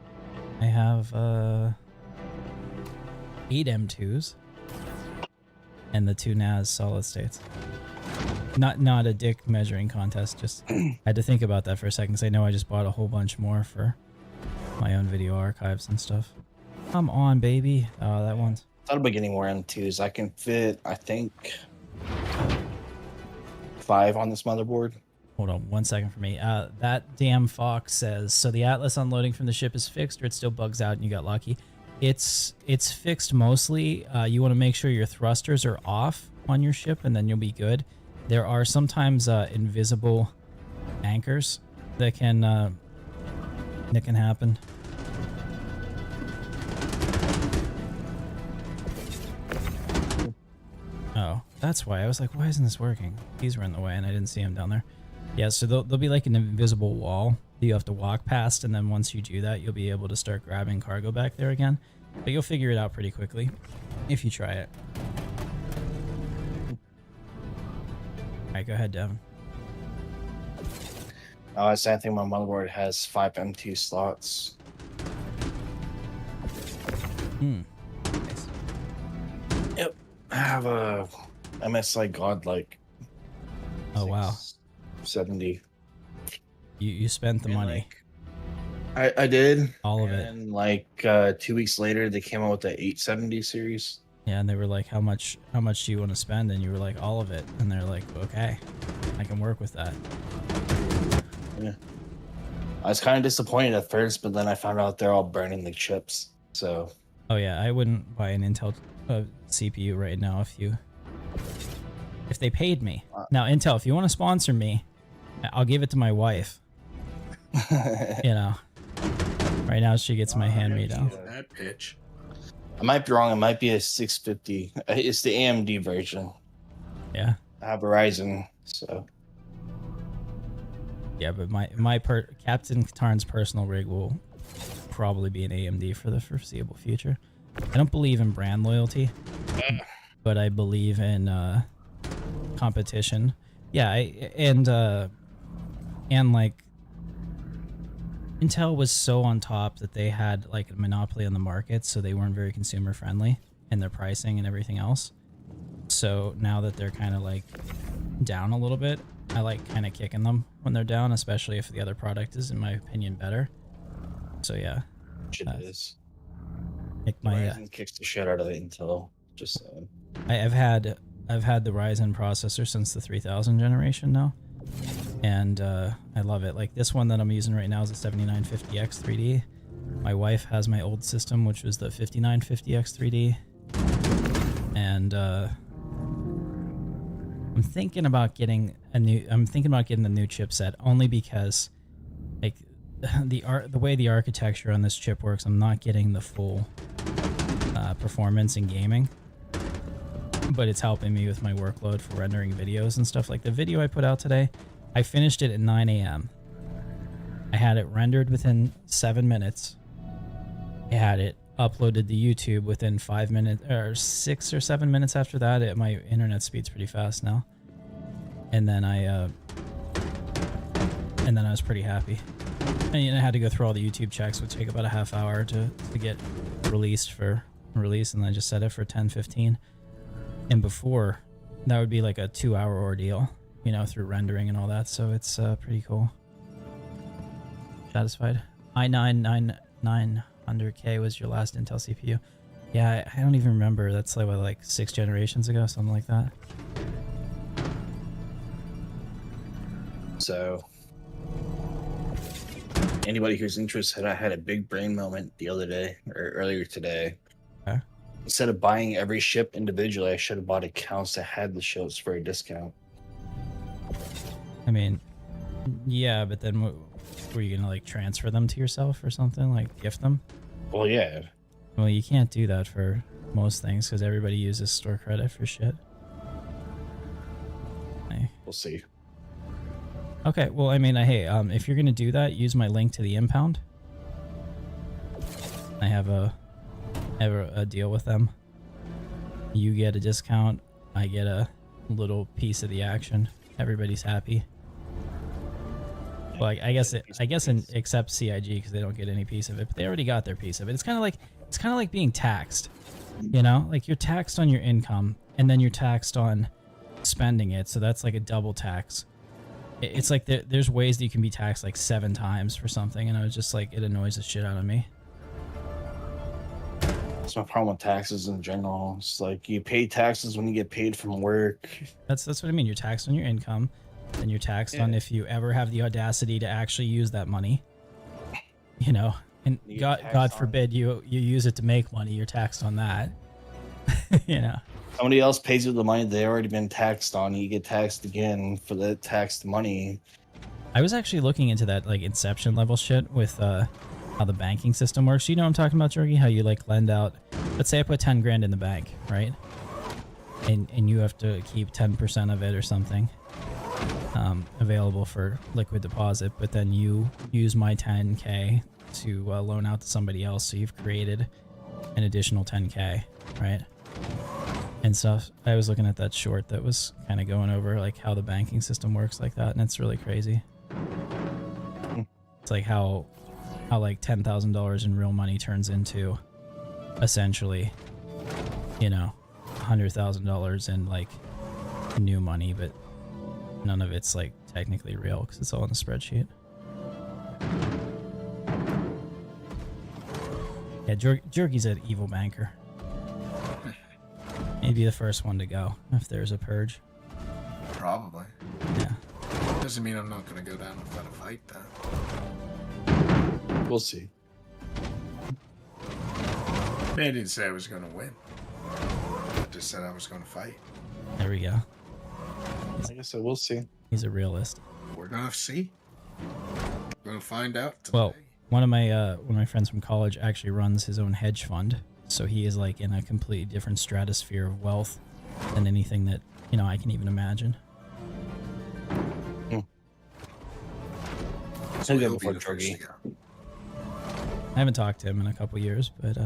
I have 8 M2s and the 2 NAS solid states. Not a dick measuring contest, just had to think about that for a second because I know I just bought a whole bunch more for my own video archives and stuff. Come on, baby. Oh, that one's... Thought about getting more M2s. I can fit, I think, 5 on this motherboard. Hold on 1 second for me. That damn fox says, so the Atlas unloading from the ship is fixed or it still bugs out and you got lucky? It's fixed mostly. You want to make sure your thrusters are off on your ship and then you'll be good. There are sometimes invisible anchors that can happen. Oh, that's why. I was like, why isn't this working? These were in the way and I didn't see him down there. Yeah, so there'll be like an invisible wall that you have to walk past, and then once you do that, you'll be able to start grabbing cargo back there again. But you'll figure it out pretty quickly if you try it. Alright, go ahead, Devin. I think my motherboard has 5 M2 slots. Nice. Yep. I have a MSI Godlike. Oh, wow. 70. You spent the money. I did. All of it. And like 2 weeks later, they came out with the 870 series. Yeah, and they were like, how much do you want to spend? And you were like, all of it. And they're like, okay, I can work with that. Yeah. I was kind of disappointed at first, but then I found out they're all burning the chips. So. Oh yeah, I wouldn't buy an Intel CPU right now if they paid me. Now, Intel, if you want to sponsor me, I'll give it to my wife. You know, right now she gets my hand-me-down. That pitch. I might be wrong. It might be a 650. It's the AMD version. Yeah. I have Ryzen, so. Yeah, but Captain Katarn's personal rig will probably be an AMD for the foreseeable future. I don't believe in brand loyalty, but I believe in competition. Yeah, and like Intel was so on top that they had like a monopoly on the market, so they weren't very consumer friendly in their pricing and everything else. So now that they're kind of like down a little bit, I like kind of kicking them when they're down, especially if the other product is, in my opinion, better. So yeah, It is. like my Ryzen kicks the shit out of the Intel. Just saying. I've had the Ryzen processor since the 3000 generation now, and I love it. Like this one that I'm using right now is a 7950X 3D. My wife has my old system, which was the 5950X 3D, and I'm thinking about getting the new chipset only because like the way the architecture on this chip works, I'm not getting the full performance in gaming, but it's helping me with my workload for rendering videos and stuff. Like the video I put out today, I finished it at 9 a.m. I had it rendered within 7 minutes. I had it uploaded to YouTube within 5 minutes, or 6 or 7 minutes after that. My internet speed's pretty fast now. And then I was pretty happy. And I had to go through all the YouTube checks, which take about a half hour to get released for release, and I just set it for 10:15. And before, that would be like a 2-hour ordeal, you know, through rendering and all that. So it's pretty cool. Satisfied? i9-9900K was your last Intel CPU. Yeah, I don't even remember. That's like, what, like 6 generations ago, something like that. So, anybody who's interested, I had a big brain moment the other day, or earlier today. Okay. Instead of buying every ship individually, I should have bought accounts that had the ships for a discount. I mean, yeah, but then were you gonna like transfer them to yourself or something, like gift them? Well, yeah. Well, you can't do that for most things because everybody uses store credit for shit. Hey. We'll see. Okay, well, I mean, hey, if you're gonna do that, use my link to the Impound. I have a deal with them. You get a discount, I get a little piece of the action. Everybody's happy. Well, I guess except CIG because they don't get any piece of it, but they already got their piece of it. It's kind of like being taxed. You know, like you're taxed on your income and then you're taxed on spending it, so that's like a double tax. It's like there's ways that you can be taxed like 7 times for something, and I was just like, it annoys the shit out of me. That's my problem with taxes in general. It's like you pay taxes when you get paid from work. That's what I mean. You're taxed on your income, and you're taxed on if you ever have the audacity to actually use that money. You know, and God forbid you use it to make money. You're taxed on that. You know. Somebody else pays you the money they already been taxed on. You get taxed again for the taxed money. I was actually looking into that like Inception level shit with how the banking system works. You know what I'm talking about, Jorgie? How you like lend out, let's say I put 10 grand in the bank, right? And you have to keep 10% of it or something available for liquid deposit, but then you use my 10K to loan out to somebody else, so you've created an additional 10K, right? And stuff. I was looking at that short that was kind of going over like how the banking system works like that, and it's really crazy. It's like how like $10,000 in real money turns into essentially, you know, $100,000 in like new money, but none of it's like technically real because it's all in the spreadsheet. Yeah, Jorgie's an evil banker. Maybe the first one to go if there's a purge. Probably. Yeah. Doesn't mean I'm not gonna go down and fight a fight though. We'll see. I didn't say I was gonna win. I just said I was gonna fight. There we go. Like I said, we'll see. He's a realist. We're gonna see. We're gonna find out today. Well, one of my friends from college actually runs his own hedge fund, so he is like in a completely different stratosphere of wealth than anything that, you know, I can even imagine. So he'll good before be the first Jorgie. to go. I haven't talked to him in a couple years, but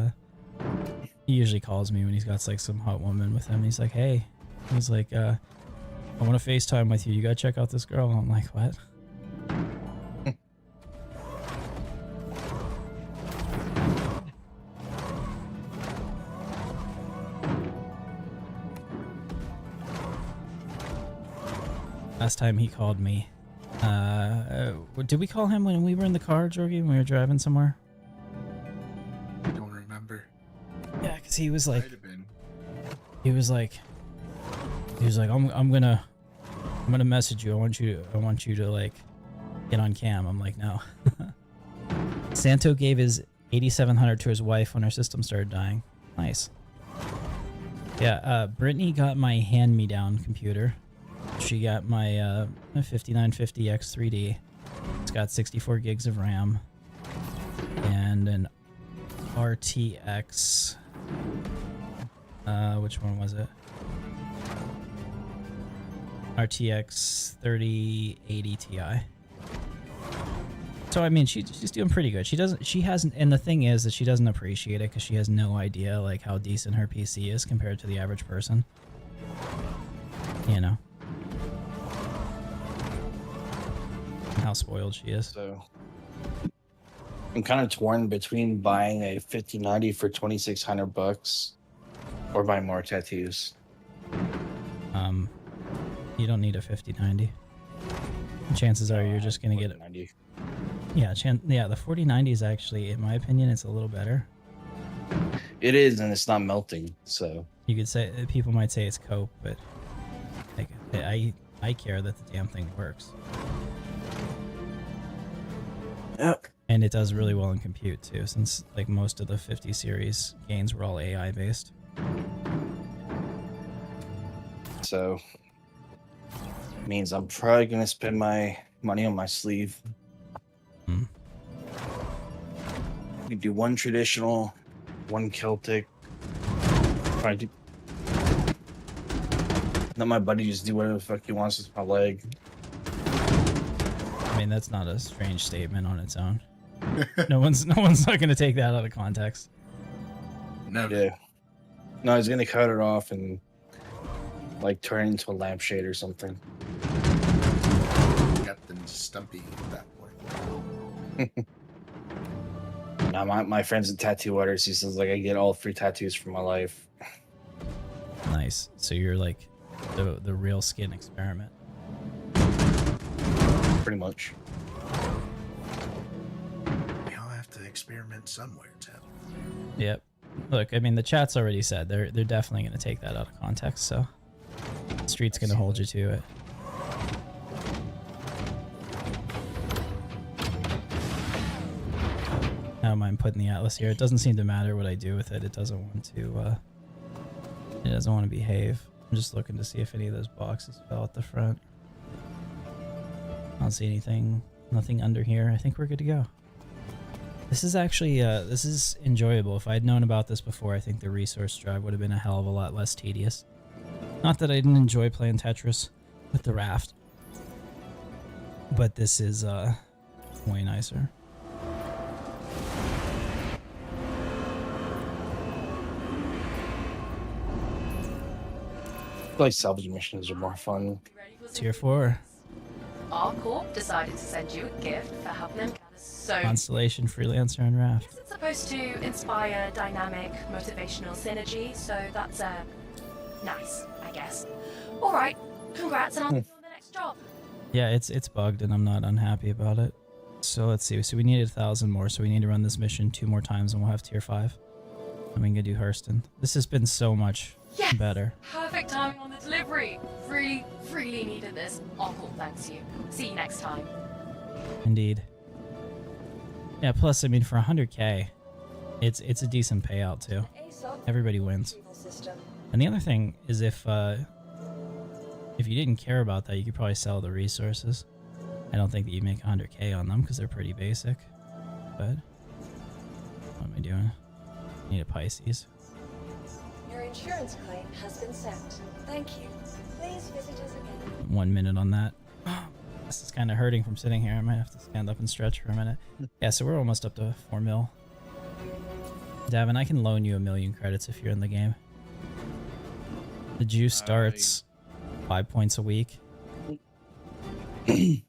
he usually calls me when he's got like some hot woman with him. He's like, hey, he's like, I want to FaceTime with you. You gotta check out this girl. I'm like, what? Last time he called me, did we call him when we were in the car, Jorgie, when we were driving somewhere? I don't remember. Yeah, because he was like, Might have been. he was like, I'm gonna message you. I want you to like get on cam. I'm like, no. Santo gave his 8,700 to his wife when her system started dying. Nice. Yeah, Brittany got my hand-me-down computer. She got my 5950 X3D. It's got 64 gigs of RAM and an RTX. Which one was it? RTX 3080 Ti. So I mean, she's doing pretty good. She hasn't, and the thing is that she doesn't appreciate it because she has no idea like how decent her PC is compared to the average person. You know. How spoiled she is. So I'm kind of torn between buying a 5090 for $2,600 or buying more tattoos. You don't need a 5090. Chances are you're just gonna get it. 90. Yeah, the 4090 is actually, in my opinion, it's a little better. It is, and it's not melting. So You could say, people might say it's cope, but like, I care that the damn thing works. yep. And it does really well in compute too, since like most of the 50 series gains were all AI based. So means I'm probably gonna spend my money on my sleeve. Hmm. We do one traditional, one Celtic. Probably do. Let my buddy just do whatever the fuck he wants with my leg. mean, that's not a strange statement on its own. No one's not gonna take that out of context. Never. Yeah. No, he's gonna cut it off and like turn it into a lampshade or something. Captain Stumpy at that point. Now my friend's a tattoo artist. He says like I get all free tattoos for my life. Nice. So you're like the real skin experiment. Pretty much. We all have to experiment somewhere, Tim. Yep. Look, I mean, the chat's already said they're definitely going to take that out of context, so the street's going to hold you to it. I don't mind putting the atlas here. It doesn't seem to matter what I do with it. It doesn't want to. It doesn't want to behave. I'm just looking to see if any of those boxes fell at the front. I don't see anything. Nothing under here. I think we're good to go. This is actually, this is enjoyable. If I'd known about this before, I think the resource drive would have been a hell of a lot less tedious. Not that I didn't enjoy playing Tetris with the raft, but this is, way nicer. Like salvage missions are more fun. Tier 4. Our corp decided to send you a gift for helping them gather so. Constellation, Freelancer, and Raft. It's supposed to inspire dynamic, motivational synergy, so that's nice, I guess. All right, congrats, and I'll see you on the next job. Yeah, it's bugged, and I'm not unhappy about it. So let's see. So we need 1,000 more, so we need to run this mission 2 more times, and we'll have tier 5. And we can do Hurston. This has been so much better. Perfect timing on the delivery. Really needed this. Our corp thanks you. See you next time. Indeed. Yeah, plus, I mean, for 100K, it's a decent payout, too. Everybody wins. And the other thing is if you didn't care about that, you could probably sell the resources. I don't think that you make 100K on them because they're pretty basic. But what am I doing? I need a Pisces. Your insurance claim has been sent. Thank you. Please visit us again. 1 minute on that. This is kind of hurting from sitting here. I might have to stand up and stretch for a minute. Yeah, so we're almost up to 4 mil. Davin, I can loan you 1,000,000 credits if you're in the game. The juice starts 5 points a week. I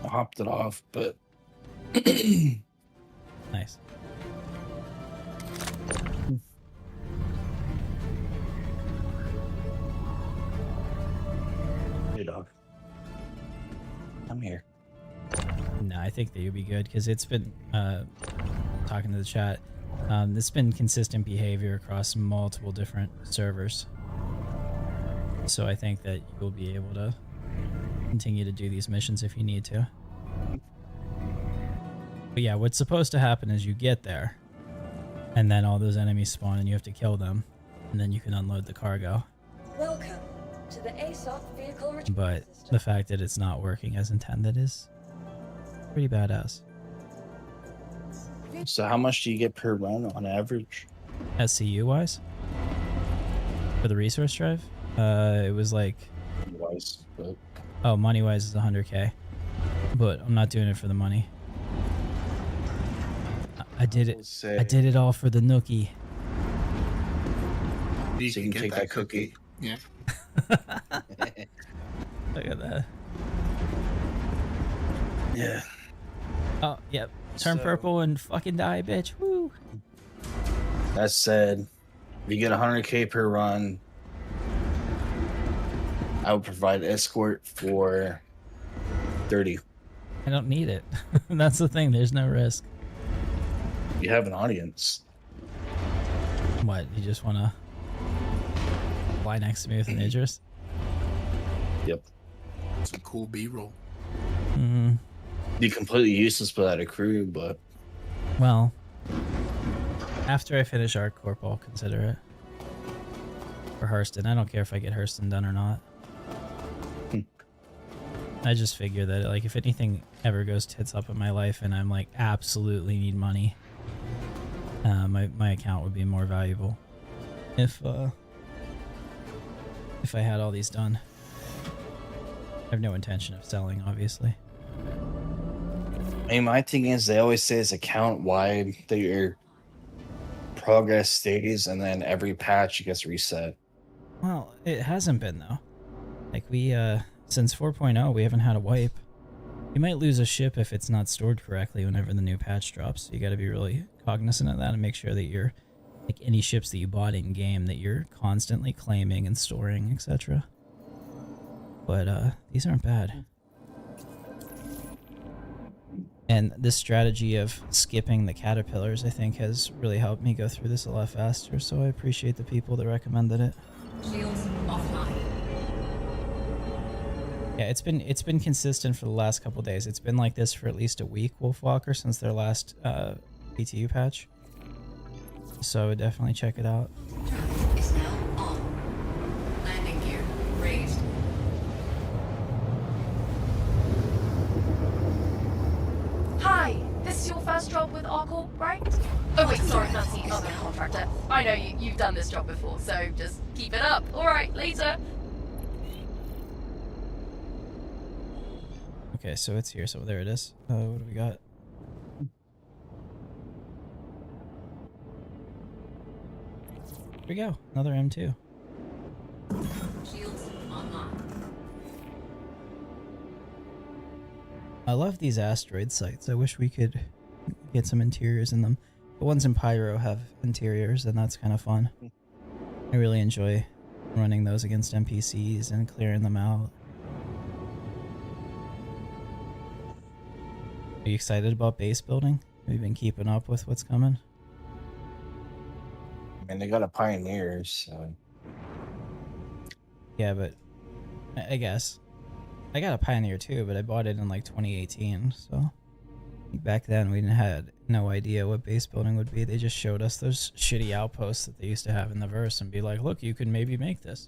hopped it off, but Nice. hey dog, I'm here. No, I think that you'll be good because it's been talking to the chat. It's been consistent behavior across multiple different servers. So I think that you'll be able to continue to do these missions if you need to. But yeah, what's supposed to happen is you get there, and then all those enemies spawn and you have to kill them, and then you can unload the cargo. Welcome to the ASOP vehicle retrieval But system. the fact that it's not working as intended is pretty badass. So how much do you get per run on average? SCU wise? For the resource drive? It was like, Wise, but oh, money wise is 100K. But I'm not doing it for the money. I did it. I did it all for the nookie. You So can you can get take that that cookie. Yeah. Look at that. Yeah. Oh, yep. Turn So- purple and fucking die, bitch. Woo. That said, if you get 100K per run, I would provide escort for 30. I don't need it. That's the thing. There's no risk. You have an audience. What? You just want to lie next to me with an Idris? Yep. Some cool B-roll. Mm-hmm. Be completely useless without a crew, but Well, after I finish Art Corp, I'll consider it. For Hurston. I don't care if I get Hurston done or not. I just figure that, like, if anything ever goes tits up in my life and I'm, like, absolutely need money, my account would be more valuable if I had all these done. I have no intention of selling, obviously. I mean, my thing is, they always say it's account wide that your progress stays, and then every patch gets reset. Well, it hasn't been though. Like we since 4.0 we haven't had a wipe. You might lose a ship if it's not stored correctly whenever the new patch drops. So you got to be really cognizant of that and make sure that you're like any ships that you bought in game that you're constantly claiming and storing, etc. But these aren't bad. And this strategy of skipping the caterpillars, I think, has really helped me go through this a lot faster. So I appreciate the people that recommended it. Shields offline. Yeah, it's been consistent for the last couple days. It's been like this for at least a week, Wolfwalker, since their last PTU patch. So I would definitely check it out. Is now on. Landing gear raised. Hi, this is your first job with our corp, right? Oh wait, sorry, that's the other contractor. I know you've done this job before, so just keep it up. Alright, later. Okay, so it's here. So there it is. What do we got? Here we go. Another M2. Shields online. I love these asteroid sites. I wish we could get some interiors in them. The ones in Pyro have interiors, and that's kind of fun. I really enjoy running those against NPCs and clearing them out. Are you excited about base building? Have you been keeping up with what's coming? I mean, they got a Pioneer, so. Yeah, but I guess. I got a Pioneer too, but I bought it in like 2018, so back then we had no idea what base building would be. They just showed us those shitty outposts that they used to have in the verse and be like, look, you could maybe make this.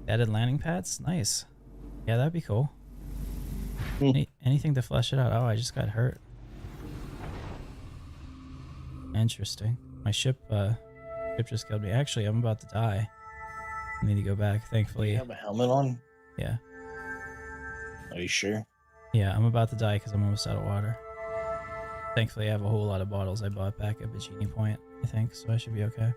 Added landing pads? Nice. Yeah, that'd be cool. Anything to flesh it out. Oh, I just got hurt. Interesting. My ship just killed me. Actually, I'm about to die. I need to go back, thankfully. You have a helmet on? Yeah. Are you sure? Yeah, I'm about to die because I'm almost out of water. Thankfully, I have a whole lot of bottles I bought back at Bikini Point, I think, so I should be okay.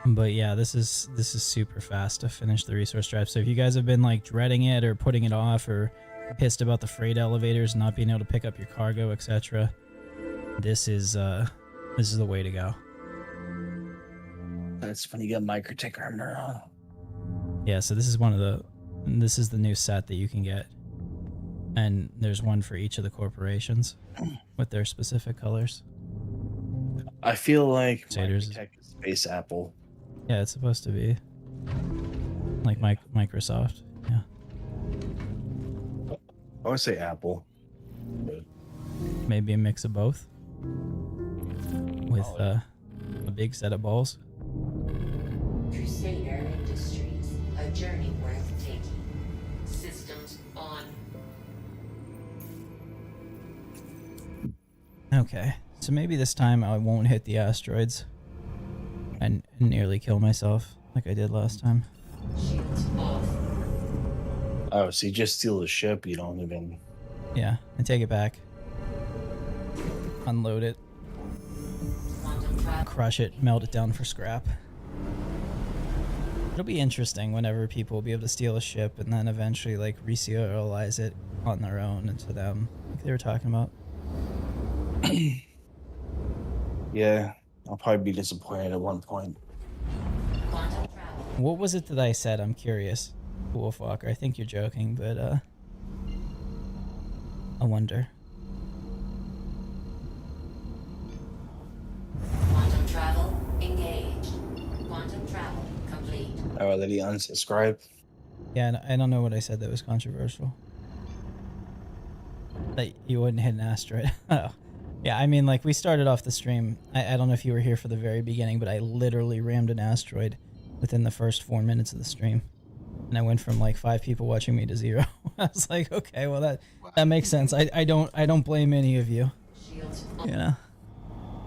But yeah, this is super fast to finish the resource drive. So if you guys have been like dreading it or putting it off or pissed about the freight elevators not being able to pick up your cargo, etc., this is the way to go. That's when you get microtech armor on. Yeah, so this is the new set that you can get. And there's one for each of the corporations with their specific colors. I feel like Saders. microtech is Space Apple. Yeah, it's supposed to be. Like Microsoft, yeah. I would say Apple. Maybe a mix of both. With a big set of balls. Crusader Industries. A journey worth taking. Systems on. Okay, so maybe this time I won't hit the asteroids and nearly kill myself like I did last time. Shields off. Oh, so you just steal the ship, you don't even... Yeah, and take it back. Unload it. Quantum travel. Crush it, melt it down for scrap. It'll be interesting whenever people will be able to steal a ship and then eventually like reserialize it on their own into them, like they were talking about. Yeah, I'll probably be disappointed at one point. Quantum travel. What was it that I said? I'm curious. Wolfwalker, I think you're joking, but I wonder. Quantum travel engaged. Quantum travel complete. Oh, did he unsubscribe? Yeah, I don't know what I said that was controversial. That you wouldn't hit an asteroid. Oh. Yeah, I mean, like, we started off the stream. I don't know if you were here for the very beginning, but I literally rammed an asteroid within the first 4 minutes of the stream. And I went from, like, 5 people watching me to 0. I was like, okay, well, that makes sense. I don't blame any of you. Shields You know?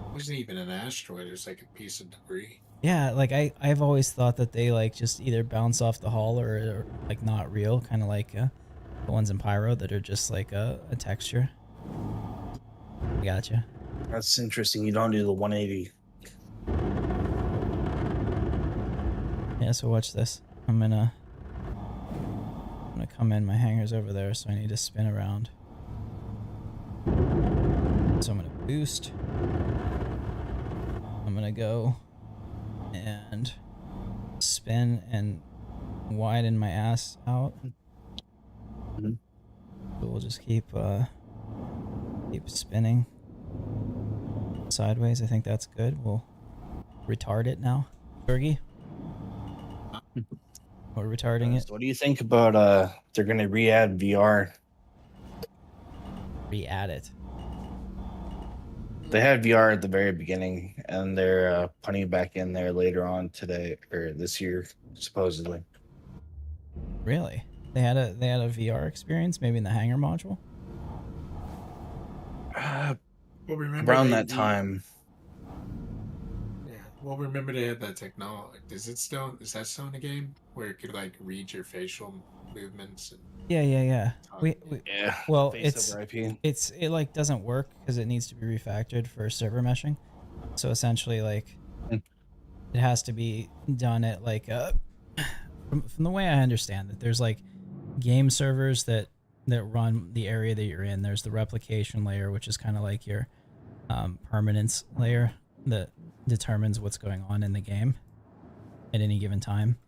It wasn't even an asteroid, it was like a piece of debris. Yeah, like I've always thought that they like just either bounce off the hull or like not real, kind of like the ones in Pyro that are just like a texture. Gotcha. That's interesting. You don't do the 180. Yeah, so watch this. I'm gonna come in. My hangar's over there, so I need to spin around. So I'm gonna boost. I'm gonna go and spin and widen my ass out. Mhm. So we'll just keep spinning sideways. I think that's good. We'll retard it now. Fergie? We're retarding it. So what do you think about they're gonna re-add VR? Re-add it. They had VR at the very beginning, and they're putting it back in there later on today or this year, supposedly. Really? They had a VR experience, maybe in the hangar module? Well, remember Around they- that time, Yeah. Well, remember they had that technology. Is that still in the game where it could like read your facial movements? And Yeah. We yeah. well, face over IP. it like doesn't work because it needs to be refactored for server meshing. So essentially, like, Mm. it has to be done at like from the way I understand it, there's like game servers that run the area that you're in. There's the replication layer, which is kind of like your permanence layer that determines what's going on in the game at any given time.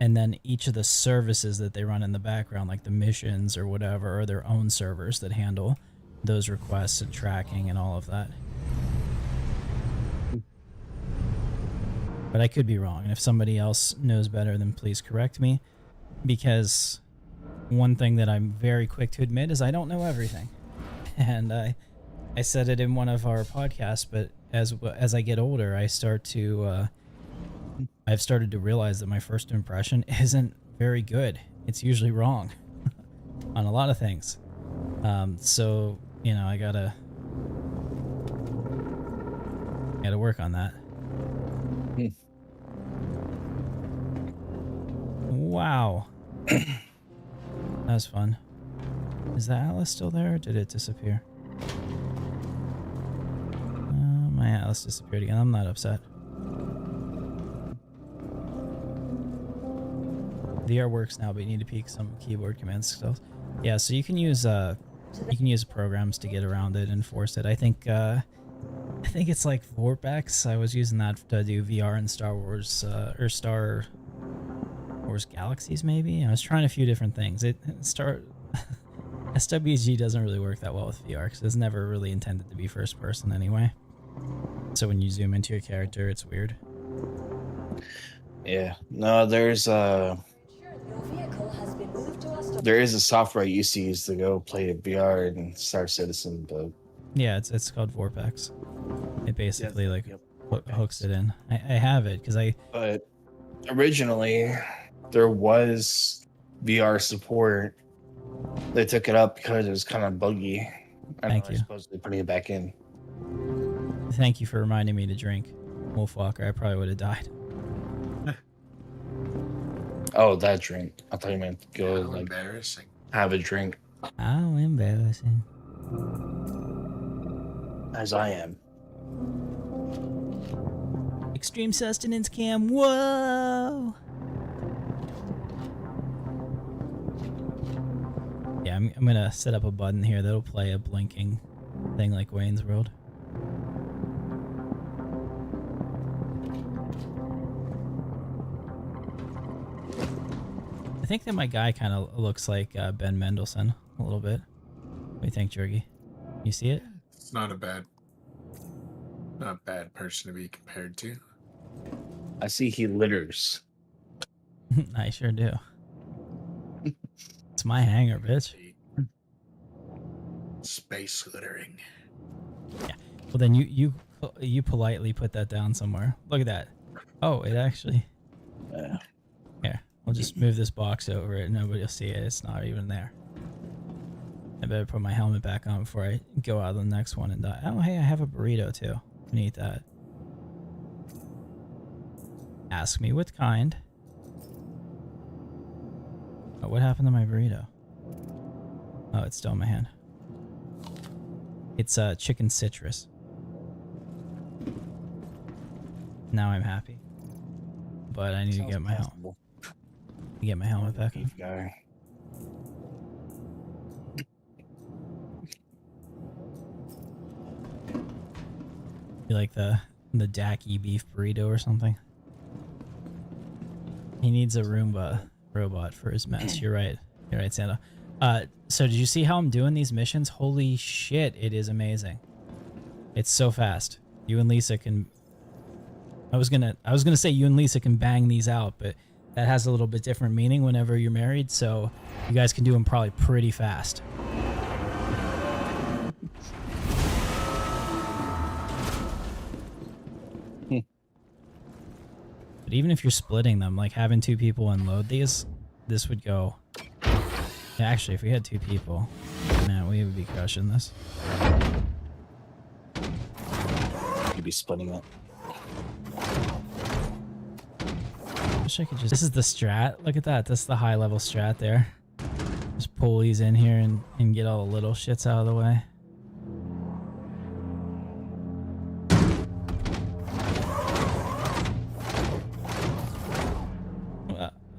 And then each of the services that they run in the background, like the missions or whatever, are their own servers that handle those requests and tracking and all of that. But I could be wrong, and if somebody else knows better, then please correct me, because one thing that I'm very quick to admit is I don't know everything. And I said it in one of our podcasts, but as I get older, I've started to realize that my first impression isn't very good. It's usually wrong on a lot of things. So, you know, I gotta work on that. Wow. That was fun. Is the Atlas still there, or did it disappear? My Atlas disappeared again. I'm not upset. VR works now, but you need to peek some keyboard commands still. Yeah, so you can use programs to get around it and force it. I think it's like Vortex. I was using that to do VR in Star Wars or Star Wars Galaxies, maybe. I was trying a few different things. SWG doesn't really work that well with VR because it's never really intended to be first person anyway. So when you zoom into your character, it's weird. Yeah. No, there's Your vehicle has been moved to our storage. there is a software I used to use to go play VR and Star Citizen, but Yeah, it's called Vortex. It basically yep. hooks it in. I have it because but originally there was VR support. They took it up because it was kind of buggy. Thank you. Supposedly putting it back in. Thank you for reminding me to drink. Wolfwalker, I probably would have died. Oh, that drink. I thought you meant go How like embarrassing. have a drink, How embarrassing. as I am. Extreme sustenance cam. Whoa. Yeah, I'm gonna set up a button here that'll play a blinking thing like Wayne's World. I think that my guy kind of looks like Ben Mendelsohn a little bit. What do you think, Jorgie? You see it? It's not a bad person to be compared to. I see he litters. I sure do. It's my hangar, bitch. Space littering. Well, then you politely put that down somewhere. Look at that. Oh, it actually. Yeah. Here, I'll just move this box over it. Nobody will see it. It's not even there. I better put my helmet back on before I go out of the next one and die. Oh, hey, I have a burrito too. I can eat that. Ask me what kind. Oh, what happened to my burrito? Oh, it's still in my hand. It's chicken citrus. Now I'm happy. But I need to get my helmet. Get my helmet back on. Guy. You like the Dacky beef burrito or something? He needs a Roomba robot for his mess. You're right. You're right, Santa. So did you see how I'm doing these missions? Holy shit, it is amazing. It's so fast. You and Lisa can... I was gonna say you and Lisa can bang these out, but that has a little bit different meaning whenever you're married, so you guys can do them probably pretty fast. But even if you're splitting them, like having two people unload these, this would go... Actually, if we had two people, man, we would be crushing this. You'd be splitting it. Wish I could just... This is the strat. Look at that. That's the high level strat there. Just pull these in here and get all the little shits out of the way.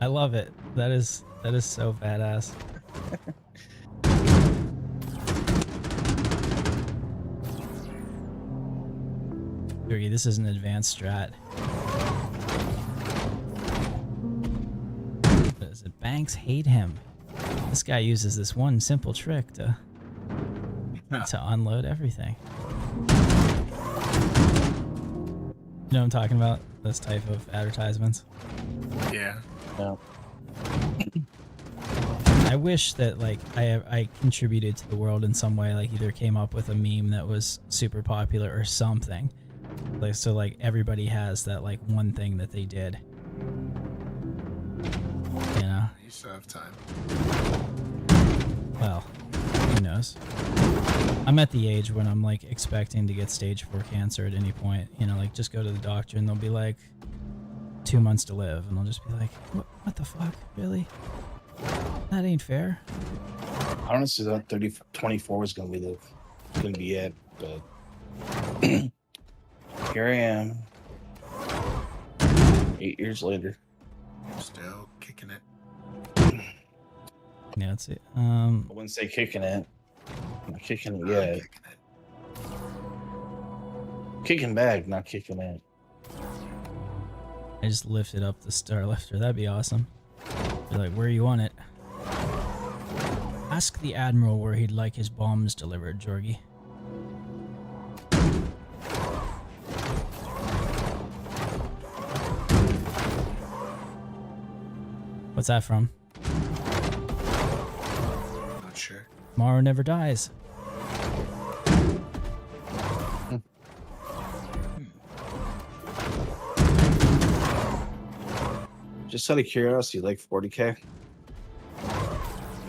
I love it. That is so badass. Jurgy, this is an advanced strat. Does it? Banks hate him. This guy uses this one simple trick to unload everything. You know what I'm talking about? This type of advertisements. Yeah. Yeah. I wish that like I contributed to the world in some way, like either came up with a meme that was super popular or something. Like so like everybody has that like one thing that they did. You know? You still have time. Well, who knows? I'm at the age when I'm like expecting to get stage 4 cancer at any point. You know, like just go to the doctor and they'll be like 2 months to live, and I'll just be like, what the fuck? Really? That ain't fair. Honestly, that 24 is gonna be it, but here I am, 8 years later. Still kicking it. Yeah, that's it. I wouldn't say kicking it. I'm not kicking it yet. Kicking it. Kicking back, not kicking it. I just lifted up the star lifter. That'd be awesome. You're like, where you want it? Ask the Admiral where he'd like his bombs delivered, Jorgy. What's that from? Not sure. Tomorrow Never Dies. Just out of curiosity, like 40K?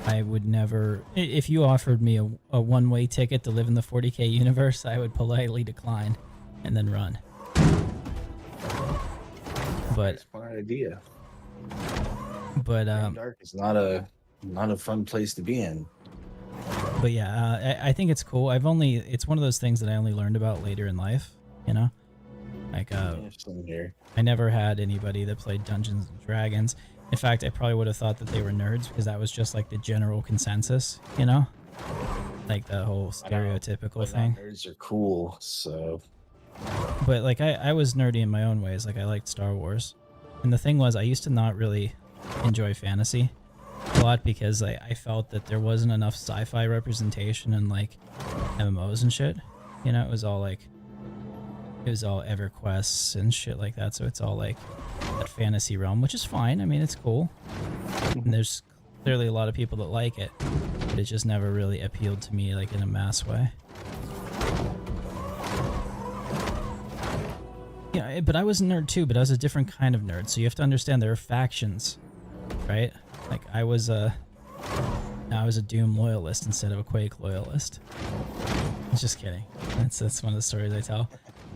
I would never... If you offered me a one-way ticket to live in the 40K universe, I would politely decline and then run. But... Smart idea. But Dark is not a fun place to be in. But yeah, I think it's cool. It's one of those things that I only learned about later in life, you know? Like, Here. I never had anybody that played Dungeons and Dragons. In fact, I probably would have thought that they were nerds because that was just like the general consensus, you know? Like the whole stereotypical thing. Nerds are cool, so... But like, I was nerdy in my own ways. Like, I liked Star Wars. And the thing was, I used to not really enjoy fantasy a lot because I felt that there wasn't enough sci-fi representation in like MMOs and shit. You know, it was all EverQuests and shit like that, so it's all like that fantasy realm, which is fine. I mean, it's cool. And there's clearly a lot of people that like it, but it just never really appealed to me like in a mass way. Yeah, but I was a nerd too, but I was a different kind of nerd. So you have to understand there are factions, right? Like I was a Doom loyalist instead of a Quake loyalist. Just kidding. That's one of the stories I tell.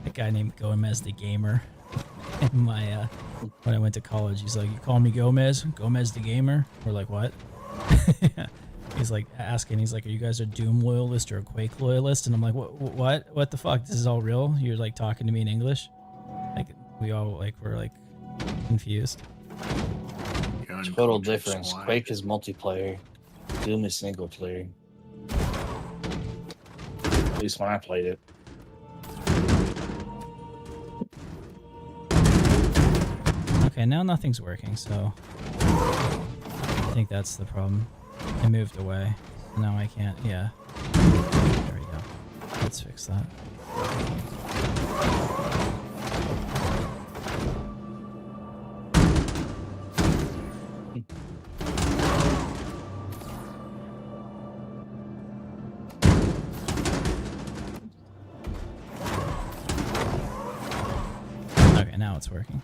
A guy named Gomez the Gamer in my when I went to college. He's like, "You call me Gomez? Gomez the gamer?" We're like, "What?" He's like asking. He's like, "Are you guys a Doom loyalist or a Quake loyalist?" And I'm like, "What? What the fuck? This is all real? You're like talking to me in English?" Like we all like were like confused. Total difference. Quake is multiplayer. Doom is single player. At least when I played it. Okay, now nothing's working, so I think that's the problem. I moved away. So now I can't. Yeah. There we go. Let's fix that. Okay, now it's working.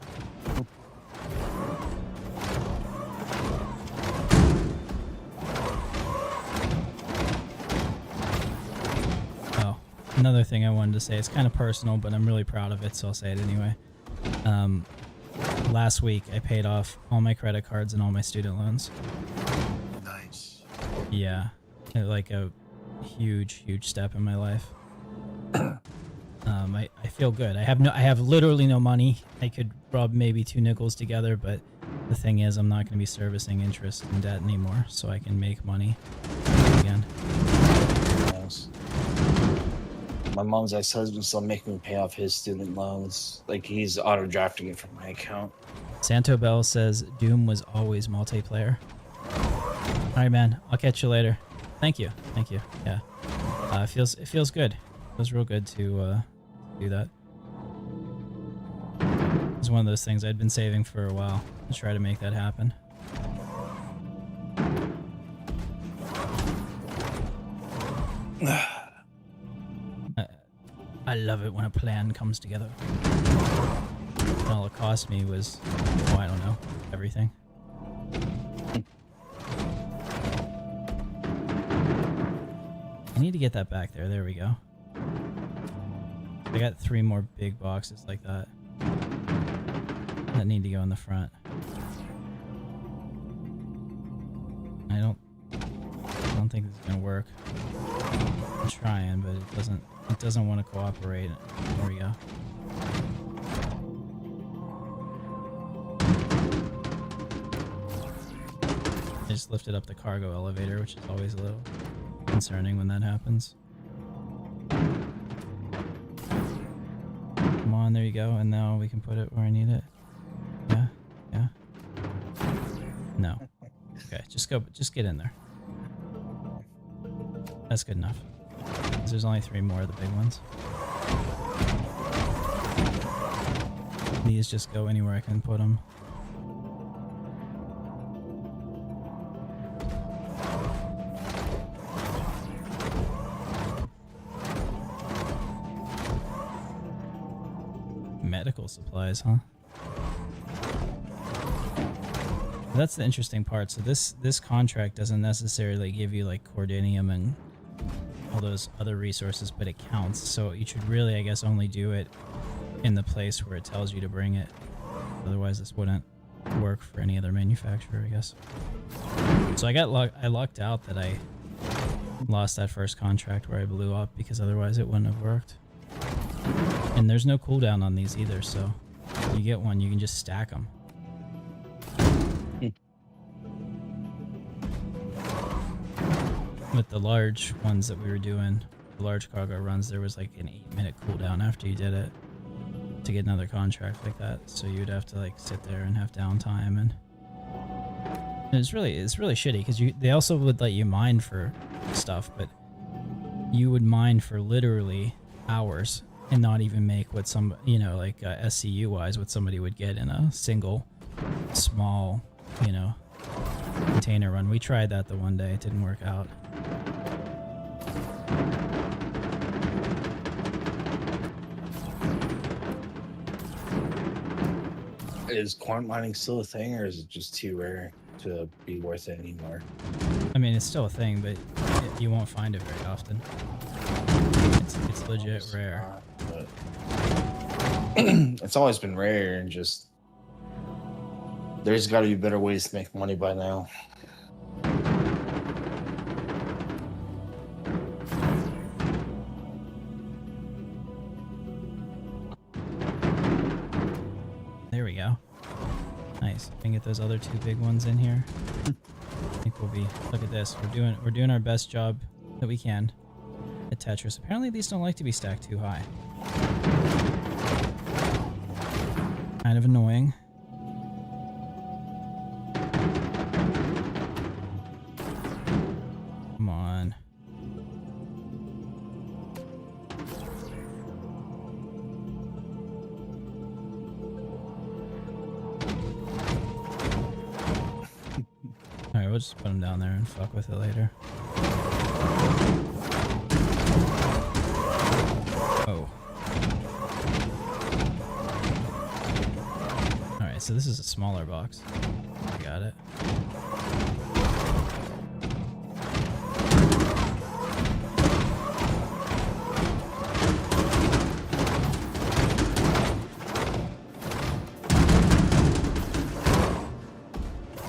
Another thing I wanted to say, it's kind of personal, but I'm really proud of it, so I'll say it anyway. Last week, I paid off all my credit cards and all my student loans. Nice. Yeah, like a huge step in my life. I feel good. I have literally no money. I could rub maybe 2 nickels together, but the thing is, I'm not going to be servicing interest and debt anymore, so I can make money again. Yes. My mom's ex-husband still making me pay off his student loans. Like, he's auto-drafting it from my account. Santo Bell says Doom was always multiplayer. All right, man. I'll catch you later. Thank you. Yeah. It feels good. It feels real good to do that. It's one of those things I'd been saving for a while to try to make that happen. I love it when a plan comes together. All it cost me was, oh, I don't know, everything. I need to get that back there. There we go. I got 3 more big boxes like that that need to go in the front. I don't think this is gonna work. I'm trying, but it doesn't want to cooperate. There we go. I just lifted up the cargo elevator, which is always a little concerning when that happens. Come on, there you go, and now we can put it where I need it. Yeah. No. Okay, just get in there. That's good enough. 'Cause there's only 3 more of the big ones. These just go anywhere I can put them. Medical supplies, huh? That's the interesting part. So this contract doesn't necessarily give you like cordinium and all those other resources, but it counts. So you should really, I guess, only do it in the place where it tells you to bring it. Otherwise, this wouldn't work for any other manufacturer, I guess. So I lucked out that I lost that first contract where I blew up, because otherwise it wouldn't have worked. And there's no cooldown on these either, so you get one, you can just stack them. With the large ones that we were doing, the large cargo runs, there was like an 8-minute cooldown after you did it to get another contract like that. So you'd have to like sit there and have downtime, and it's really shitty, because they also would let you mine for stuff, but you would mine for literally hours and not even make what some, like SCU wise, what somebody would get in a single small, container run. We tried that the one day, it didn't work out. Is quant mining still a thing, or is it just too rare to be worth it anymore? I mean, it's still a thing, but you won't find it very often. It's legit rare. But it's always been rare, and just There's got to be better ways to make money by now. There we go. Nice. We can get those other two big ones in here. I think we'll be. Look at this. We're doing our best job that we can at Tetris. Apparently, these don't like to be stacked too high. Kind of annoying. Come on. Alright, we'll just put them down there and fuck with it later. Oh. Alright, so this is a smaller box. I got it.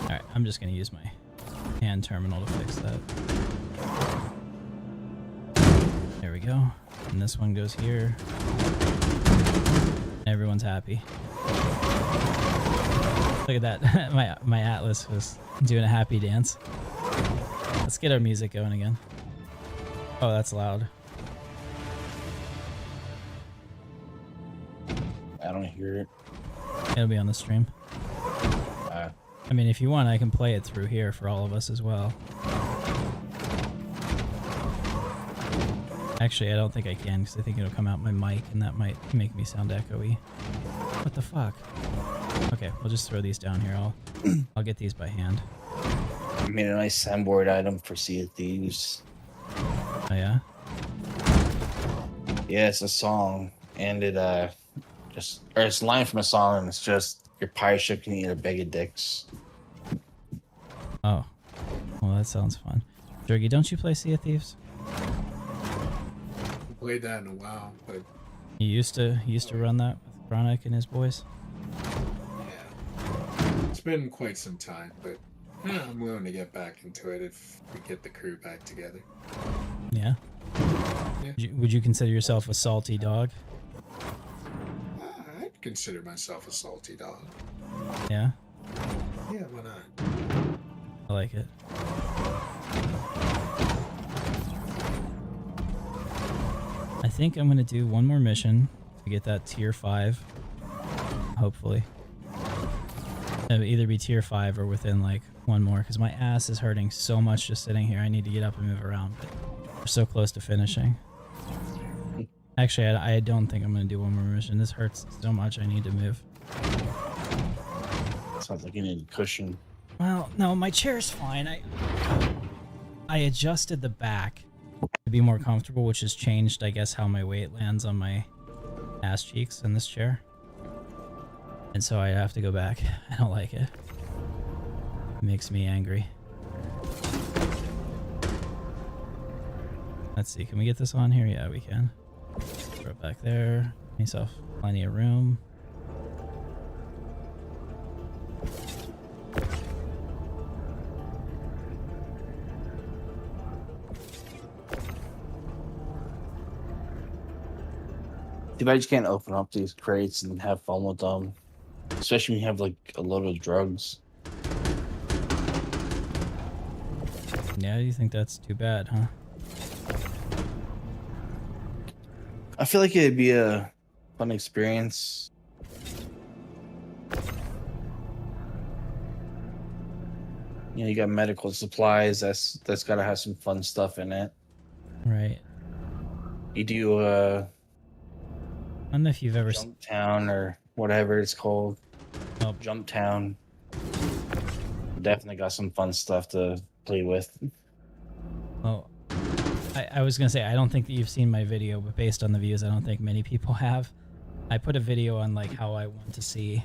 Alright, I'm just gonna use my hand terminal to fix that. There we go. And this one goes here. Everyone's happy. Look at that. my Atlas was doing a happy dance. Let's get our music going again. Oh, that's loud. I don't hear it. It'll be on the stream. I mean, if you want, I can play it through here for all of us as well. Actually, I don't think I can because I think it'll come out my mic and that might make me sound echoey. What the fuck? Okay, we'll just throw these down here. I'll get these by hand. I made a nice soundboard item for Sea of Thieves. Oh yeah? Yeah, it's a song, and it's a line from a song, and it's just your pirate ship can eat a bag of dicks. Oh. Well, that sounds fun. Jergy, don't you play Sea of Thieves? I played that in a while, but You used to run that with Bronick and his boys? yeah. It's been quite some time, but yeah, I'm willing to get back into it if we get the crew back together. Yeah. Yeah. Would you consider yourself a salty dog? I'd consider myself a salty dog. Yeah? Yeah, why not? I like it. I think I'm gonna do one more mission to get that tier 5. Hopefully. It'll either be tier 5 or within like one more, because my ass is hurting so much just sitting here. I need to get up and move around, but we're so close to finishing. Actually, I don't think I'm gonna do one more mission. This hurts so much, I need to move. Sounds like you need a cushion. Well, no, my chair's fine. I adjusted the back to be more comfortable, which has changed, I guess, how my weight lands on my ass cheeks in this chair. And so I have to go back. I don't like it. It makes me angry. Let's see, can we get this on here? Yeah, we can. Throw it back there. Myself plenty of room. Too bad you can't open up these crates and have fun with them. Especially when you have like a load of drugs. Yeah, you think that's too bad, huh? I feel like it'd be a fun experience. You know, you got medical supplies. That's gotta have some fun stuff in it. Right. You do I don't know if you've ever Jump Town or whatever it's called. Oh. Jump Town. Definitely got some fun stuff to play with. Well, I was gonna say, I don't think that you've seen my video, but based on the views, I don't think many people have. I put a video on like how I want to see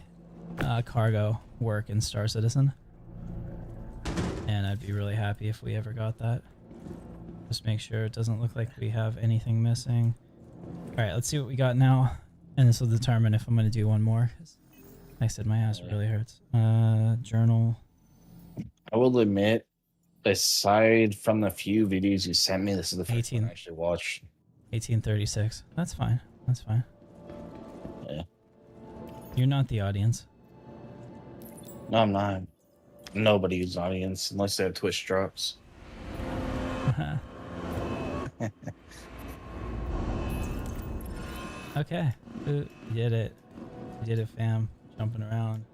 cargo work in Star Citizen. And I'd be really happy if we ever got that. Just make sure it doesn't look like we have anything missing. Alright, let's see what we got now. And this will determine if I'm going to do one more. I said my ass really hurts. Journal. I will admit, aside from the few videos you sent me, this is the first 18. one I actually watched. 1836. That's fine. That's fine. Yeah. You're not the audience. No, I'm not. Nobody's audience unless they have Twitch drops. Okay. Ooh, you did it. You did it, fam. Jumping around.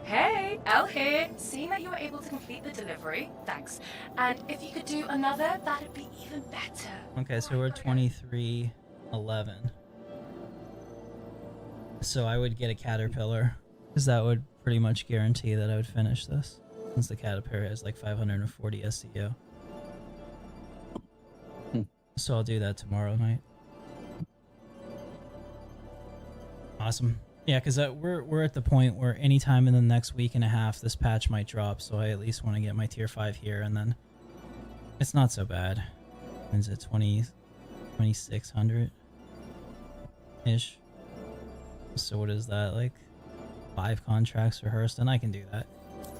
Hey, Elle here. Seeing that you were able to complete the delivery, thanks. And if you could do another, that'd be even better. Okay, so we're 2311. So I would get a caterpillar, because that would pretty much guarantee that I would finish this, since the caterpillar has like 540 SEO. So I'll do that tomorrow night. Awesome. Yeah, because we're at the point where anytime in the next week and a half this patch might drop, so I at least want to get my tier 5 here, and then it's not so bad. Is it 2600 ish? So what is that, like 5 contracts rehearsed? And I can do that.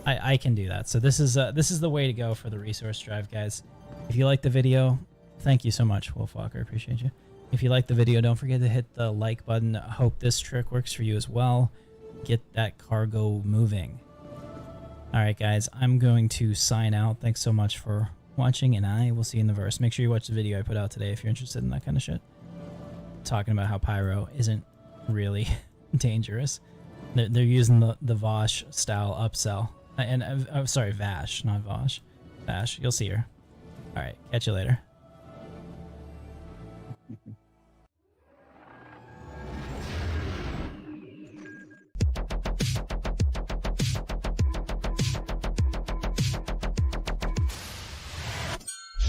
I can do that. So this is the way to go for the resource drive, guys. If you like the video, thank you so much, Wolfwalker. I appreciate you. If you like the video, don't forget to hit the like button. I hope this trick works for you as well. Get that cargo moving. Alright guys, I'm going to sign out. Thanks so much for watching, and I will see you in the verse. Make sure you watch the video I put out today if you're interested in that kind of shit. Talking about how Pyro isn't really dangerous. They're using the Vosh style upsell. And I'm sorry, Vash, not Vosh. Vash, you'll see her. Alright, catch you later.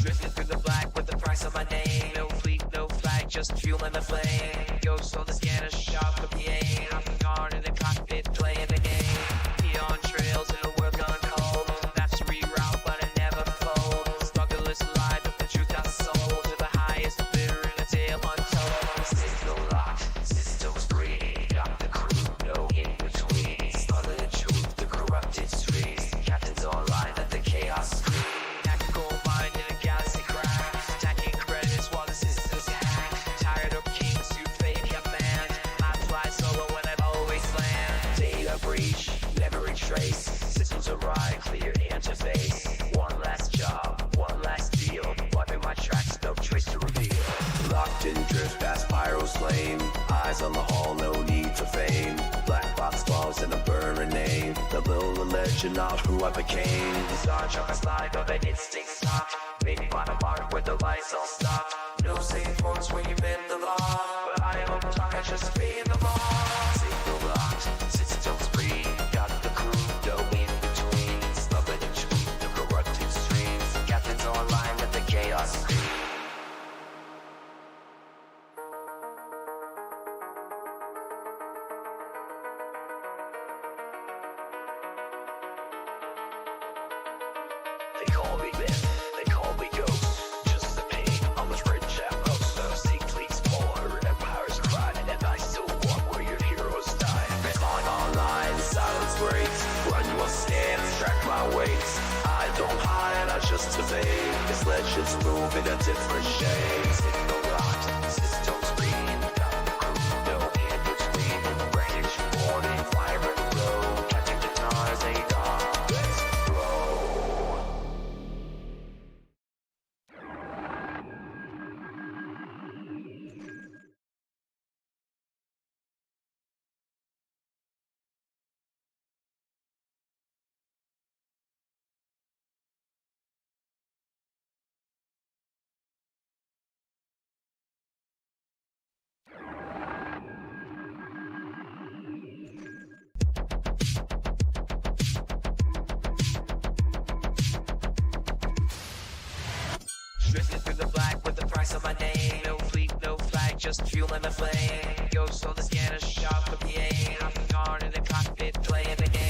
Drifting through the black with the price on my name. No fleet, no flag, just fueling the flame. Ghost on the scanner, sharp with the aim. I'm guard in the cockpit, playing the game. Beyond trails in a world gone cold. That's reroute, but I never fold. Struggle is alive, but the truth I sold. To the highest bidder in a tale untold. Signal locked, systems green. Got the crew, no in between. Started the truth, the corrupted streets. Captains online, let the chaos scream. Tactical mind in a galaxy crack. Stacking credits while the systems hack. Tired of kings who fake command. I fly solo when I've always land. Data breach, never retrace. Systems arrive, clear interface. One last job, one last deal. Wiping my tracks, no trace to reveal. Locked in drift past Pyro's flame. Eyes on the hall, no need for fame. Black box logs and a burning name. The little legend of who I became. Star Trek slide of an instinct stop. Maybe find a mark where the lights all stop. No safe words when you bend the law. But I am on top, I just be in the bar. Signal locked, systems free. Got the crew, no in between. Slugging the truth, the corrupted streams. Captains online, let the chaos scream. They call me myth, they call me ghost. Just a pain on the bridge at most. Sea fleets more, empires cry, and I still walk where your heroes die. Falling online, silence breaks. Run your stance, track my weights. I don't hide, I just evade. This legends move in a different shade. Signal locked, systems green. Got the crew, no in between. Wreckage warning, fire in the road. Captain Katarn, they die. Let's roll. Drifting through the black with the price on my name. No fleet, no flag, just fueling the flame. Ghost on the scanner, sharp with the aim. I'm guard in the cockpit, playing the game.